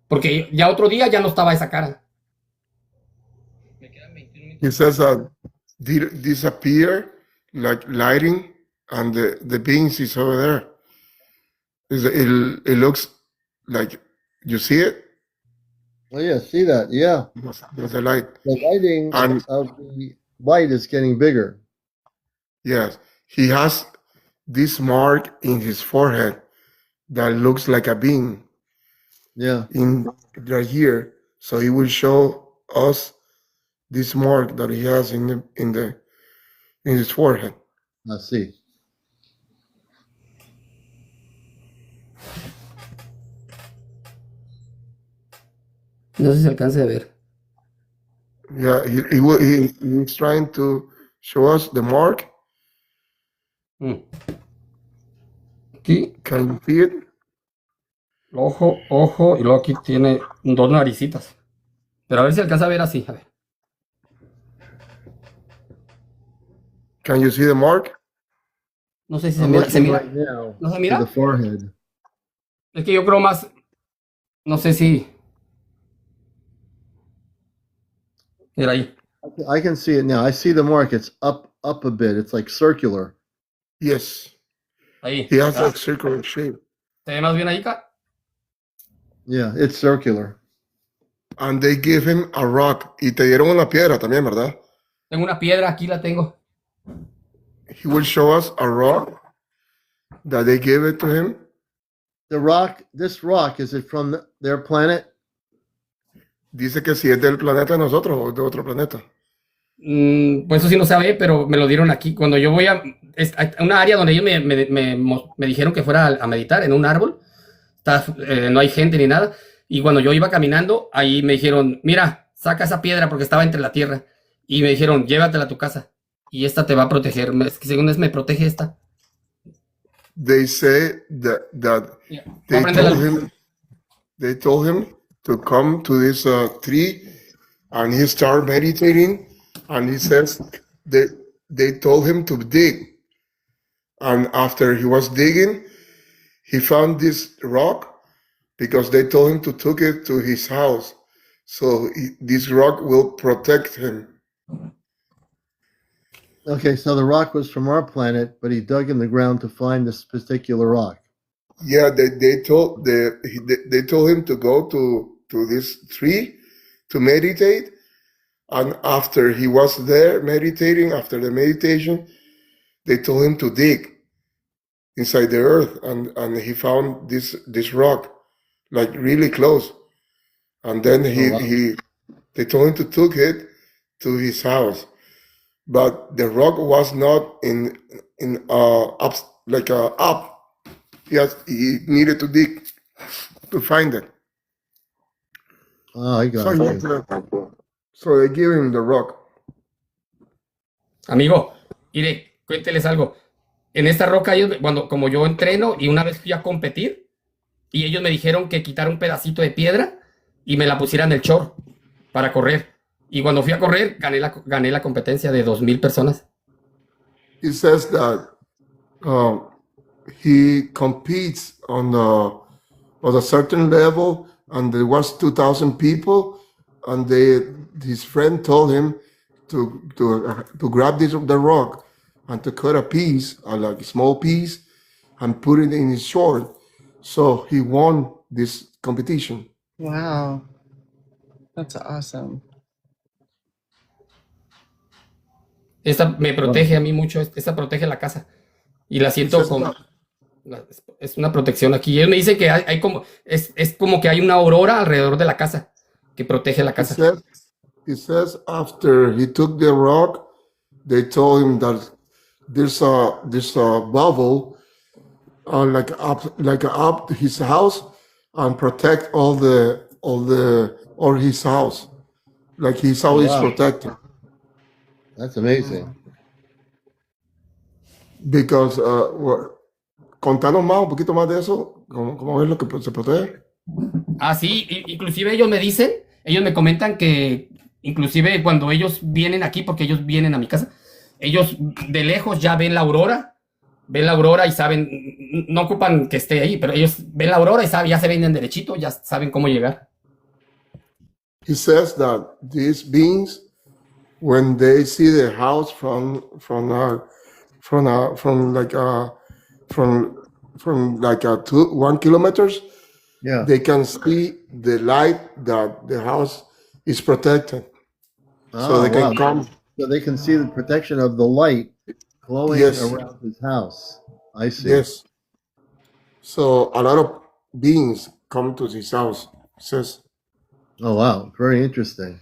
Porque ya otro día ya no estaba esa cara. He says disappear like lighting, and the beings is over there. It looks like, you see it? Oh yeah, see that? Yeah. There's a light. The lighting of the light is getting bigger. Yes. He has this mark in his forehead that looks like a being. Yeah. In right here. So he will show us this mark that he has in his forehead. I see. No sé si se alcance a ver. Yeah, he's trying to show us the mark. Aquí, Can you see it? ojo, y luego aquí tiene dos naricitas. Pero a ver si alcanza a ver así. A ver. Can you see the mark? No sé si se I'm mira. looking right now ¿No se to mira? the forehead. Es que yo creo más. No sé si. Mira ahí. I can see it now. I see the mark. It's up a bit. It's like circular. Yes. Ahí. He has a circular shape. ¿Se ve más bien ahí, acá? Yeah, it's circular. And they give him a rock. Y te dieron una piedra también, ¿verdad? Tengo una piedra, aquí la tengo. He will show us a rock that they gave it to him. The rock, this rock, is it from their planet? Dice que si es del planeta de nosotros o de otro planeta. Pues eso sí no sabe, pero me lo dieron aquí. Cuando yo voy a una área donde ellos me dijeron que fuera a meditar, en un árbol, no hay gente ni nada, y cuando yo iba caminando, ahí me dijeron, mira, saca esa piedra porque estaba entre la tierra, y me dijeron, llévatela a tu casa, y esta te va a proteger. Es que según me protege esta. They say that Yeah. They told him to come to this tree, and he started meditating. And he says they told him to dig, and after he was digging, he found this rock because they told him to take it to his house. So this rock will protect him. Okay, so the rock was from our planet, but he dug in the ground to find this particular rock. Yeah, they told him to go to this tree to meditate, and after he was there meditating, after the meditation, they told him to dig inside the earth, and he found this rock, like really close, and then they told him to take it to his house, but the rock was not in up like up. He needed to dig to find it. Oh, I got you. So they gave him the rock. Amigo, mire, cuénteles algo. En esta roca, como yo entreno y una vez fui a competir, y ellos me dijeron que quitara un pedacito de piedra y me la pusiera en el chor para correr. Y cuando fui a correr, gané la competencia de 2,000 personas. He says that he competes on a certain level, and there was 2,000 people, and his friend told him to grab the rock and to cut a piece, like a small piece, and put it in his short. So he won this competition. Wow. That's awesome. Esta me protege a mí mucho, esta protege la casa. Y la siento como... Es una protección aquí. Él me dice que hay como... Es como que hay una aurora alrededor de la casa que protege la casa. He says after he took the rock, they told him that there's a bubble like up his house and protect all his house, like he's always protected. That's amazing. Because contanos más, un poquito más de eso, cómo es lo que se protege. Ah, sí, inclusive ellos me comentan que inclusive cuando ellos vienen aquí, porque ellos vienen a mi casa, ellos de lejos ya ven la aurora y saben, no ocupan que esté ahí, pero ellos ven la aurora y ya se ven derechito, ya saben cómo llegar. He says that these beings, when they see the house from 1 kilometers, yeah, they can see the light that the house is protected. So they can come. So they can see the protection of the light glowing around his house. I see. Yes. So a lot of beings come to his house, says. Oh, wow. Very interesting.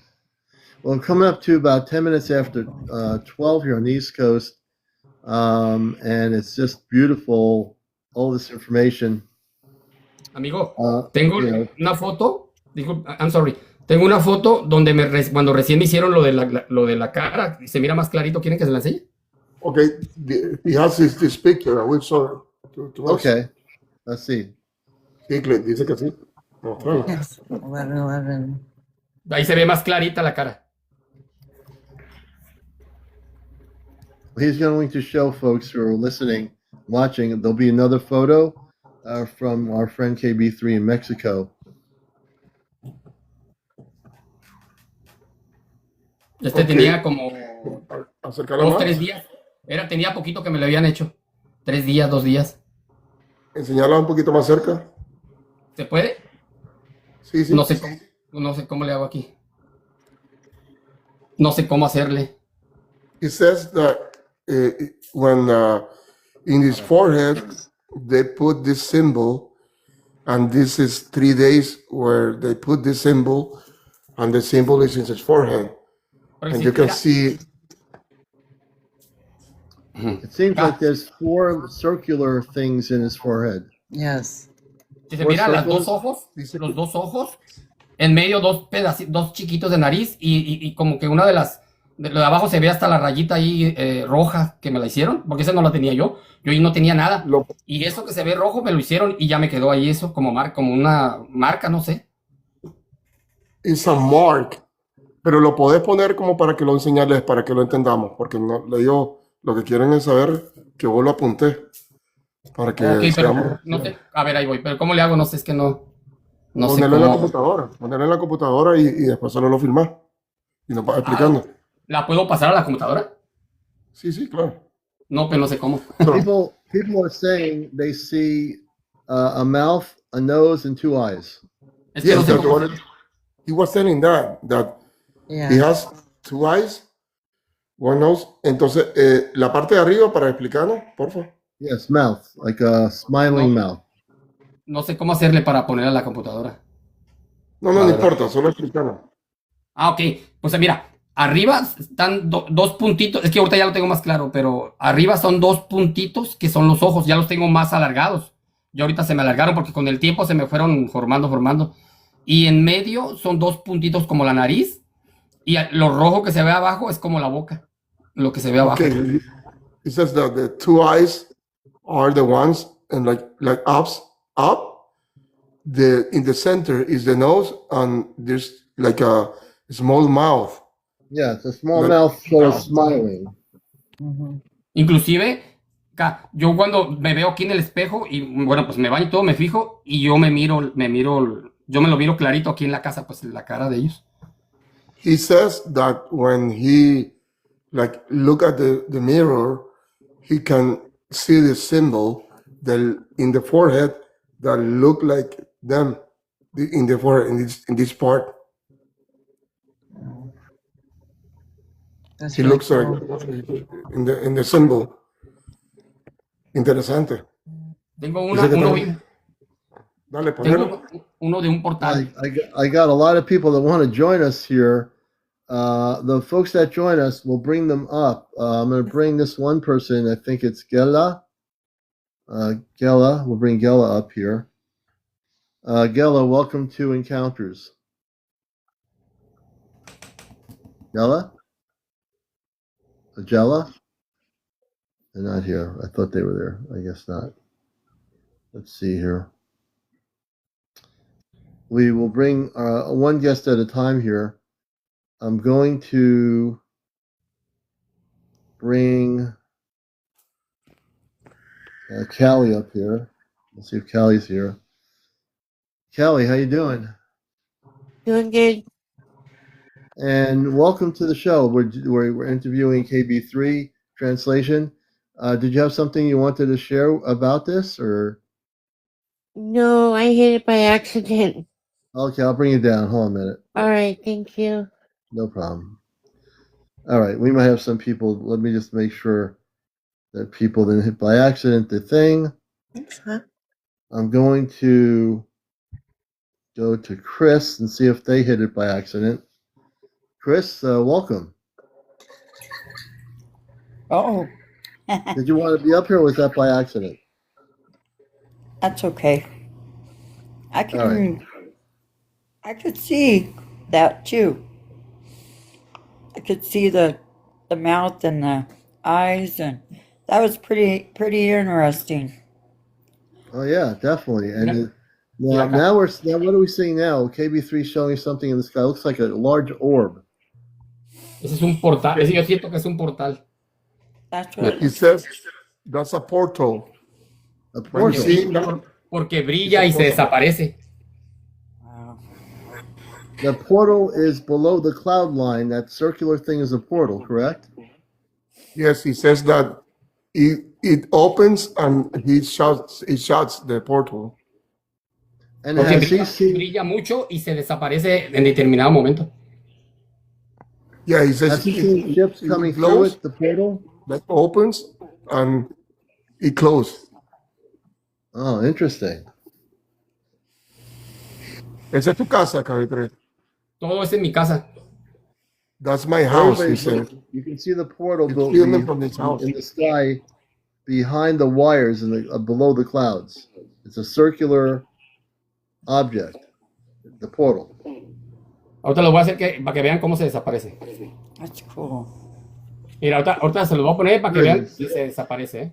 Well, I'm coming up to about 10 minutes after 12 here on the East Coast. And it's just beautiful, all this information. Amigo, tengo una foto. I'm sorry. Tengo una foto donde cuando recién me hicieron lo de la cara, se mira más clarito. ¿Quieren que se la enseñe? Okay, he has this picture. I will show to us. Okay, let's see. Sí, dice que sí. Yes, 11:11. Ahí se ve más clarita la cara. He's going to show folks who are listening, watching. There'll be another photo from our friend KB3 in Mexico. Tenía como 2-3 días. Tenía poquito que me lo habían hecho. 3 días, 2 días. Enseñarla un poquito más cerca. ¿Se puede? Sí, sí. No sé cómo le hago aquí. No sé cómo hacerle. He says that when in his forehead they put this symbol, and this is 3 days where they put this symbol, and the symbol is in his forehead. And you can see. It seems like there's 4 circular things in his forehead. Yes. Si se mira los dos ojos, en medio 2 chiquitos de nariz y como que una de Lo de abajo se ve hasta la rayita ahí roja que me la hicieron, porque esa no la tenía yo. Yo ahí no tenía nada. Y eso que se ve rojo me lo hicieron y ya me quedó ahí eso como como una marca, no sé. It's a mark. Pero lo podés poner como para que lo enseñarles, para que lo entendamos, porque no, le digo, lo que quieren es saber que vos lo apunté. Para que Ok, seamos. pero no sé. A ver, ahí voy. Pero ¿cómo le hago? No sé, es que no sé Ponerlo en la cómo. computadora. Ponerlo en la computadora y después solo lo filmás. Y nos vas explicando. ¿La puedo pasar a la computadora? Sí, sí, claro. No, pero no sé cómo. People are saying they see a mouth, a nose, and 2 eyes. Es que no sé cómo. He was saying that Yeah. he has 2 eyes, 1 nose. Entonces, la parte de arriba para explicarnos, por favor. Yes, mouth, like a smiling mouth. No sé cómo hacerle para poner a la computadora. No, no importa, solo explicarnos. Ah, ok. Pues mira, arriba están dos puntitos. Es que ahorita ya lo tengo más claro, pero arriba son 2 puntitos que son los ojos. Ya los tengo más alargados. Y ahorita se me alargaron porque con el tiempo se me fueron formando. Y en medio son 2 puntitos como la nariz. Y lo rojo que se ve abajo es como la boca. Lo que se ve abajo. Okay. He says that the 2 eyes are the ones and like up. In the center is the nose, and there's like a small mouth. Yeah, it's a small mouth full of smiling. Inclusive, yo cuando me veo aquí en el espejo y bueno, pues me baño y todo, me fijo y yo me miro, yo me lo miro clarito aquí en la casa, pues la cara de ellos. He says that when he like look at the mirror, he can see the symbol in the forehead that look like them in the forehead in this part. That's He really looks cool. like in the symbol. Interesante. Tengo Dale, ponelo. uno de un portal. I got a lot of people that want to join us here. The folks that join us, we'll bring them up. I'm going to bring this one person. I think it's Gela. We'll bring Gela up here. Gela, welcome to Encounters. Gela? Gela? They're not here. I thought they were there. I guess not. Let's see here. We will bring one guest at a time here. I'm going to bring Callie up here. Let's see if Callie's here. Callie, how you doing? Doing good. And welcome to the show. We're interviewing KB3 translation. Did you have something you wanted to share about this, or? No, I hit it by accident. Okay, I'll bring you down. Hold on a minute. All right, thank you. No problem. All right, we might have some people. Let me just make sure that people didn't hit by accident the thing. Thanks, huh? I'm going to go to Chris and see if they hit it by accident. Chris, welcome. Oh. Did you want to be up here, or was that by accident? That's okay. I could see that too. I could see the mouth and the eyes, and that was pretty interesting. Oh yeah, definitely. And now what are we seeing now? KB3 showing something in the sky. It looks like a large orb. Ese es un portal. Ese yo siento que es un portal. That's what He says that's a portal. A portal. Porque brilla y se desaparece. Wow. The portal is below the cloud line. That circular thing is a portal, correct? Yes, he says that it opens and he shuts the portal. And Porque has he seen? brilla mucho y se desaparece en determinado momento. Yeah, he says Has he seen ships coming through it, the portal? That opens and it closes. Oh, interesting. Esa es tu casa, KB3. Todo es en mi casa. That's my house, he said. You can see the portal built From this house. in the sky behind the wires and below the clouds. It's a circular object, the portal. Ahorita lo voy a hacer para que vean cómo se desaparece. That's cool. Mira, ahorita se los voy a poner para que There it vean is. si se desaparece, ¿eh?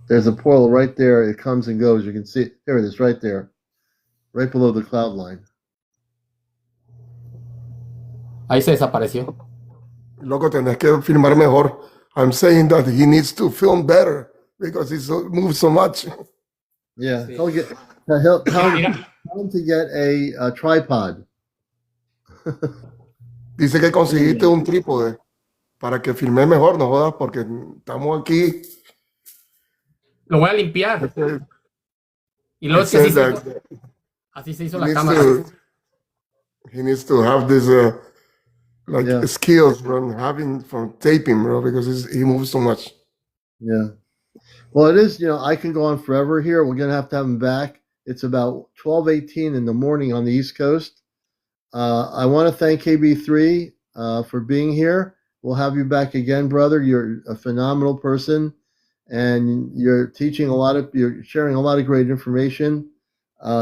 There's a portal right there. It comes and goes. You can see it. There it is, right there, right below the cloud line. Ahí se desapareció. Loco, tenés que filmar mejor. I'm saying that he needs to film better because he moves so much. Yeah, Sí. tell him to get a tripod. Dice que conseguiste un trípode para que filme mejor, no jodas, porque estamos aquí. Lo voy a limpiar. Y luego es que así se hizo la cámara. He needs to have this skills from taping, bro, because he moves so much. Yeah. Well, it is, I can go on forever here. We're going to have him back. It's about 12:18 in the morning on the East Coast. I want to thank KB3 for being here. We'll have you back again, brother. You're a phenomenal person, and you're you're sharing a lot of great information.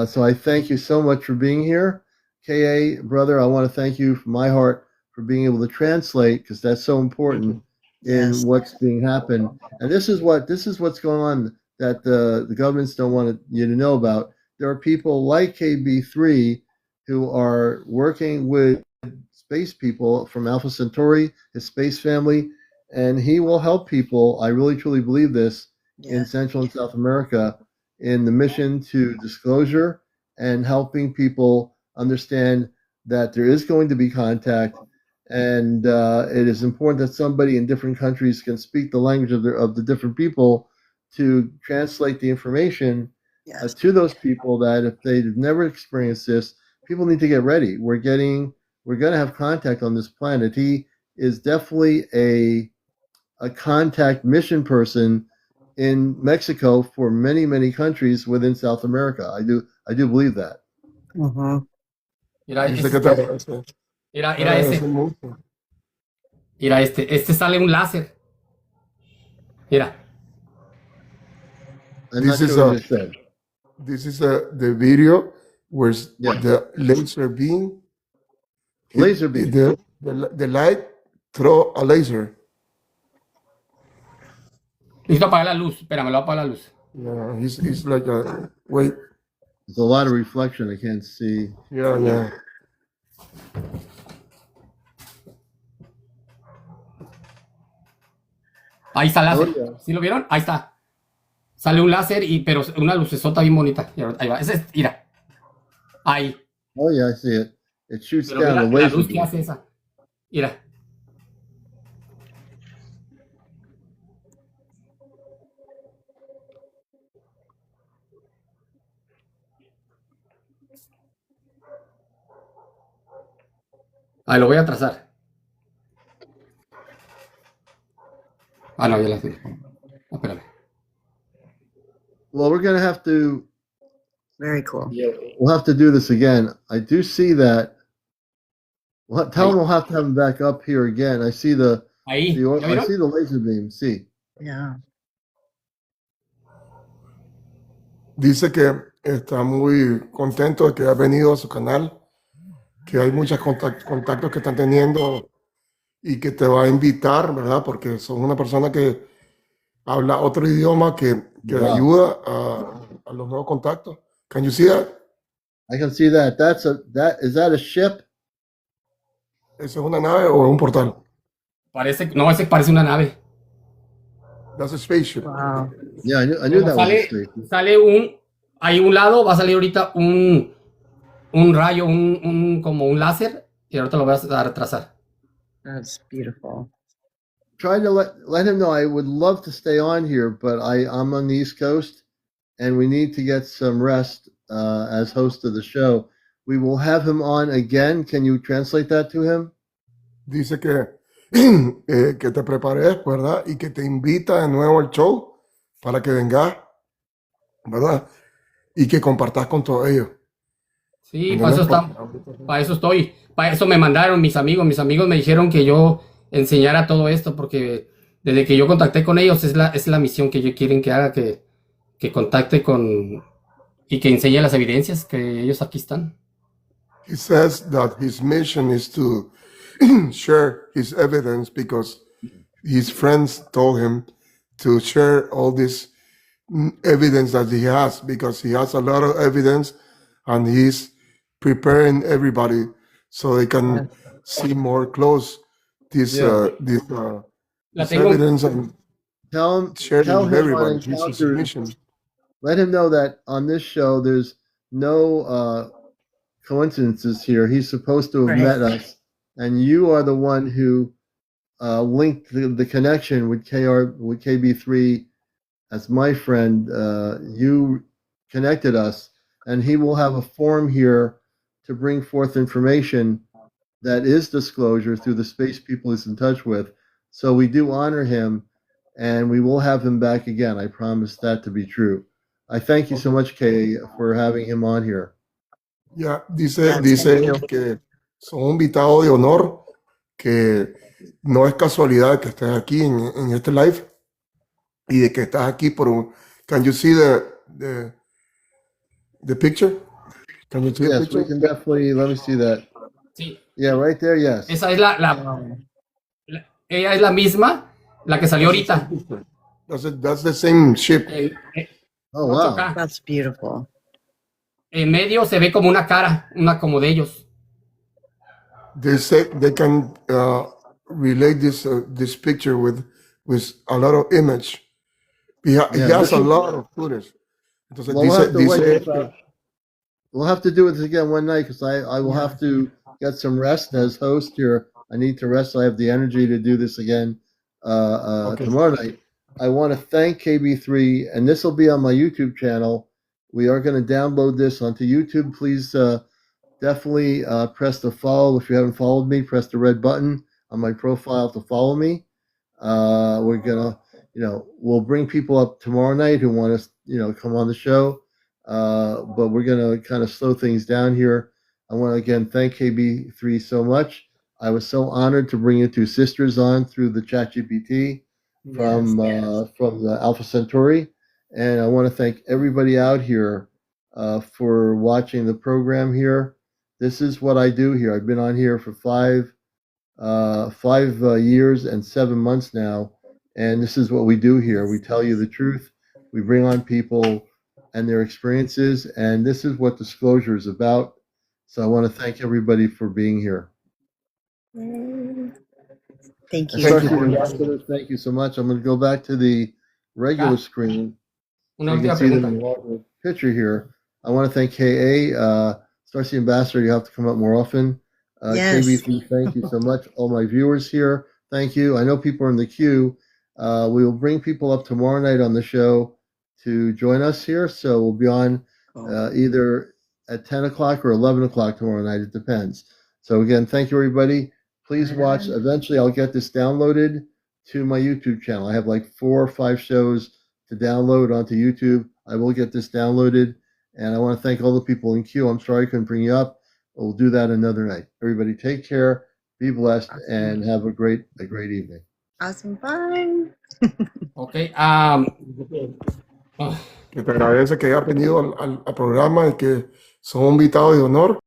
So I thank you so much for being here. KA, brother, I want to thank you from my heart for being able to translate, because that's so important in what's being happened. And this is what's going on that the governments don't want you to know about. There are people like KB3 who are working with space people from Alpha Centauri, his space family, and he will help people. I really truly believe this in Central and South America in the mission to disclosure and helping people understand that there is going to be contact, and it is important that somebody in different countries can speak the language of the different people to translate the information to those people, that if they've never experienced this, people need to get ready. We're going to have contact on this planet. He is definitely a contact mission person in Mexico for many, many countries within South America. I do believe that. Mm-hmm. Mira este sale un láser. Mira. This is the video where the laser beam. Laser beam. The light throw a laser. Necesito apagar la luz. Espérame, lo voy a apagar la luz. Yeah, he's like a wait. There's a lot of reflection. I can't see. Yeah. Ahí está el láser. ¿Sí lo vieron? Ahí está. Sale un láser, pero una lucesota bien bonita. Ahí va. Mira. Ahí. Oh, yeah, I see it. It shoots Pero down la the luz laser. que hace esa. Mira. Ahí lo voy a trazar. No, ya la tengo. Espérame. Well, we're going to have to. Very cool. We'll have to do this again. I do see that. Tell them we'll have to have him back up here again. I see the. Ahí. I see the laser beam. See. Yeah. Dice que está muy contento de que ha venido a su canal, que hay muchos contactos que están teniendo y que te va a invitar, ¿verdad? Porque son una persona que habla otro idioma que ayuda a los nuevos contactos. Can you see that? I can see that. Is that a ship? ¿Eso es una nave o es un portal? Ese parece una nave. That's a spaceship. Wow. Yeah, I knew that was a spaceship. Sale ahí un lado, va a salir ahorita un rayo, como un láser, y ahorita lo voy a retrasar. That's beautiful. Try to let him know I would love to stay on here, but I'm on the East Coast, and we need to get some rest as host of the show. We will have him on again. Can you translate that to him? Dice que te prepares, ¿verdad? Y que te invita de nuevo al show para que vengas, ¿verdad? Y que compartas con todos ellos. Sí, para eso estoy. Para eso me mandaron mis amigos. Mis amigos me dijeron que yo enseñara todo esto, porque desde que yo contacté con ellos es la misión que ellos quieren que haga, que contacte con y que enseñe las evidencias que ellos aquí están. he says that his mission is to share his evidence because his friends told him to share all this evidence that he has, because he has a lot of evidence and he's preparing everybody so they can see more close this evidence and share it with everybody. This is his mission. Let him know that on this show there's no coincidences here. He's supposed to have met us, and you are the one who linked the connection with KB3 as my friend. You connected us, and he will have a form here to bring forth information that is disclosure through the space people he's in touch with. So we do honor him, and we will have him back again. I promise that to be true. I thank you so much, Kay, for having him on here. Ya, dice que son un invitado de honor, que no es casualidad que estés aquí en este live y de que estás aquí por un... Can you see the picture? Can you see the picture? We can definitely, let me see that. Sí. Yeah, right there, yes. Esa es ella es la misma, la que salió ahorita. That's the same ship. Oh, wow. That's beautiful. En medio se ve como una cara, una como de ellos. They say they can relate this picture with a lot of image. He has a lot of footage. Entonces, we'll have to do it again one night because I will have to get some rest as host here. I need to rest so I have the energy to do this again tomorrow night. I want to thank KB3, and this will be on my YouTube channel. We are going to download this onto YouTube. Please definitely press the follow. If you haven't followed me, press the red button on my profile to follow me. We're going to, we'll bring people up tomorrow night who want to, come on the show. But we're going to kind of slow things down here. I want to again thank KB3 so much. I was so honored to bring your two sisters on through the ChatGPT from the Alpha Centauri. And I want to thank everybody out here for watching the program here. This is what I do here. I've been on here for five years and 7 months now. And this is what we do here. We tell you the truth. We bring on people and their experiences. And this is what disclosure is about. So I want to thank everybody for being here. Thank you. Thank you so much. I'm going to go back to the regular screen. Una you can see the picture here. I want to thank KA, Starcy Ambassador. You have to come up more often. Yes. KBC, thank you so much. All my viewers here, thank you. I know people are in the queue. We will bring people up tomorrow night on the show to join us here. So we'll be on either at 10 o'clock or 11 o'clock tomorrow night. It depends. So again, thank you, everybody. Please watch. Eventually, I'll get this downloaded to my YouTube channel. I have like 4 or 5 shows to download onto YouTube. I will get this downloaded. And I want to thank all the people in queue. I'm sorry I couldn't bring you up. We'll do that another night. Everybody take care, be blessed, and have a great evening. Awesome. Bye. Okay. Que te agradece que hayas venido al programa y que son invitados de honor.